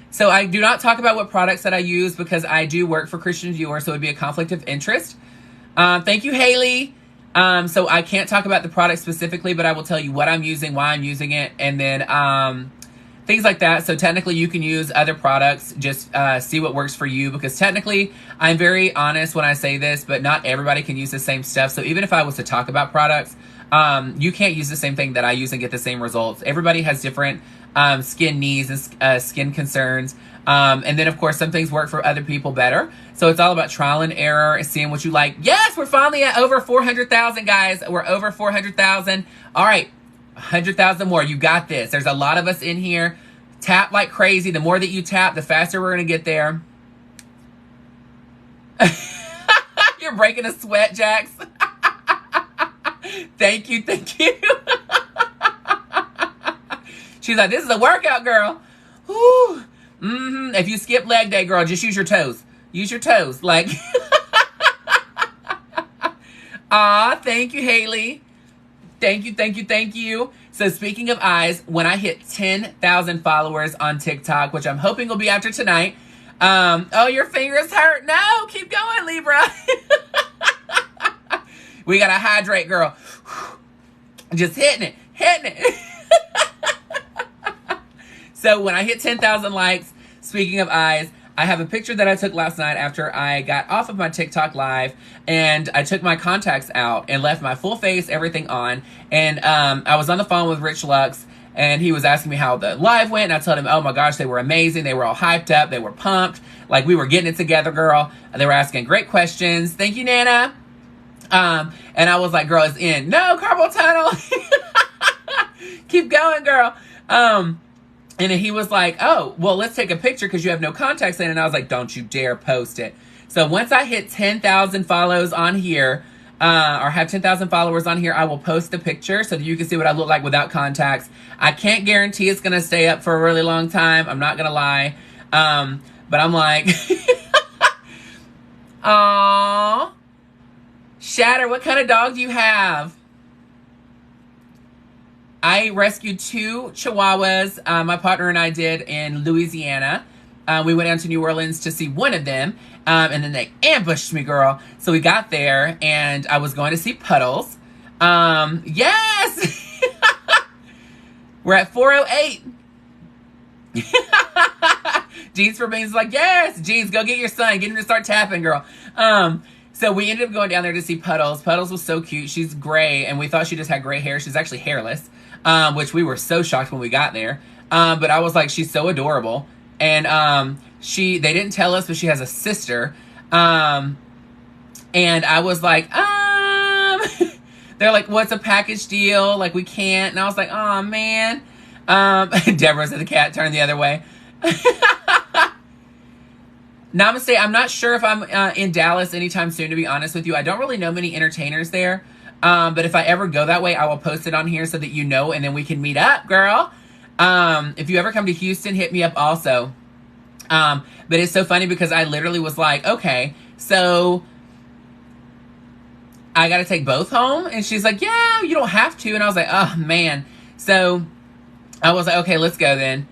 So I do not talk about what products that I use because I do work for Christian Dior, so it would be a conflict of interest. Thank you, Haley. So I can't talk about the product specifically, but I will tell you what I'm using, why I'm using it, and then things like that. So technically you can use other products, just see what works for you, because technically I'm very honest when I say this, but not everybody can use the same stuff. So even if I was to talk about products, you can't use the same thing that I use and get the same results. Everybody has different skin needs and skin concerns. And then, of course, some things work for other people better. So it's all about trial and error and seeing what you like. Yes, we're finally at over 400,000, guys. We're over 400,000. All right, 100,000 more. You got this. There's a lot of us in here. Tap like crazy. The more that you tap, the faster we're going to get there. You're breaking a sweat, Jax. Thank you. Thank you. She's like, this is a workout, girl. Whew. Mm-hmm. If you skip leg day, girl, just use your toes. Use your toes. Like, thank you, Haley. Thank you, thank you, thank you. So speaking of eyes, when I hit 10,000 followers on TikTok, which I'm hoping will be after tonight. Oh, your fingers hurt. No, keep going, Libra. We gotta hydrate, girl. Just hitting it. So when I hit 10,000 likes, speaking of eyes, I have a picture that I took last night after I got off of my TikTok live, and I took my contacts out and left my full face, everything on. And I was on the phone with Rich Lux, and he was asking me how the live went, and I told him, oh my gosh, they were amazing. They were all hyped up. They were pumped. Like, we were getting it together, girl. They were asking great questions. Thank you, Nana. And I was like, girl, it's in. No, carpal tunnel. Keep going, girl. And then he was like, oh, well, let's take a picture because you have no contacts in. And I was like, don't you dare post it. So once I hit 10,000 follows on here, or have 10,000 followers on here, I will post the picture so that you can see what I look like without contacts. I can't guarantee it's going to stay up for a really long time. I'm not going to lie. But I'm like, aww. Shatter, what kind of dog do you have? I rescued 2 Chihuahuas, my partner and I did, in Louisiana. We went down to New Orleans to see one of them, and then they ambushed me, girl. So we got there, and I was going to see Puddles. Yes! We're at 408. Jeans for Beans like, yes! Jeans, go get your son. Get him to start tapping, girl. So we ended up going down there to see Puddles. Puddles was so cute. She's gray, and we thought she just had gray hair. She's actually hairless. Which we were so shocked when we got there. But I was like, she's so adorable. And they didn't tell us, but she has a sister. And I was like, they're like, what's a package deal? Like, we can't. And I was like, oh, man. Deborah said the cat turned the other way. Namaste. I'm not sure if I'm in Dallas anytime soon, to be honest with you. I don't really know many entertainers there. But if I ever go that way, I will post it on here so that you know, and then we can meet up, girl. If you ever come to Houston, hit me up also. But it's so funny because I literally was like, okay, so I got to take both home. And she's like, yeah, you don't have to. And I was like, oh, man. So I was like, okay, let's go then.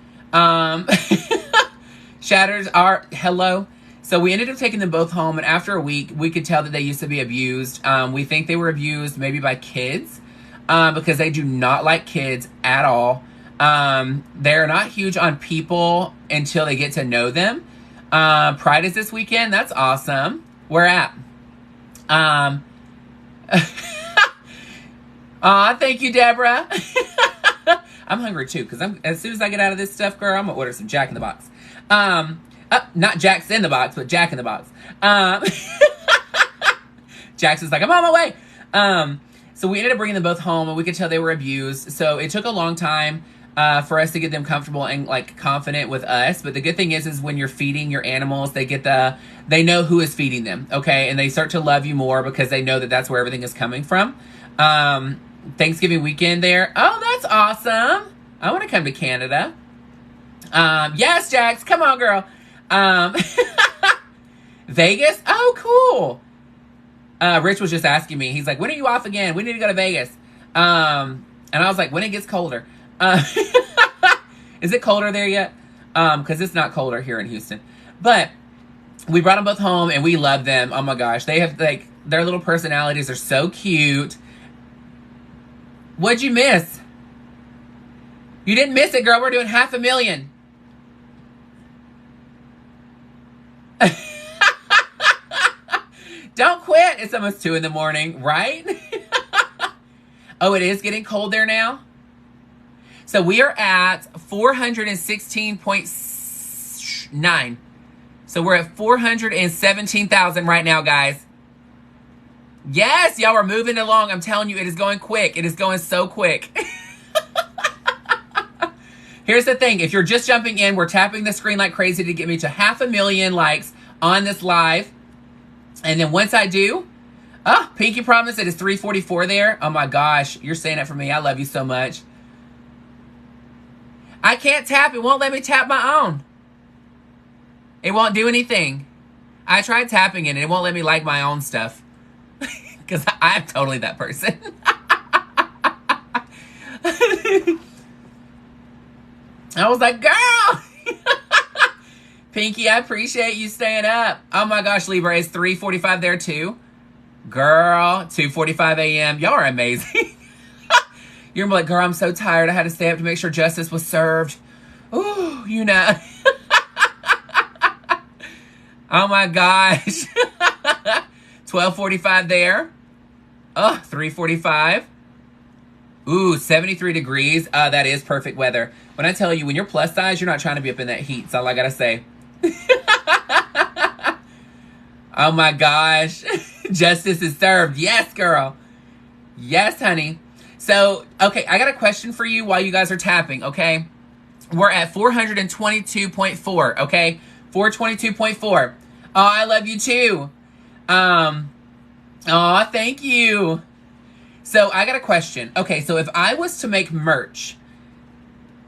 Shatters are hello. So we ended up taking them both home, and after a week, we could tell that they used to be abused. We think they were abused maybe by kids, because they do not like kids at all. They're not huge on people until they get to know them. Pride is this weekend. That's awesome. Where at? Aw, thank you, Deborah. I'm hungry too, because as soon as I get out of this stuff, girl, I'm gonna order some Jack in the Box. Not Jack's in the Box, but Jack in the Box. Jax is like, I'm on my way. So we ended up bringing them both home, and we could tell they were abused. So it took a long time for us to get them comfortable and like confident with us. But the good thing is when you're feeding your animals, they know who is feeding them, okay? And they start to love you more because they know that that's where everything is coming from. Thanksgiving weekend there. Oh, that's awesome. I want to come to Canada. Yes, Jax, come on, girl. Vegas? Oh, cool. Rich was just asking me. He's like, when are you off again? We need to go to Vegas. And I was like, when it gets colder. Is it colder there yet? Because it's not colder here in Houston. But we brought them both home, and we love them. Oh, my gosh. They have, like, their little personalities are so cute. What'd you miss? You didn't miss it, girl. We're doing 500,000. Don't quit. It's almost 2 a.m, right? Oh, it is getting cold there now? So we are at 416.9. So we're at 417,000 right now, guys. Yes, y'all are moving along. I'm telling you, it is going quick. It is going so quick. Here's the thing. If you're just jumping in, we're tapping the screen like crazy to get me to 500,000 likes on this live. And then once I do, Pinky promised it is 344 there. Oh my gosh, you're saying it for me. I love you so much. I can't tap. It won't let me tap my own. It won't do anything. I tried tapping it and it won't let me like my own stuff. Because I'm totally that person. I was like, girl. Pinky, I appreciate you staying up. Oh my gosh, Libra, it's 3:45 there too. Girl, 2:45 a.m. Y'all are amazing. You're like, girl, I'm so tired. I had to stay up to make sure justice was served. Ooh, you know. Oh my gosh. 12:45 there. Oh, 3:45. Ooh, 73 degrees. That is perfect weather. When I tell you, when you're plus size, you're not trying to be up in that heat. That's all I gotta say. Oh my gosh. Justice is served. Yes, girl. Yes, honey. So, okay, I got a question for you while you guys are tapping, okay? We're at 422.4, okay? 422.4. Oh, I love you too. Oh, thank you. So, I got a question. Okay, so if I was to make merch,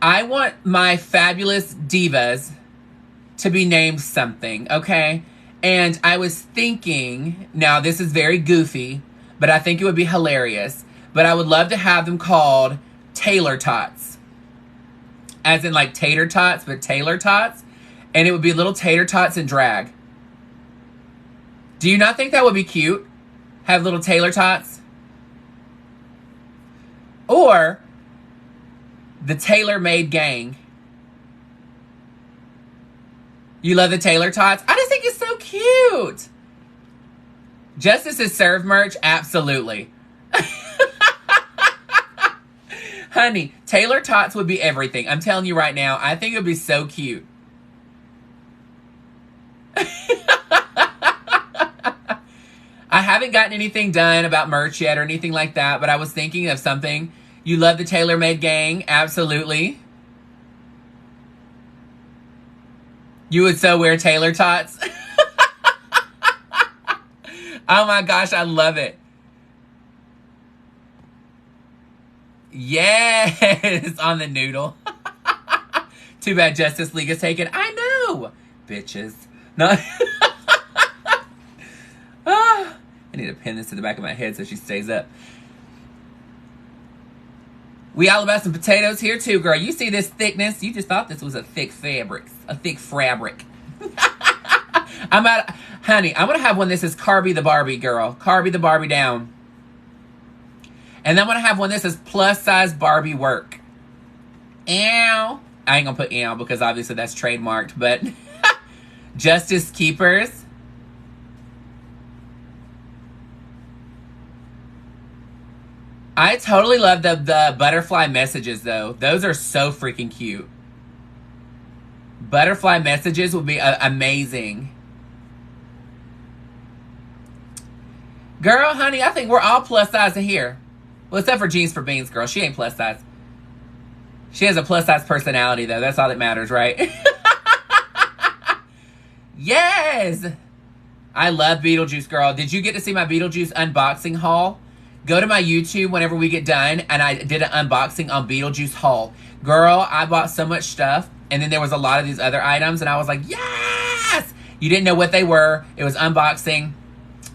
I want my fabulous divas to be named something, okay? And I was thinking, now this is very goofy, but I think it would be hilarious. But I would love to have them called Taylor-Tots. As in like tater tots, but Taylor-Tots. And it would be little tater tots in drag. Do you not think that would be cute? Have little Taylor-Tots? Or the Tailor-Made Gang. You love the Taylor-Tots? I just think it's so cute. Justice is served merch? Absolutely. Honey, Taylor-Tots would be everything. I'm telling you right now, I think it would be so cute. I haven't gotten anything done about merch yet or anything like that, but I was thinking of something. You love the Tailor-Made Gang? Absolutely. You would so wear Taylor-Tots? Oh my gosh, I love it. Yes, on the noodle. Too bad Justice League is taken. I know, bitches. No. I need to pin this to the back of my head so she stays up. We all about some potatoes here too, girl. You see this thickness? You just thought this was a thick fabric. A thick fabric. Honey, I'm going to have one that says Carby the Barbie, girl. Carby the Barbie down. And then I'm going to have one that says plus size Barbie work. Ow. I ain't going to put ow because obviously that's trademarked, but Justice Keepers. I totally love the butterfly messages though. Those are so freaking cute. Butterfly messages would be amazing. Girl, honey, I think we're all plus size in here. Well, except for Jeans for Beans, girl. She ain't plus size. She has a plus size personality, though. That's all that matters, right? Yes! I love Beetlejuice, girl. Did you get to see my Beetlejuice unboxing haul? Go to my YouTube whenever we get done, and I did an unboxing on Beetlejuice haul. Girl, I bought so much stuff, and then there was a lot of these other items, and I was like, yes! You didn't know what they were. It was unboxing.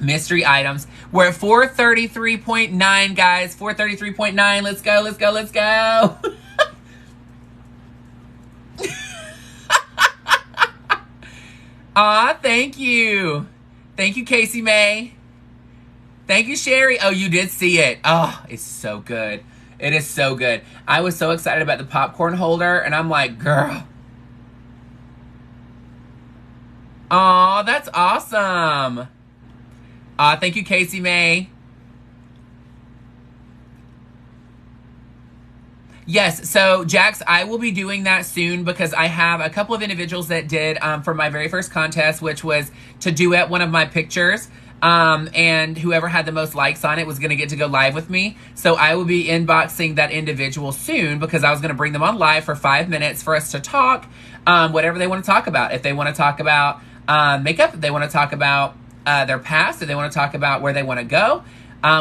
Mystery items. We're at 433.9, guys. 433.9. Let's go, let's go, let's go. Aw, thank you. Thank you, Casey May. Thank you, Sherry. Oh, you did see it. Oh, it's so good. It is so good. I was so excited about the popcorn holder, and I'm like, girl. Aw, that's awesome. Thank you, Casey May. Yes, so Jax, I will be doing that soon because I have a couple of individuals that did for my very first contest, which was to duet one of my pictures. And whoever had the most likes on it was going to get to go live with me. So I will be inboxing that individual soon because I was going to bring them on live for 5 minutes for us to talk whatever they want to talk about. If they want to talk about makeup, if they want to talk about their past, if they want to talk about where they want to go,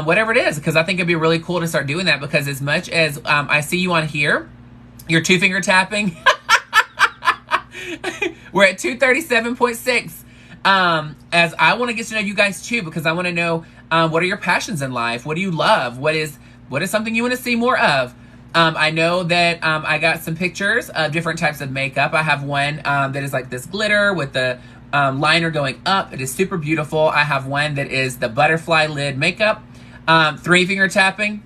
whatever it is, because I think it'd be really cool to start doing that because as much as I see you on here, you're 2-finger tapping. We're at 237.6. As I want to get to know you guys too, because I want to know what are your passions in life? What do you love? What is something you want to see more of? I know that I got some pictures of different types of makeup. I have one that is like this glitter with the liner going up. It is super beautiful. I have one that is the butterfly lid makeup. 3-finger tapping.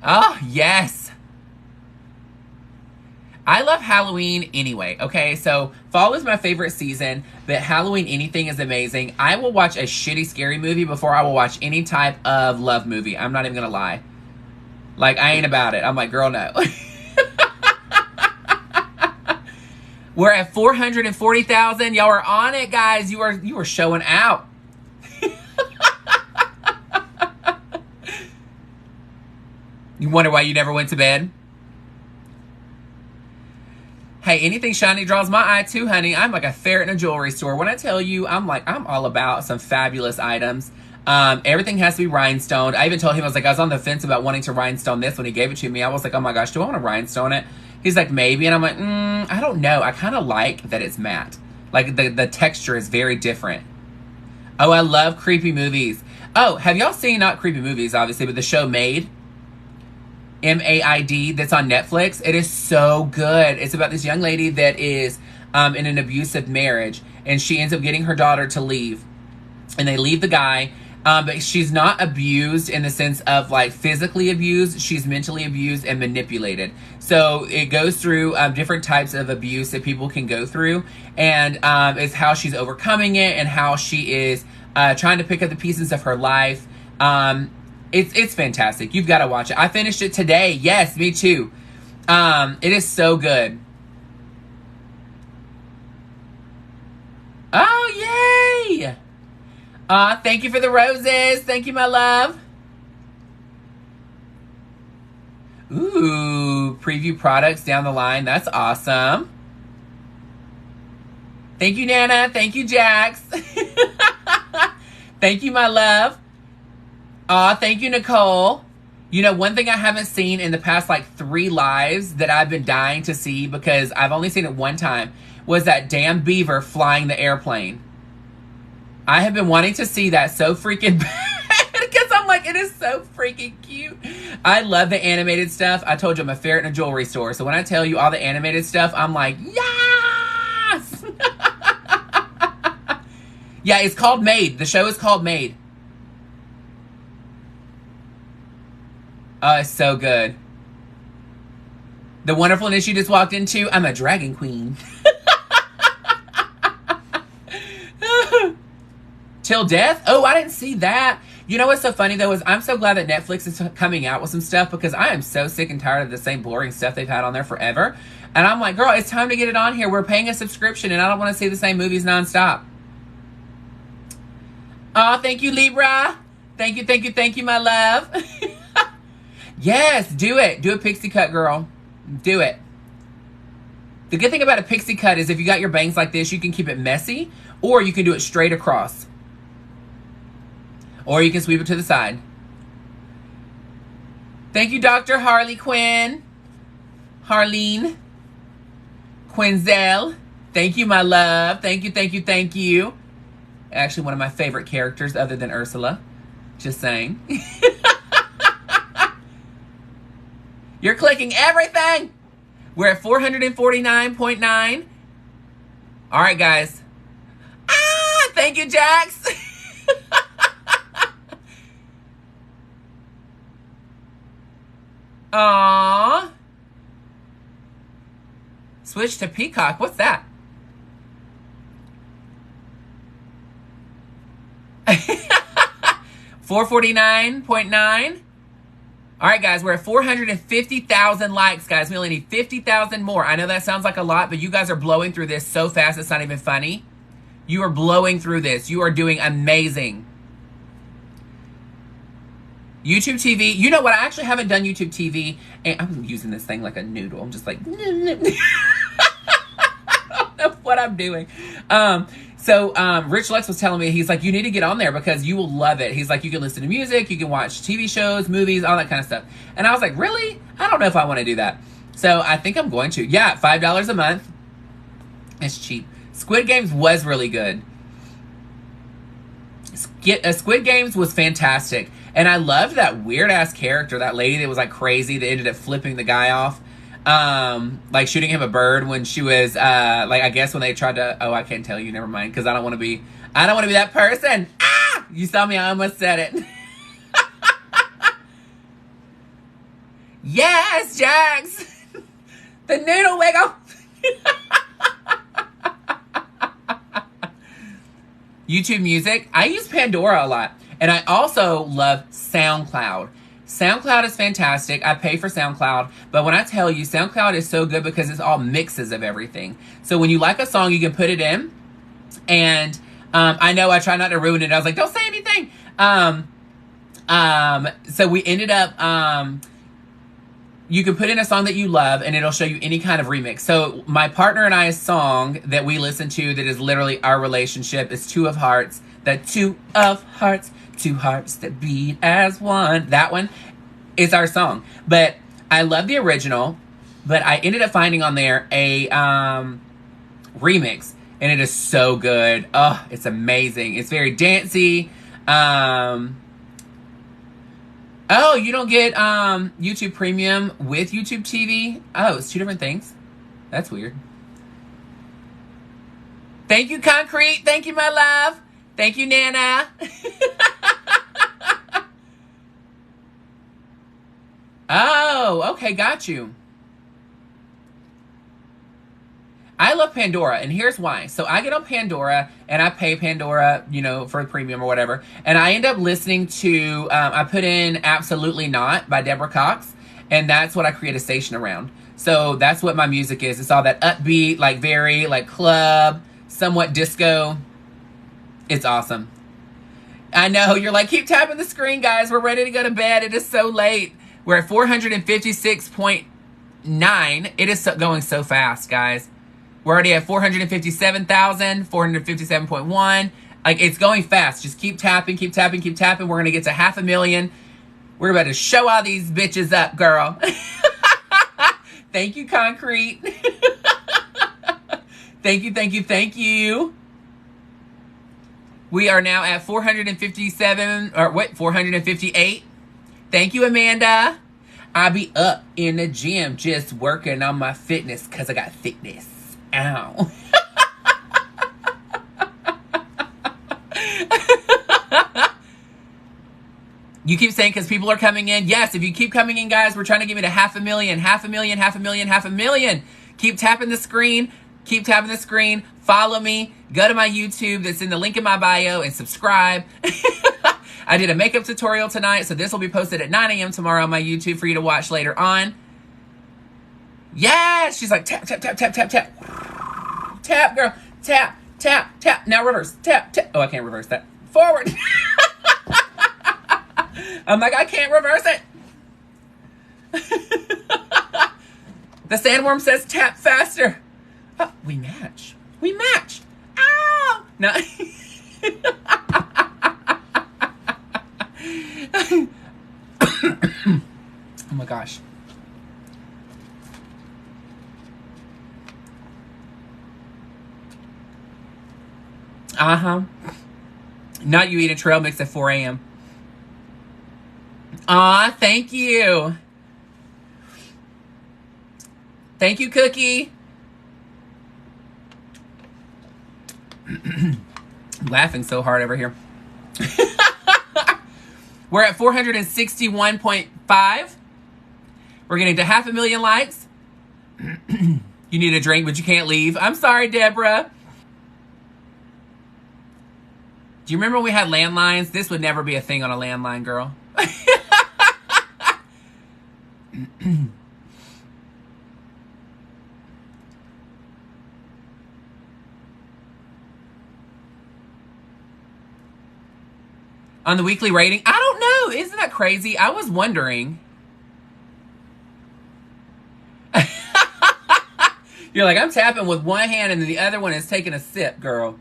Oh, yes. I love Halloween anyway, okay? So fall is my favorite season, but Halloween anything is amazing. I will watch a shitty scary movie before I will watch any type of love movie. I'm not even gonna lie. Like, I ain't about it. I'm like, girl, no. We're at 440,000. Y'all are on it, guys. You are showing out. You wonder why you never went to bed? Hey, anything shiny draws my eye too, honey. I'm like a ferret in a jewelry store. When I tell you, I'm all about some fabulous items. Everything has to be rhinestoned. I even told him, I was on the fence about wanting to rhinestone this when he gave it to me. I was like, oh my gosh, do I want to rhinestone it? He's like, maybe. And I'm like, I don't know. I kind of like that it's matte. Like the texture is very different. Oh, I love creepy movies. Oh, have y'all seen, not creepy movies, obviously, but the show Maid? M-A-I-D, that's on Netflix. It is so good. It's about this young lady that is in an abusive marriage, and she ends up getting her daughter to leave. And they leave the guy, but she's not abused in the sense of like physically abused. She's mentally abused and manipulated. So it goes through different types of abuse that people can go through, and it's how she's overcoming it and how she is trying to pick up the pieces of her life. It's fantastic. You've got to watch it. I finished it today. Yes, me too. It is so good. Oh, yay! Thank you for the roses. Thank you, my love. Ooh, preview products down the line. That's awesome. Thank you, Nana. Thank you, Jax. Thank you, my love. Thank you, Nicole. You know, one thing I haven't seen in the past like 3 lives that I've been dying to see because I've only seen it one time was that damn beaver flying the airplane. I have been wanting to see that so freaking bad because I'm like, it is so freaking cute. I love the animated stuff. I told you I'm a ferret in a jewelry store. So when I tell you all the animated stuff, I'm like, yes! Yeah, it's called Maid. The show is called Maid. Oh, it's so good. The wonderfulness you just walked into, I'm a dragon queen. Till Death? Oh, I didn't see that. You know what's so funny, though, is I'm so glad that Netflix is coming out with some stuff because I am so sick and tired of the same boring stuff they've had on there forever. And I'm like, girl, it's time to get it on here. We're paying a subscription, and I don't want to see the same movies nonstop. Oh, thank you, Libra. Thank you, thank you, thank you, my love. Yes, do it. Do a pixie cut, girl. Do it. The good thing about a pixie cut is if you got your bangs like this, you can keep it messy, or you can do it straight across. Or you can sweep it to the side. Thank you, Dr. Harley Quinn. Harleen. Quinzel. Thank you, my love. Thank you, thank you, thank you. Actually, one of my favorite characters other than Ursula. Just saying. You're clicking everything. We're at 449.9. All right, guys. Thank you, Jax. Aww. Switch to Peacock. What's that? $449.9. All right, guys, we're at 450,000 likes, guys. We only need 50,000 more. I know that sounds like a lot, but you guys are blowing through this so fast it's not even funny. You are blowing through this. You are doing amazing. YouTube TV. You know what? I actually haven't done YouTube TV. And I'm using this thing like a noodle. I'm just like, I don't know what I'm doing. Rich Lex was telling me, he's like, you need to get on there because you will love it. He's like, you can listen to music, you can watch TV shows, movies, all that kind of stuff. And I was like, really? I don't know if I want to do that. So I think I'm going to. Yeah, $5 a month. It's cheap. Squid Games was really good. Squid Games was fantastic. And I loved that weird ass character, that lady that was like crazy that ended up flipping the guy off. Like shooting him a bird when she was like, I guess when they tried to, oh, I can't tell you, never mind, because I don't want to be that person. Ah, you saw me, I almost said it. Yes, Jax. The noodle wiggle. YouTube Music. I use Pandora a lot. And I also love SoundCloud. SoundCloud is fantastic. I pay for SoundCloud. But when I tell you, SoundCloud is so good because it's all mixes of everything. So when you like a song, you can put it in. And I know I try not to ruin it. I was like, don't say anything. So we ended up... you can put in a song that you love and it'll show you any kind of remix. So my partner and I's song that we listen to that is literally our relationship is Two of Hearts. The Two of Hearts, two hearts that beat as one. That one is our song. But I love the original, but I ended up finding on there a remix and it is so good. Oh, it's amazing. It's very dancey. Oh, you don't get YouTube Premium with YouTube TV? Oh, it's two different things. That's weird. Thank you, Concrete. Thank you, my love. Thank you, Nana. Oh, okay, got you. I love Pandora, and here's why. So I get on Pandora, and I pay Pandora, you know, for premium or whatever, and I end up listening to, I put in Absolutely Not by Deborah Cox, and that's what I create a station around. So that's what my music is. It's all that upbeat, like very, like club, somewhat disco. It's awesome. I know, you're like, keep tapping the screen, guys. We're ready to go to bed. It is so late. We're at 456.9. It is going so fast, guys. We're already at 457,000, 457.1. Like, it's going fast. Just keep tapping, keep tapping, keep tapping. We're going to get to 500,000. We're about to show all these bitches up, girl. Thank you, Concrete. Thank you, thank you, thank you. We are now at 458. Thank you, Amanda. I be up in the gym just working on my fitness because I got thickness. Ow. You keep saying because people are coming in. Yes, if you keep coming in, guys, we're trying to get me to 500,000, 500,000, 500,000, 500,000. Keep tapping the screen. Keep tapping the screen. Follow me. Go to my YouTube that's in the link in my bio and subscribe. I did a makeup tutorial tonight, so this will be posted at 9 a.m. tomorrow on my YouTube for you to watch later on. Yeah, she's like, tap, tap, tap, tap, tap, tap. Tap, girl. Tap, tap, tap. Now reverse. Tap, tap. Oh, I can't reverse that. Forward. I'm like, I can't reverse it. The sandworm says tap faster. Oh, we match. We matched. Ow! No. Oh my gosh. Not you eat a trail mix at 4 a.m. Aw, thank you. Thank you, Cookie. I'm laughing so hard over here. We're at 461.5. We're getting to 500,000 likes. You need a drink, but you can't leave. I'm sorry, Deborah. Do you remember when we had landlines? This would never be a thing on a landline, girl. On the weekly rating? I don't know. Isn't that crazy? I was wondering. You're like, I'm tapping with one hand and the other one is taking a sip, girl.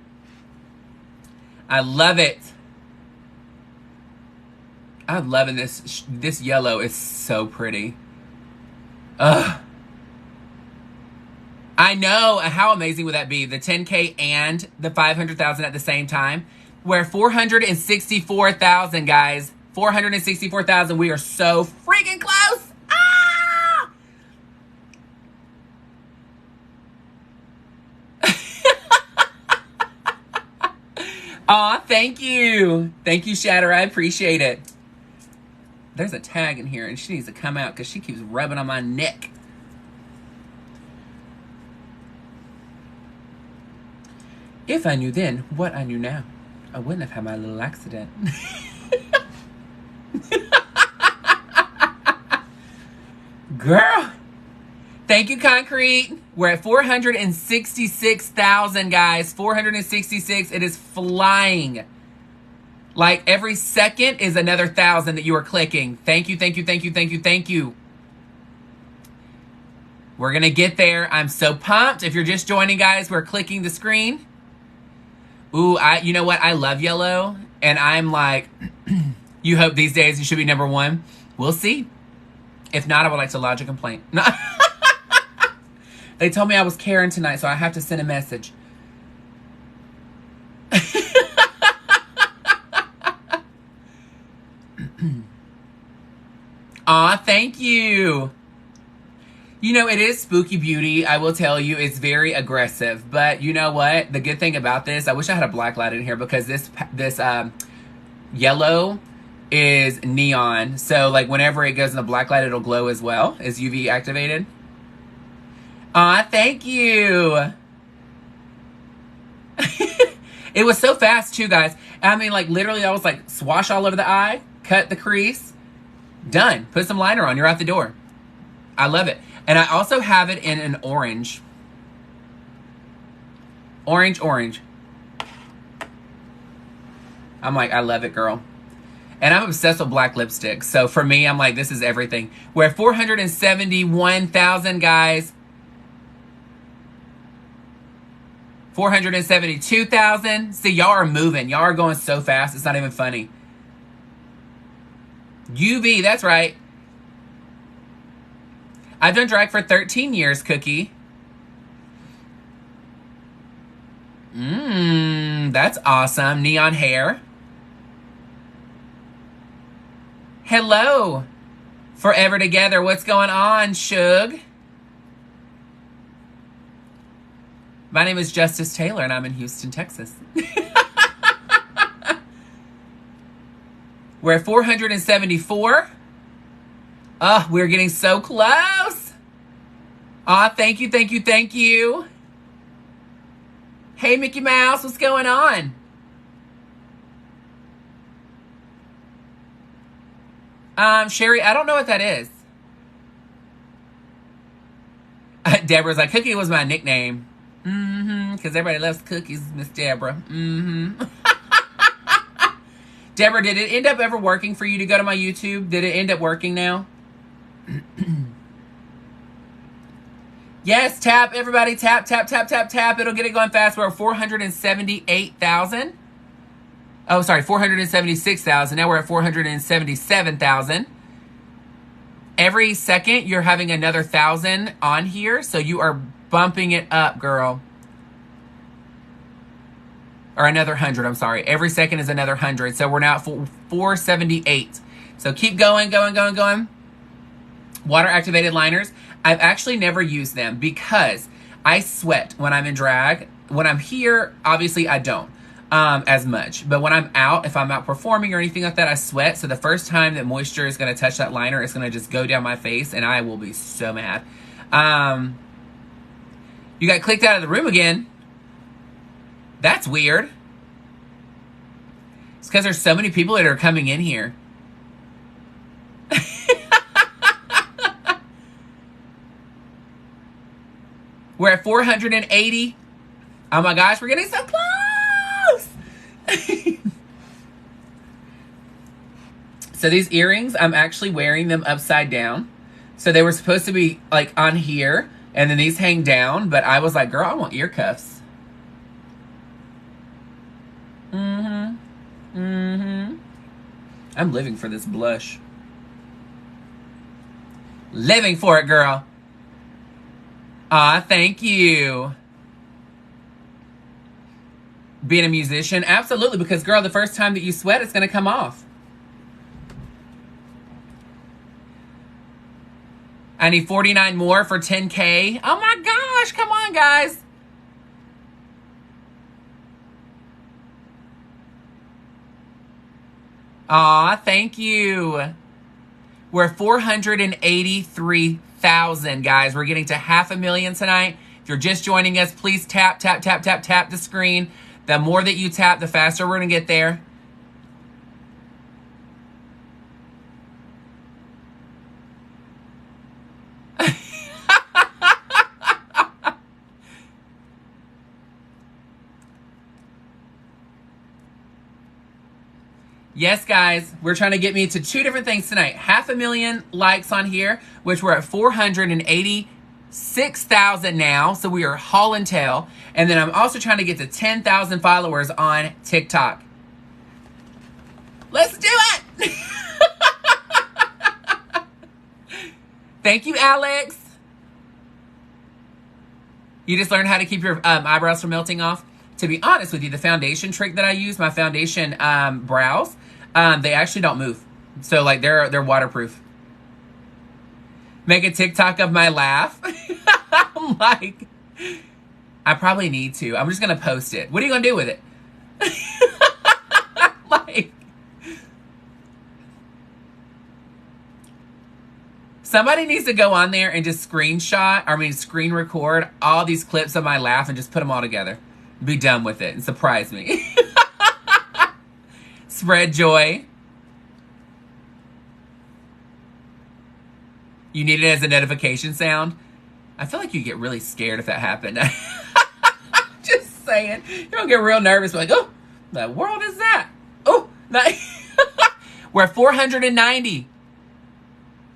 I love it. I'm loving this. This yellow is so pretty. Ugh. I know. How amazing would that be? The 10K and the 500,000 at the same time. We're 464,000, guys. 464,000. We are so freaking close. Ah! Aw, thank you. Thank you, Shatter. I appreciate it. There's a tag in here, and she needs to come out because she keeps rubbing on my neck. If I knew then what I knew now, I wouldn't have had my little accident. Girl. Thank you, Concrete. We're at 466,000, guys. 466. It is flying. Like every second is another 1,000 that you are clicking. Thank you, thank you, thank you, thank you, thank you. We're going to get there. I'm so pumped. If you're just joining, guys, we're clicking the screen. Ooh, you know what? I love yellow. And I'm like, you hope these days you should be number one. We'll see. If not, I would like to lodge a complaint. They told me I was Karen tonight, so I have to send a message. Aw, thank you. You know, it is spooky beauty. I will tell you, it's very aggressive. But you know what? The good thing about this, I wish I had a black light in here because this yellow is neon. So like whenever it goes in the black light, it'll glow as well. Is UV activated? Aw, thank you. It was so fast too, guys. I mean, like literally I was like swash all over the eye, cut the crease, done. Put some liner on, you're out the door. I love it. And I also have it in an orange. Orange. I'm like, I love it, girl. And I'm obsessed with black lipstick. So for me, I'm like, this is everything. We're at 471,000, guys. 472,000. See, y'all are moving. Y'all are going so fast. It's not even funny. UV, that's right. I've done drag for 13 years, Cookie. That's awesome. Neon hair. Hello. Forever Together. What's going on, Shug? My name is Justice Taylor, and I'm in Houston, Texas. We're at 474. Oh, we're getting so close. Aw, thank you, thank you, thank you. Hey, Mickey Mouse, what's going on? Sherry, I don't know what that is. Deborah's like, Cookie was my nickname. Because everybody loves cookies, Miss Deborah. Deborah, did it end up ever working for you to go to my YouTube? Did it end up working now? Yes, tap, everybody. Tap, tap, tap, tap, tap. It'll get it going fast. We're at 478,000. Oh, sorry, 476,000. Now we're at 477,000. Every second, you're having another 1,000 on here. So you are bumping it up, girl. Or another 100, I'm sorry. Every second is another 100. So we're now at 478. So keep going, going, going, going. Water activated liners. I've actually never used them because I sweat when I'm in drag. When I'm here, obviously I don't as much. But when I'm out, if I'm out performing or anything like that, I sweat. So the first time that moisture is going to touch that liner, it's going to just go down my face and I will be so mad. You got clicked out of the room again. That's weird. It's because there's so many people that are coming in here. We're at 480. Oh my gosh, we're getting so close. So these earrings, I'm actually wearing them upside down. So they were supposed to be like on here, and then these hang down, but I was like, girl, I want ear cuffs. I'm living for this blush. Living for it, girl. Aw, thank you. Being a musician? Absolutely, because girl, the first time that you sweat, it's going to come off. I need 49 more for 10K. Oh my gosh, come on, guys. Aw, thank you. We're 483,000, guys. We're getting to 500,000 tonight. If you're just joining us, please tap, tap, tap, tap, tap the screen. The more that you tap, the faster we're going to get there. Yes, guys, we're trying to get me to 2 different things tonight. 500,000 likes on here, which we're at 486,000 now. So we are hauling tail. And then I'm also trying to get to 10,000 followers on TikTok. Let's do it. Thank you, Alex. You just learned how to keep your eyebrows from melting off. To be honest with you, the foundation trick that I use, my foundation brows, they actually don't move. So like they're waterproof. Make a TikTok of my laugh. I'm like, I probably need to. I'm just gonna post it. What are you gonna do with it? Like, somebody needs to go on there and just screen record all these clips of my laugh and just put them all together. Be done with it and surprise me. Spread joy. You need it as a notification sound. I feel like you get really scared if that happened. Just saying. You're gonna get real nervous. Like, oh, what world is that? Oh, we're at 490.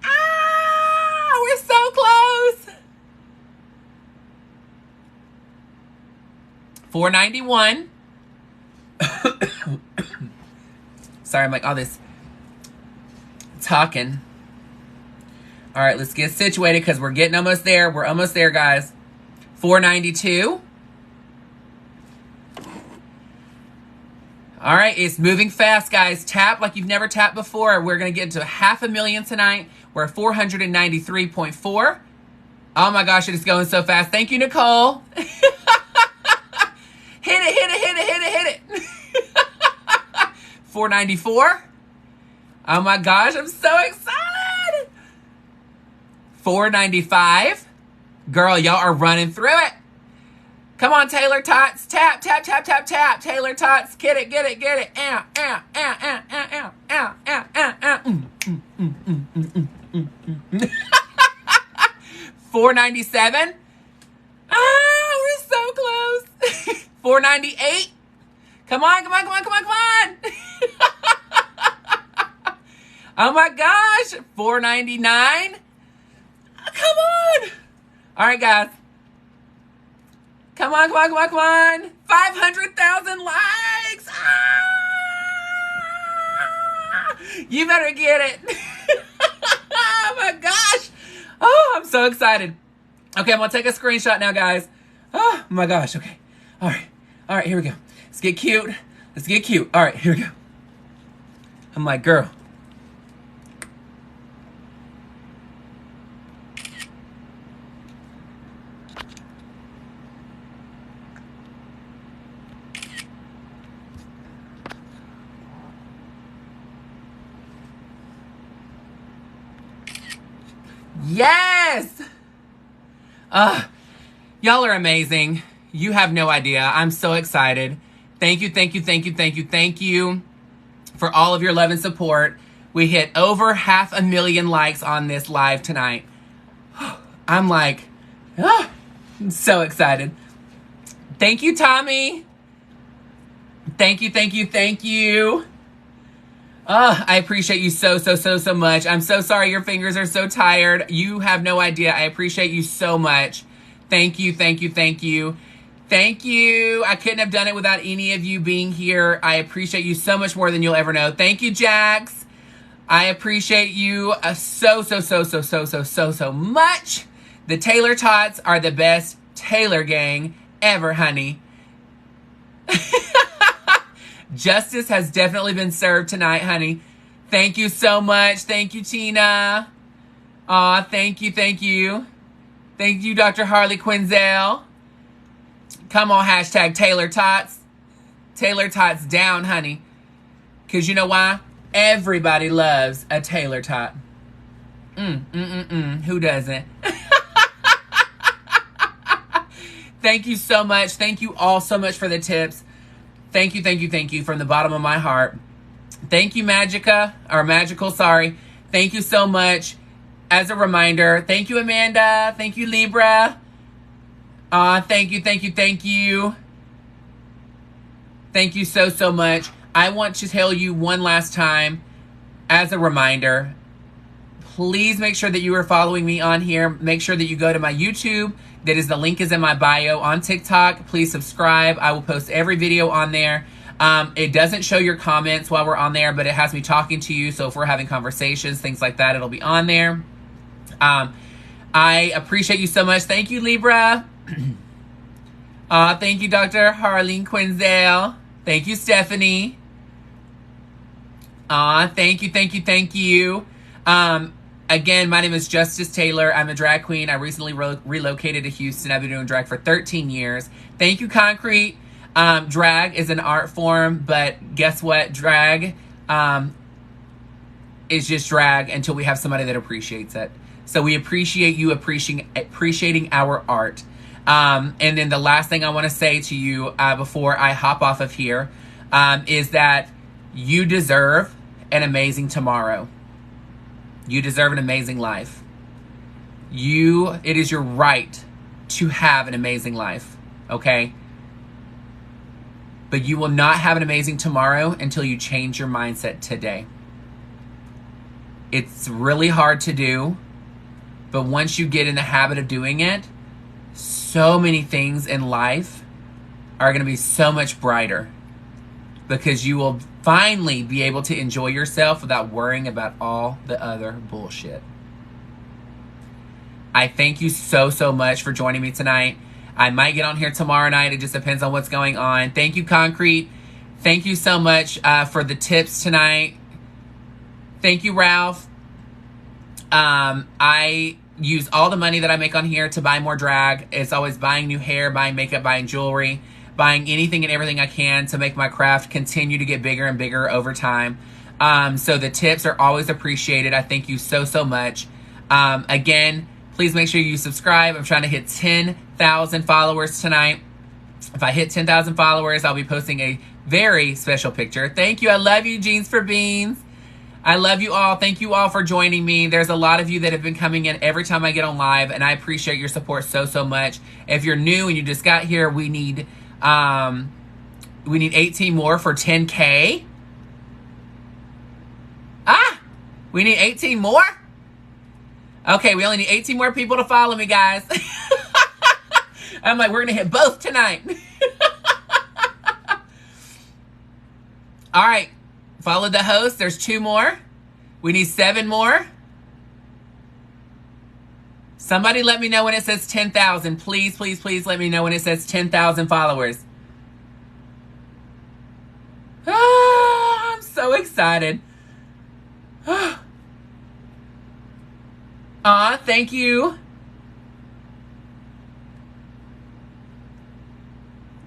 Ah, we're so close. 491. Sorry, I'm like all this talking. All right, let's get situated because we're getting almost there. We're almost there, guys. 492. All right, it's moving fast, guys. Tap like you've never tapped before. We're going to get into 500,000 tonight. We're at 493.4. Oh my gosh, it is going so fast. Thank you, Nicole. Hit it, hit it, hit it, hit it, hit it. 494. Oh my gosh, I'm so excited. 495. Girl, y'all are running through it. Come on, Taylor-Tots. Tap, tap, tap, tap, tap. Taylor-Tots. Get it, get it, get it. Ow, ow, ow, ow, ow, ow, ow, ow, ow. 497. Ah, we're so close. 498. Come on, come on, come on, come on, come on. Oh my gosh. 499. Come on. All right, guys. Come on, come on, come on, come on. 500,000 likes. Ah! You better get it. Oh my gosh. Oh, I'm so excited. Okay, I'm going to take a screenshot now, guys. Oh my gosh. Okay. All right. All right, here we go. Let's get cute. Let's get cute. All right, here we go. I'm like, girl. Yes! Y'all are amazing. You have no idea. I'm so excited. Thank you, thank you, thank you, thank you, thank you for all of your love and support. We hit over 500,000 likes on this live tonight. I'm like, I'm so excited. Thank you, Tommy. Thank you, thank you, thank you. I appreciate you so, so, so, so much. I'm so sorry your fingers are so tired. You have no idea. I appreciate you so much. Thank you, thank you, thank you. Thank you. I couldn't have done it without any of you being here. I appreciate you so much more than you'll ever know. Thank you, Jax. I appreciate you so, so, so, so, so, so, so, so much. The Taylor-Tots are the best Taylor gang ever, honey. Justice has definitely been served tonight, honey. Thank you so much. Thank you, Tina. Aw, thank you, thank you. Thank you, Dr. Harley Quinzel. Come on, hashtag Taylor-Tots. Taylor-Tots down, honey. Because you know why? Everybody loves a Taylor-Tot. Who doesn't? Thank you so much. Thank you all so much for the tips. Thank you, thank you, thank you from the bottom of my heart. Thank you, Magical, sorry. Thank you so much. As a reminder, thank you, Amanda. Thank you, Libra. Thank you, thank you, thank you. Thank you so, so much. I want to tell you one last time, as a reminder, please make sure that you are following me on here. Make sure that you go to my YouTube. The link is in my bio. On TikTok, please subscribe. I will post every video on there. It doesn't show your comments while we're on there, but it has me talking to you. So if we're having conversations, things like that, it'll be on there. I appreciate you so much. Thank you, Libra. Thank you, Dr. Harleen Quinzel. Thank you, Stephanie. Thank you, thank you, thank you. Again, my name is Justice Taylor. I'm a drag queen. I recently relocated to Houston. I've been doing drag for 13 years. Thank you, Concrete. Drag is an art form, but guess what? Drag is just drag until we have somebody that appreciates it. So we appreciate you appreciating our art. And then the last thing I want to say to you before I hop off of here is that you deserve an amazing tomorrow. You deserve an amazing life. It is your right to have an amazing life, okay? But you will not have an amazing tomorrow until you change your mindset today. It's really hard to do, but once you get in the habit of doing it, so many things in life are going to be so much brighter because you will finally be able to enjoy yourself without worrying about all the other bullshit. I thank you so, so much for joining me tonight. I might get on here tomorrow night. It just depends on what's going on. Thank you, Concrete. Thank you so much for the tips tonight. Thank you, Ralph. I use all the money that I make on here to buy more drag. It's always buying new hair, buying makeup, buying jewelry, buying anything and everything I can to make my craft continue to get bigger and bigger over time. So the tips are always appreciated. I thank you so, so much. Again, please make sure you subscribe. I'm trying to hit 10,000 followers tonight. If I hit 10,000 followers, I'll be posting a very special picture. Thank you. I love you, Jeans for Beans. I love you all. Thank you all for joining me. There's a lot of you that have been coming in every time I get on live, and I appreciate your support so, so much. If you're new and you just got here, we need 18 more for 10K. We need 18 more? Okay, we only need 18 more people to follow me, guys. I'm like, we're going to hit both tonight. All right. Follow the host. There's 2 more. We need 7 more. Somebody let me know when it says 10,000. Please, please, please let me know when it says 10,000 followers. I'm so excited. Thank you.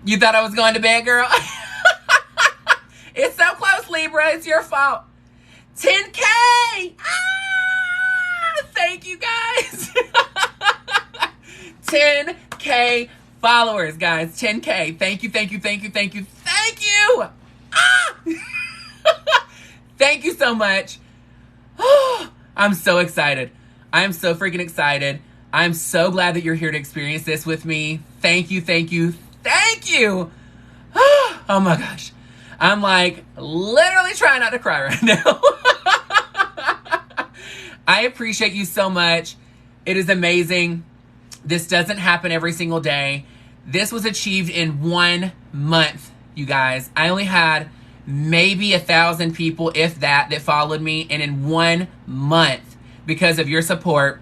You thought I was going to bed, girl? It's so close, Libra. It's your fault. 10K. Thank you, guys. 10K followers, guys. 10K. Thank you, thank you, thank you, thank you, thank you. Thank you so much. I'm so excited. I'm so freaking excited. I'm so glad that you're here to experience this with me. Thank you, thank you, thank you. Oh my gosh. I'm like literally trying not to cry right now. I appreciate you so much. It is amazing. This doesn't happen every single day. This was achieved in 1 month, you guys. I only had maybe 1,000 people, if that followed me. And in 1 month, because of your support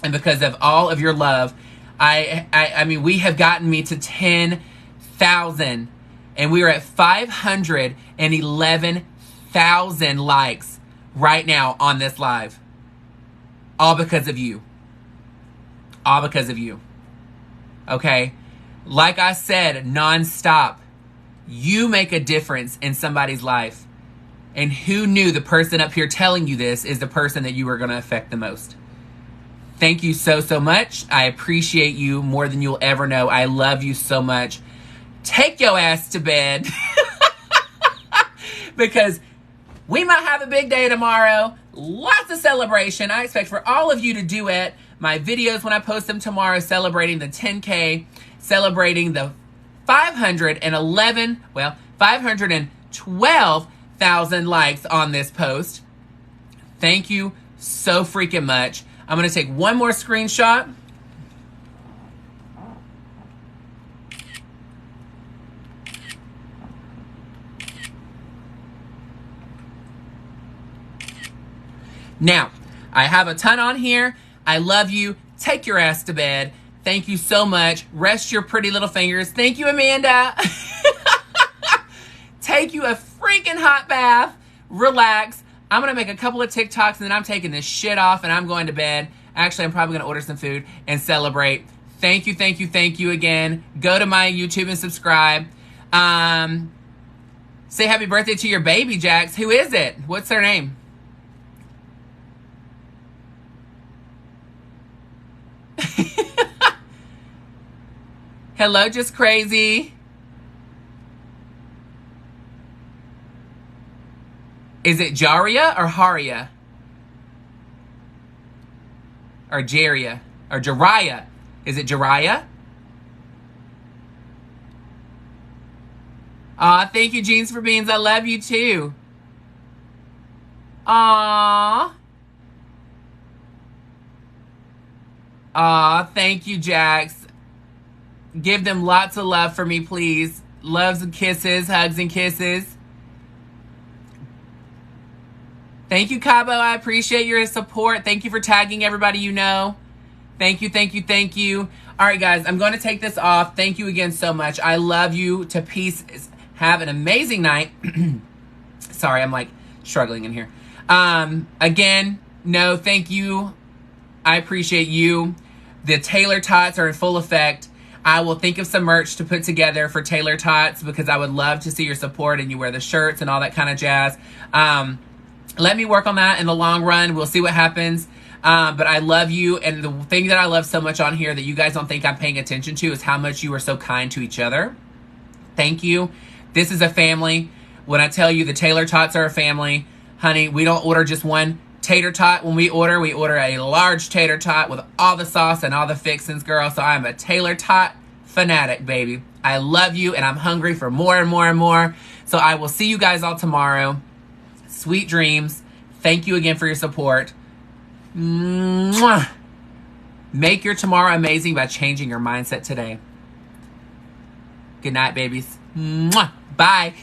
and because of all of your love, I mean, we have gotten me to 10,000. And we are at 511,000 likes right now on this live. All because of you. All because of you. Okay? Like I said, nonstop. You make a difference in somebody's life. And who knew the person up here telling you this is the person that you are going to affect the most. Thank you so, so much. I appreciate you more than you'll ever know. I love you so much. Take your ass to bed. Because we might have a big day tomorrow. Lots of celebration. I expect for all of you to duet my videos when I post them tomorrow, celebrating the 10K, celebrating the 512,000 likes on this post. Thank you so freaking much. I'm going to take one more screenshot. Now, I have a ton on here. I love you. Take your ass to bed. Thank you so much. Rest your pretty little fingers. Thank you, Amanda. Take you a freaking hot bath. Relax. I'm going to make a couple of TikToks and then I'm taking this shit off and I'm going to bed. Actually, I'm probably going to order some food and celebrate. Thank you, thank you, thank you again. Go to my YouTube and subscribe. Say happy birthday to your baby, Jax. Who is it? What's her name? Hello, Just Crazy. Is it Jaria or Haria? Or Jaria? Or Jariah? Is it Jariah? Aw, thank you, Jeans for Beans. I love you too. Aw. Aw, thank you, Jax. Give them lots of love for me, please. Loves and kisses, hugs and kisses. Thank you, Cabo. I appreciate your support. Thank you for tagging everybody you know. Thank you, thank you, thank you. All right, guys, I'm going to take this off. Thank you again so much. I love you to pieces. Have an amazing night. Sorry, I'm like struggling in here. Again, no, thank you. I appreciate you. The Taylor-Tots are in full effect. I will think of some merch to put together for Taylor-Tots because I would love to see your support and you wear the shirts and all that kind of jazz. Let me work on that in the long run. We'll see what happens. But I love you. And the thing that I love so much on here that you guys don't think I'm paying attention to is how much you are so kind to each other. Thank you. This is a family. When I tell you the Taylor-Tots are a family, honey, we don't order just one tater tot. When we order a large tater tot with all the sauce and all the fixings, girl. So I'm a Taylor-Tot fanatic, baby. I love you and I'm hungry for more and more and more. So I will see you guys all tomorrow. Sweet dreams. Thank you again for your support. Mwah. Make your tomorrow amazing by changing your mindset today. Good night, babies. Mwah. Bye.